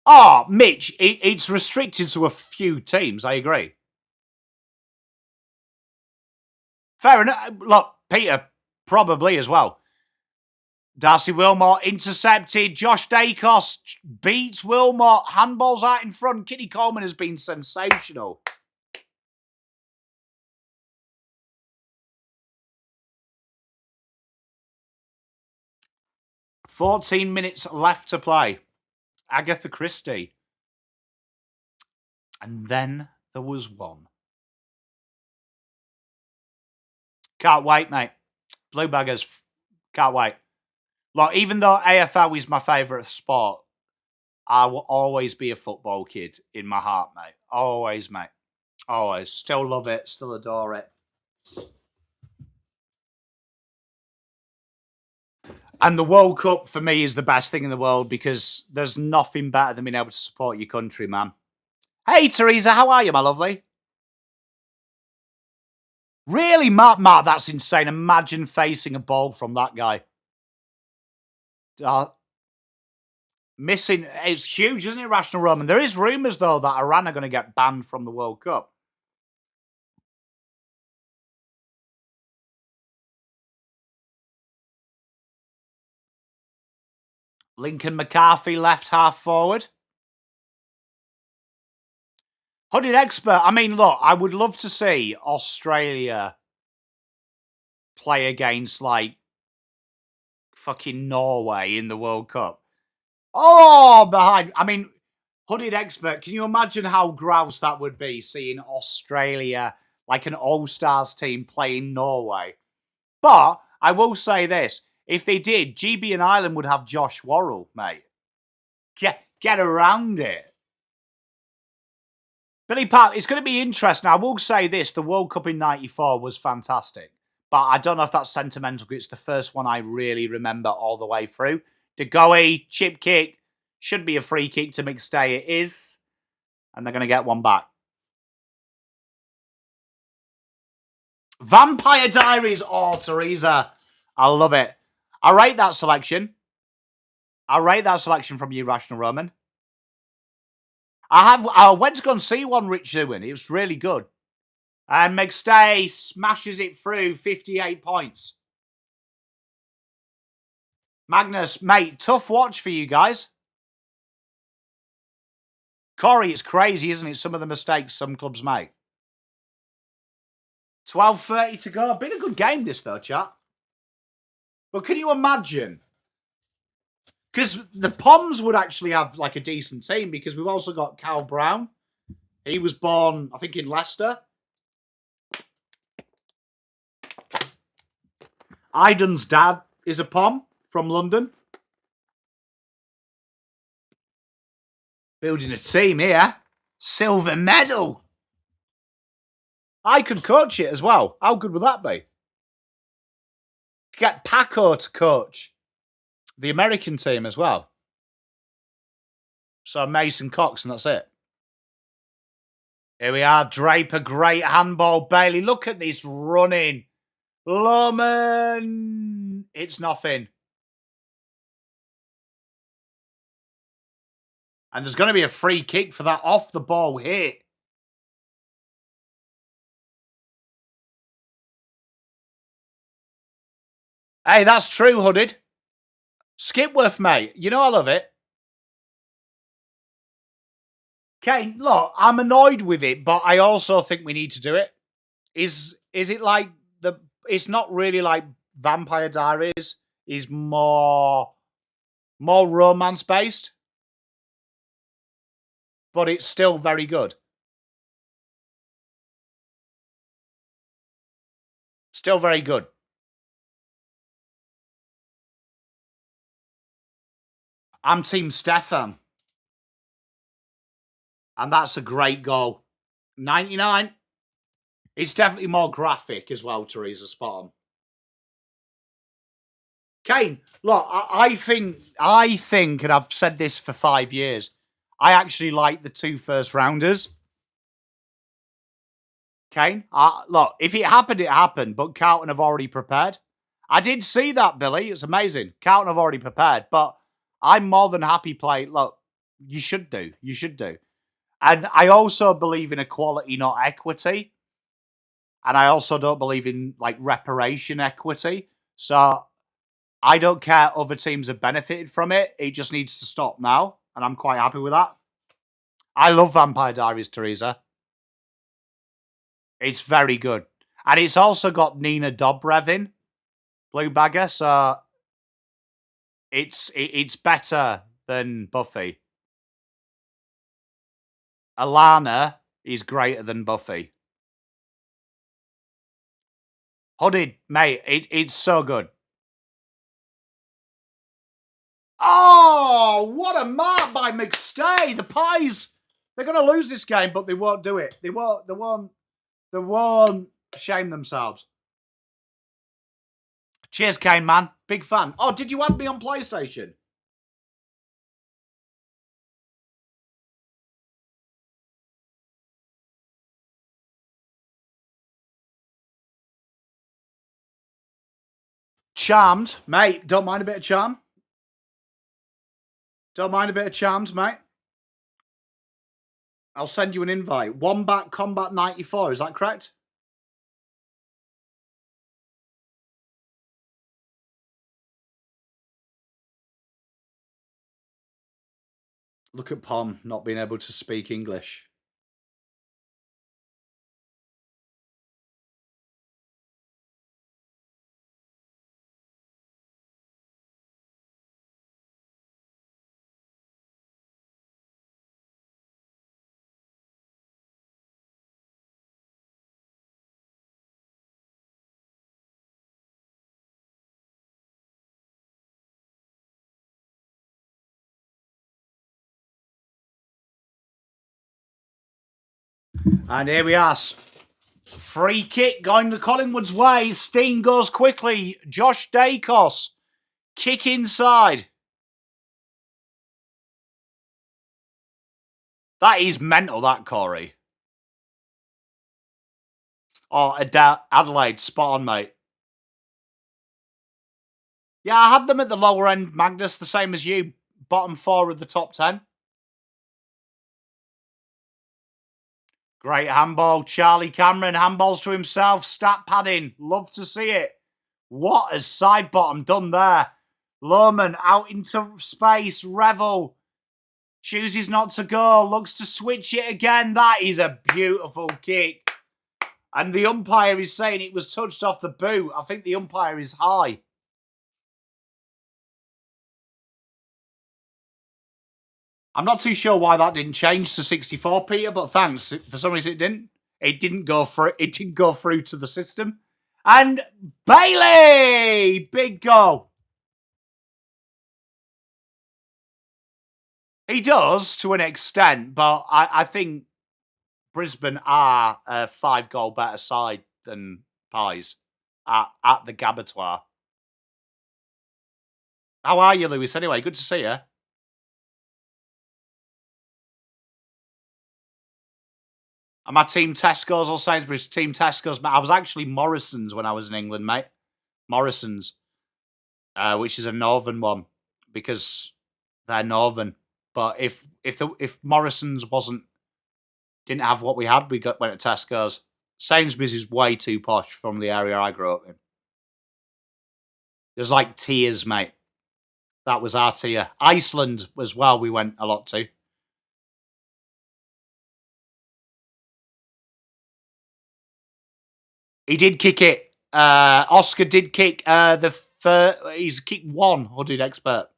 Oh, Mitch, it's restricted to a few teams, I agree. Fair enough. Look, Peter, probably as well. Darcy Wilmot intercepted. Josh Dacos beats Wilmot. Handballs out in front. Kitty Coleman has been sensational. $14 minutes left to play. Agatha Christie. And then there was one. Can't wait, mate. Blue Baggers, can't wait. Look, even though AFL is my favourite sport, I will always be a football kid in my heart, mate. Always, mate. Always. Still love it. Still adore it. And the World Cup, for me, is the best thing in the world because there's nothing better than being able to support your country, man. Hey, Teresa, how are you, my lovely? Really, Mark, that's insane. Imagine facing a ball from that guy. Missing, it's huge, isn't it, Rational Roman? There is rumours, though, that Iran are going to get banned from the World Cup. Lincoln McCarthy, left half forward. Hooded Expert, I mean, look, I would love to see Australia play against, like, fucking Norway in the World Cup. Oh, behind. I mean, Hooded Expert, can you imagine how grouse that would be, seeing Australia, like an All-Stars team, playing Norway? But I will say this. If they did, GB and Ireland would have Josh Worrell, mate. Get around it. Billy Pat, it's going to be interesting. I will say this. The World Cup in 94 was fantastic. But I don't know if that's sentimental because it's the first one I really remember all the way through. De Goey, chip kick. Should be a free kick to McStay. It is. And they're going to get one back. Vampire Diaries. Oh, Teresa. I love it. I rate that selection. I rate that selection from you, Rational Roman. I went to go and see one Rich Zewin. It was really good. And McStay smashes it through, 58 points. Magnus, mate, tough watch for you guys. Corey, it's crazy, isn't it? Some of the mistakes some clubs make. 12:30 to go. Been a good game this though, chat. But can you imagine? Because the Poms would actually have like a decent team because we've also got Cal Brown. He was born, I think, in Leicester. Iden's dad is a Pom from London. Building a team here. Silver medal. I could coach it as well. How good would that be? Get Paco to coach the American team as well. So Mason Cox, and that's it. Here we are. Draper, great handball. Bailey, look at this running. Loman. It's nothing. And there's going to be a free kick for that off the ball hit. Hey, that's true, Hooded. Skipworth, mate. You know I love it. Kane, look, I'm annoyed with it, but I also think we need to do it. Is it like the... It's not really like Vampire Diaries. It's more romance-based. But it's still very good. Still very good. I'm Team Stefan. And that's a great goal. 99. It's definitely more graphic as well, Teresa. Spot on. Kane, look, I think, and I've said this for 5 years, I actually like the 2 first rounders. Kane, look, if it happened, it happened, but Carlton have already prepared. I did see that, Billy. It's amazing. Carlton have already prepared, but I'm more than happy playing. Look, you should do. You should do. And I also believe in equality, not equity. And I also don't believe in, like, reparation equity. So I don't care other teams have benefited from it. It just needs to stop now. And I'm quite happy with that. I love Vampire Diaries, Teresa. It's very good. And it's also got Nina Dobrev in, Blue Bagger. So it's better than Buffy. Alana is greater than Buffy. Hooded, mate, it's so good. Oh, what a mark by McStay. The Pies, they're going to lose this game, but they won't do it. They won't shame themselves. Cheers, Kane, man. Big fan. Oh, did you add me on PlayStation? Charmed, mate. Don't mind a bit of charm. Don't mind a bit of charms, mate. I'll send you an invite. Wombat Combat 94, is that correct? Look at Pom not being able to speak English. And here we are. Free kick going the Collingwood's way. Steen goes quickly. Josh Dacos. Kick inside. That is mental, that, Corey. Oh, Adelaide. Spot on, mate. Yeah, I had them at the lower end, Magnus, the same as you. Bottom 4 of the top 10. Great handball. Charlie Cameron handballs to himself. Stat padding. Love to see it. What has side bottom done there? Lohman out into space. Revel chooses not to go. Looks to switch it again. That is a beautiful kick. And the umpire is saying it was touched off the boot. I think the umpire is high. I'm not too sure why that didn't change to 64, Peter, but thanks. For some reason it didn't. It didn't go through to the system. And Bailey! Big goal. He does to an extent, but I think Brisbane are a 5-goal better side than Pies at the Gabbatoir. How are you, Lewis? Anyway, good to see you. Am I Team Tesco's or Sainsbury's? Team Tesco's. I was actually Morrison's when I was in England, mate. Morrison's, which is a northern one because they're northern. But if Morrison's didn't have what we had, went to Tesco's. Sainsbury's is way too posh from the area I grew up in. There's like tiers, mate. That was our tier. Iceland as well. We went a lot to. He did kick it. Oscar did kick he's kicked one, hooded expert.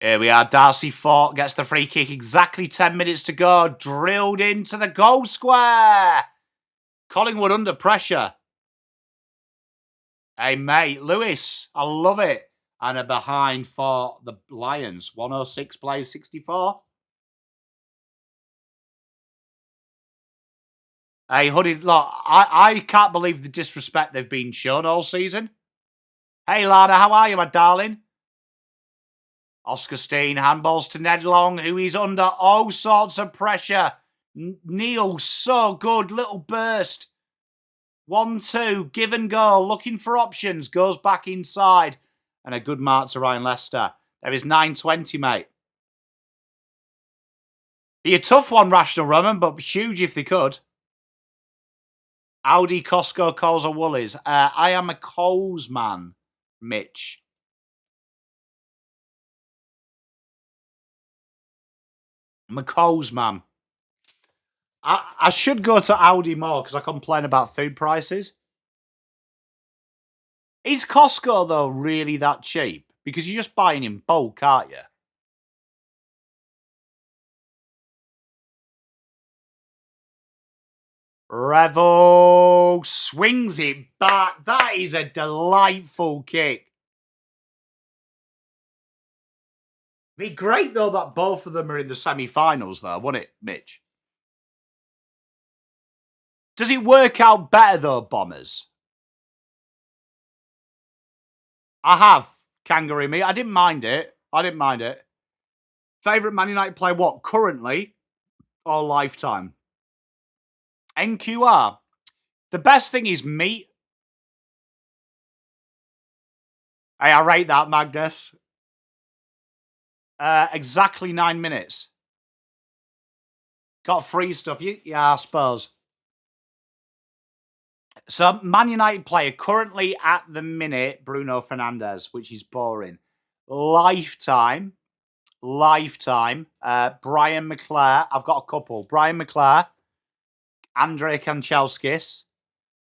Here we are. Darcy Fort gets the free kick. Exactly 10 minutes to go. Drilled into the goal square. Collingwood under pressure. Hey, mate. Lewis. I love it. And a behind for the Lions. 106 plays 64. Hey, hooded, look, I can't believe the disrespect they've been shown all season. Hey, Lana, how are you, my darling? Oscar Steen handballs to Ned Long, who is under all sorts of pressure. Neil, so good, little burst. 1-2, give and go, looking for options, goes back inside. And a good mark to Ryan Lester. There is 9:20, mate. Be a tough one, Rational Roman, but huge if they could. Audi, Costco, Coles or Woolies? I am a Coles man, Mitch. I'm a Coles man. I should go to Audi more because I complain about food prices. Is Costco, though, really that cheap? Because you're just buying in bulk, aren't you? Revel swings it back. That is a delightful kick. Be great, though, that both of them are in the semi-finals, though, wouldn't it, Mitch? Does it work out better, though, Bombers? I have kangaroo meat. I didn't mind it. Favourite Man United player, what? Currently or lifetime? NQR. The best thing is meat. Hey, I rate that, Magnus. Exactly 9 minutes. Got free stuff. Yeah, I suppose. So, Man United player currently at the minute, Bruno Fernandes, which is boring. Lifetime. Brian McClare. I've got a couple. Brian McClare. Andrei Kanchelskis.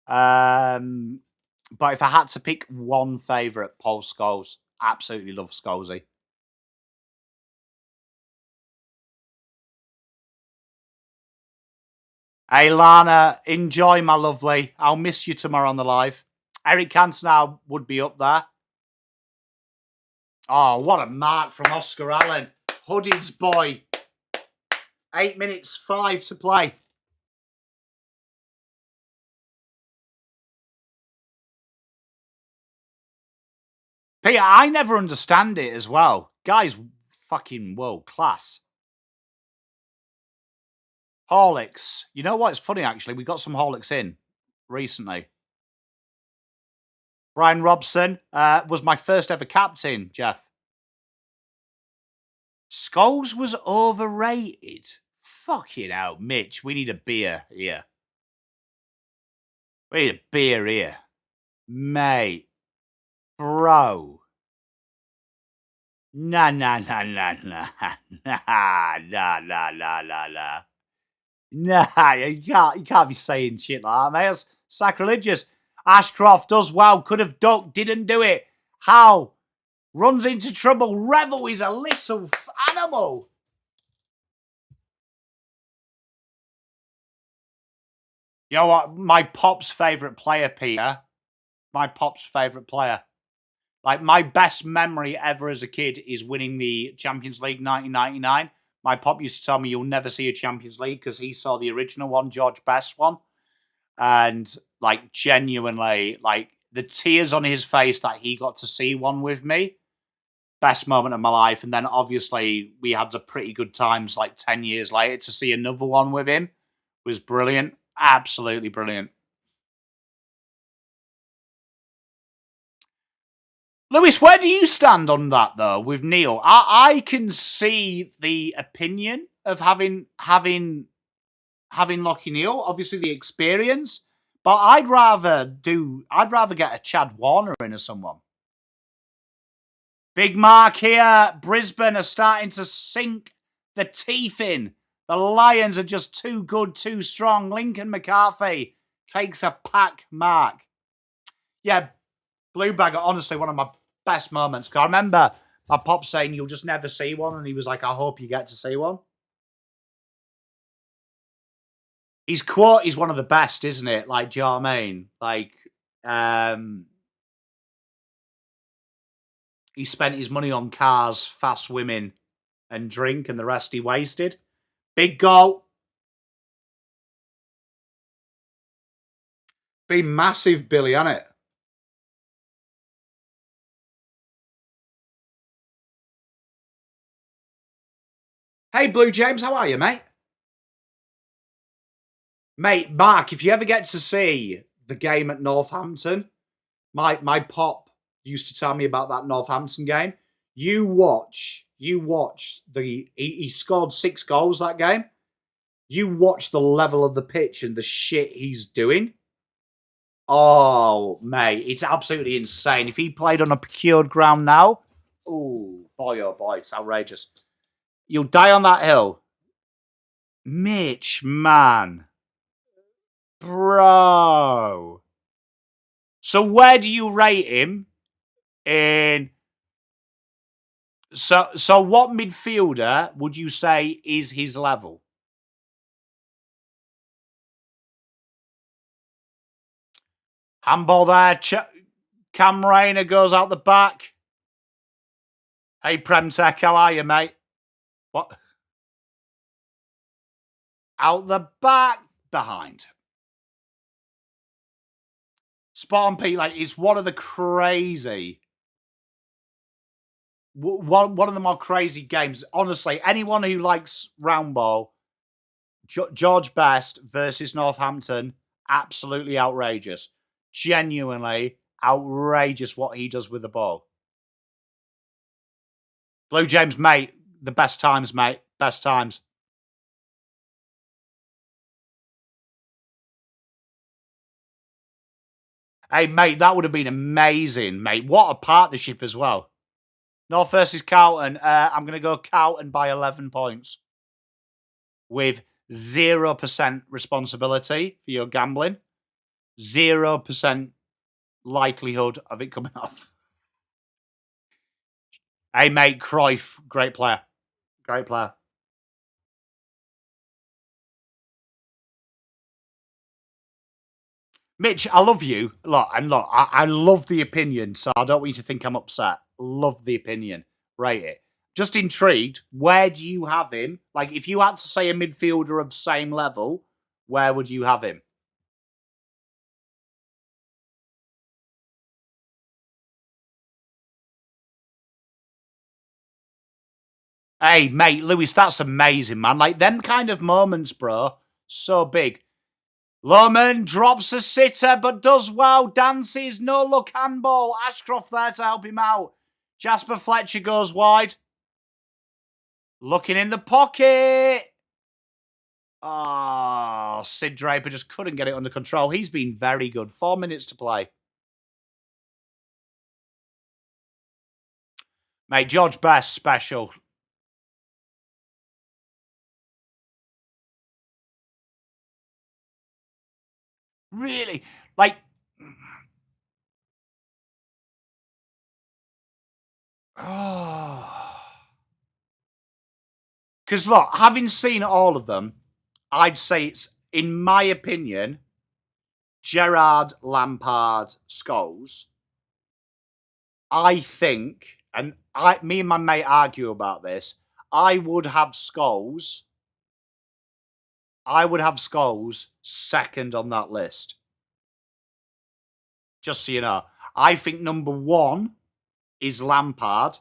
But if I had to pick one favourite, Paul Scholes. Absolutely love Scholesy. Hey, Lana, enjoy, my lovely. I'll miss you tomorrow on the live. Eric Cantona would be up there. Oh, what a mark from Oscar Allen. Hooded's boy. 8 minutes, 5 to play. Peter, I never understand it as well. Guy's fucking world class. Horlicks. You know what? It's funny, actually. We got some Horlicks in recently. Brian Robson was my first ever captain, Jeff. Scholes was overrated. Fucking hell, Mitch. We need a beer here. We need a beer here. Mate. Bro. Nah. Nah, you can't be saying shit like that, mate. That's sacrilegious. Ashcroft does well. Could have ducked. Didn't do it. How? Runs into trouble. Revel is a little animal. You know what? My pop's favourite player, Peter. My pop's favourite player. Like, my best memory ever as a kid is winning the Champions League 1999. My pop used to tell me you'll never see a Champions League because he saw the original one, George Best's one. And, like, genuinely, like, the tears on his face that he got to see one with me. Best moment of my life. And then, obviously, we had the pretty good times, like, 10 years later to see another one with him. It was brilliant. Absolutely brilliant. Lewis, where do you stand on that, though, with Neil? I can see the opinion of having Lockie Neal, obviously the experience, but I'd rather get a Chad Warner in or someone. Big Mark here. Brisbane are starting to sink the teeth in. The Lions are just too good, too strong. Lincoln McCarthy takes a pack mark. Yeah, Blue Bag are honestly one of my best moments. I remember my pop saying, you'll just never see one. And he was like, I hope you get to see one. His quote is one of the best, isn't it? Like, do you know what I mean? Like, he spent his money on cars, fast women, and drink, and the rest he wasted. Big goal. Been massive, Billy, hasn't it? Hey, Blue James, how are you, mate? Mate, Mark, if you ever get to see the game at Northampton, my pop used to tell me about that Northampton game. You watch he scored 6 goals that game. You watch the level of the pitch and the shit he's doing. Oh, mate, it's absolutely insane. If he played on a procured ground now, oh boy, it's outrageous. You'll die on that hill. Mitch, man. Bro. So where do you rate him in... So what midfielder would you say is his level? Handball there. Cam Rayner goes out the back. Hey, Premtech, how are you, mate? What? Out the back. Behind. Spot on, Pete. Like, it's one of the crazy... One of the more crazy games. Honestly, anyone who likes round ball, George Best versus Northampton, absolutely outrageous. Genuinely outrageous what he does with the ball. Blue James, mate, the best times, mate. Best times. Hey, mate, that would have been amazing, mate. What a partnership as well. North versus Carlton. I'm going to go Carlton by 11 points. With 0% responsibility for your gambling. 0% likelihood of it coming off. Hey, mate, Cruyff, great player. Great player. Mitch, I love you. Look, I love the opinion, so I don't want you to think I'm upset. Love the opinion. Rate it. Just intrigued, where do you have him? Like, if you had to say a midfielder of same level, where would you have him? Hey, mate, Lewis, that's amazing, man. Like, them kind of moments, bro, so big. Lohman drops a sitter, but does well. Dances, no look handball. Ashcroft there to help him out. Jasper Fletcher goes wide. Looking in the pocket. Oh, Sid Draper just couldn't get it under control. He's been very good. 4 minutes to play. Mate, George Best, special. Really? Like... Oh... Because, look, having seen all of them, I'd say it's, in my opinion, Gerrard, Lampard, Scholes. I think, and me and my mate argue about this, I would have Scholes second on that list. Just so you know. I think number 1 is Lampard.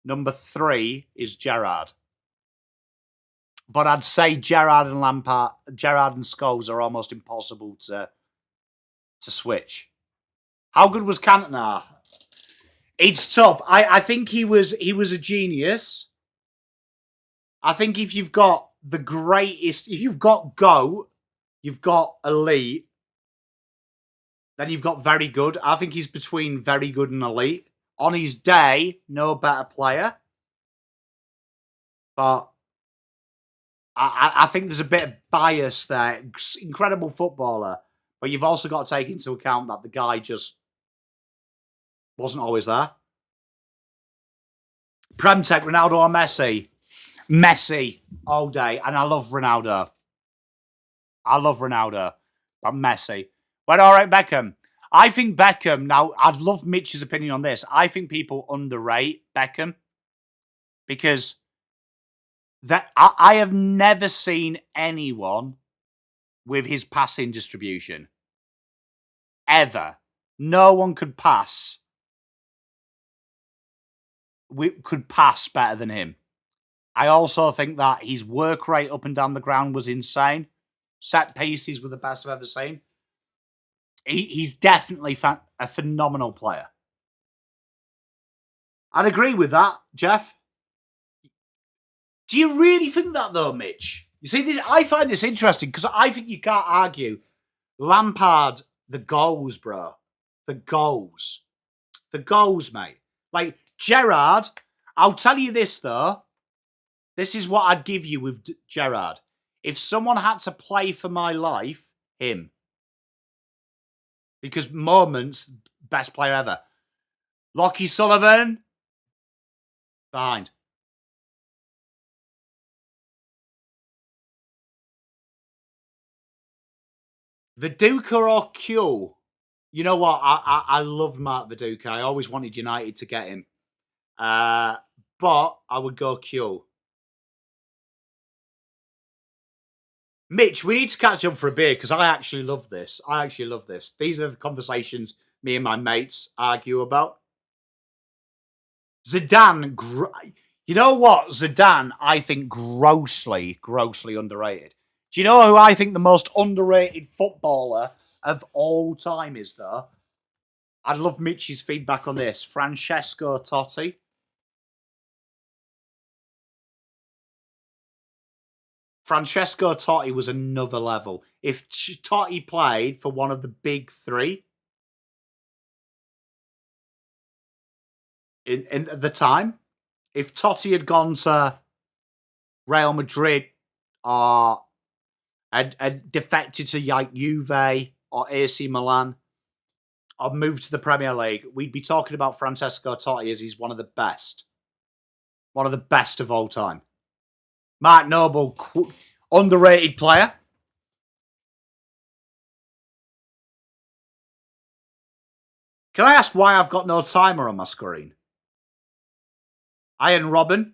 Number 3 is Gerrard. But I'd say Gerrard and Scholes are almost impossible to switch. How good was Cantona? It's tough. I think he was a genius. I think if you've got the greatest, if you've got GOAT, you've got elite, then you've got very good. I think he's between very good and elite. On his day, no better player. But I think there's a bit of bias there. Incredible footballer. But you've also got to take into account that the guy just wasn't always there. Prem Tech, Ronaldo or Messi? Messi all day. And I love Ronaldo. But Messi. But all right, Beckham. I think Beckham, now, I'd love Mitch's opinion on this. I think people underrate Beckham. Because I have never seen anyone with his passing distribution. Ever. No one could pass. Could pass better than him. I also think that his work rate up and down the ground was insane. Set pieces were the best I've ever seen. He's definitely a phenomenal player. I'd agree with that, Jeff. Do you really think that, though, Mitch? You see, this, I find this interesting because I think you can't argue. Lampard, the goals, bro. The goals. The goals, mate. Like, Gerrard, I'll tell you this, though. This is what I'd give you with Gerrard. If someone had to play for my life, him. Because moments, best player ever. Lockie Sullivan, behind. Viduka or Q? You know what? I loved Mark Viduka. I always wanted United to get him. But I would go Q. Mitch, we need to catch up for a beer because I actually love this. These are the conversations me and my mates argue about. Zidane, you know what? Zidane, I think grossly underrated. Do you know who I think the most underrated footballer of all time is, though? I'd love Mitch's feedback on this. Francesco Totti. Francesco Totti was another level. If Totti played for one of the big 3 in the time, if Totti had gone to Real Madrid or had defected to like Juve or AC Milan or moved to the Premier League, we'd be talking about Francesco Totti as he's one of the best. One of the best of all time. Mark Noble, underrated player. Can I ask why I've got no timer on my screen? Iron Robin.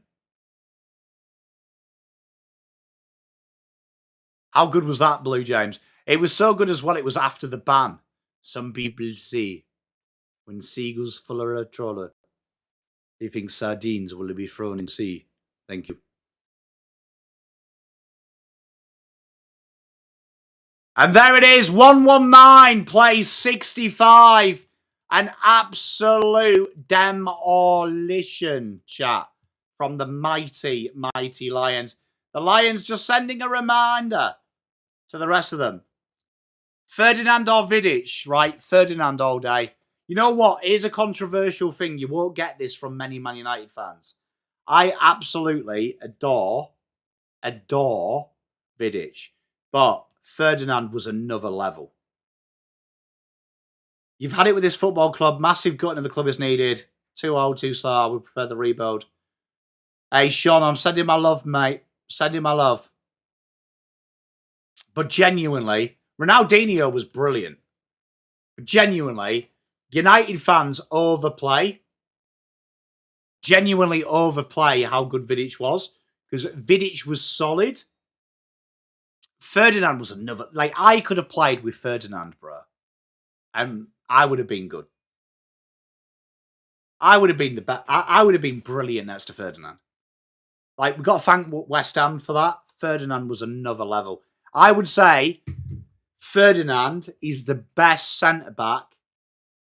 How good was that, Blue James? It was so good as well, it was after the ban. Some people say, when seagulls follow a trawler, they think sardines will be thrown in sea. Thank you. And there it is, 119 plays 65. An absolute demolition, chat. from the mighty, mighty Lions. The Lions just sending a reminder to the rest of them. Ferdinand or Vidic, right? Ferdinand all day. You know what? Here's a controversial thing. You won't get this from many Man United fans. I absolutely adore Vidic. But Ferdinand was another level. You've had it with this football club. Massive gutting of the club is needed. Too old, too slow. I would prefer the rebuild. Hey, Sean, I'm sending my love, mate. Sending my love. But genuinely, Ronaldinho was brilliant. But genuinely, United fans overplay. Genuinely overplay how good Vidic was. Because Vidic was solid. Ferdinand was another... Like, I could have played with Ferdinand, bro. And I would have been good. I would have been the best. I would have been brilliant next to Ferdinand. Like, we've got to thank West Ham for that. Ferdinand was another level. I would say Ferdinand is the best centre-back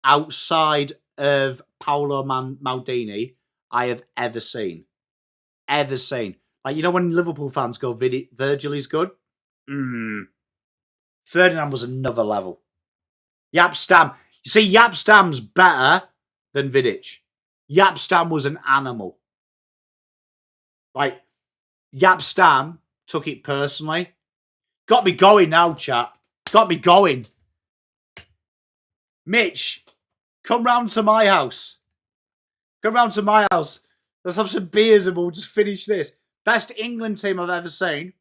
outside of Paolo Maldini I have ever seen. Ever seen. Like, you know when Liverpool fans go, Virgil is good? Ferdinand was another level. Jaap Stam. You see, Jaap Stam's better than Vidic. Jaap Stam was an animal. Like, Jaap Stam took it personally. Got me going now, chat. Got me going. Mitch, come round to my house. Come round to my house. Let's have some beers and we'll just finish this. Best England team I've ever seen.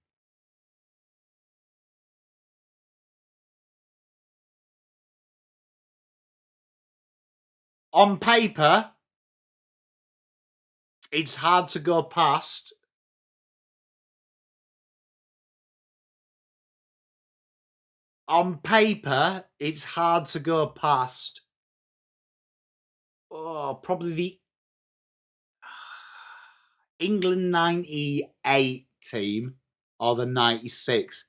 On paper, it's hard to go past. On paper, it's hard to go past. Oh, probably the England 98 team or the 96.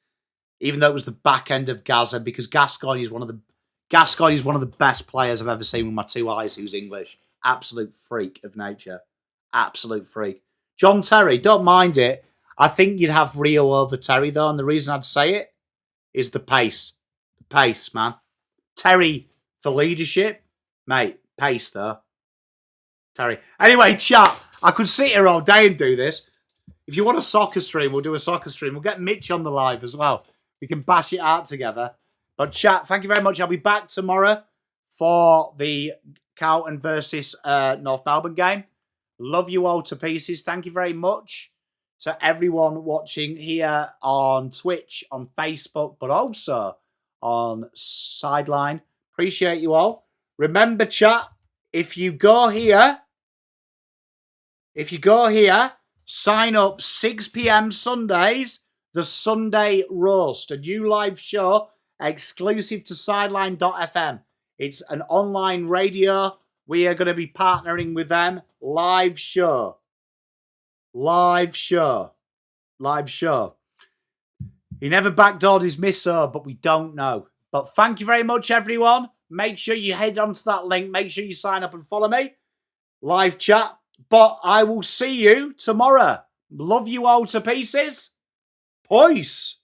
Even though it was the back end of Gaza, because Gascoigne is one of the best players I've ever seen with my two eyes who's English. Absolute freak of nature. Absolute freak. John Terry, don't mind it. I think you'd have Rio over Terry, though, and the reason I'd say it is the pace. The pace, man. Terry for leadership. Mate, pace, though. Terry. Anyway, chat. I could sit here all day and do this. If you want a soccer stream, we'll do a soccer stream. We'll get Mitch on the live as well. We can bash it out together. But chat, thank you very much. I'll be back tomorrow for the Carlton versus North Melbourne game. Love you all to pieces. Thank you very much to everyone watching here on Twitch, on Facebook, but also on Sideline. Appreciate you all. Remember, chat, if you go here, sign up 6 p.m. Sundays, the Sunday Roast, a new live show exclusive to Sideline.fm. It's an online radio. We are going to be partnering with them. Live show. He never backdoored his misso, but we don't know. But thank you very much, everyone. Make sure you head onto that link. Make sure you sign up and follow me. Live chat. But I will see you tomorrow. Love you all to pieces. Peace.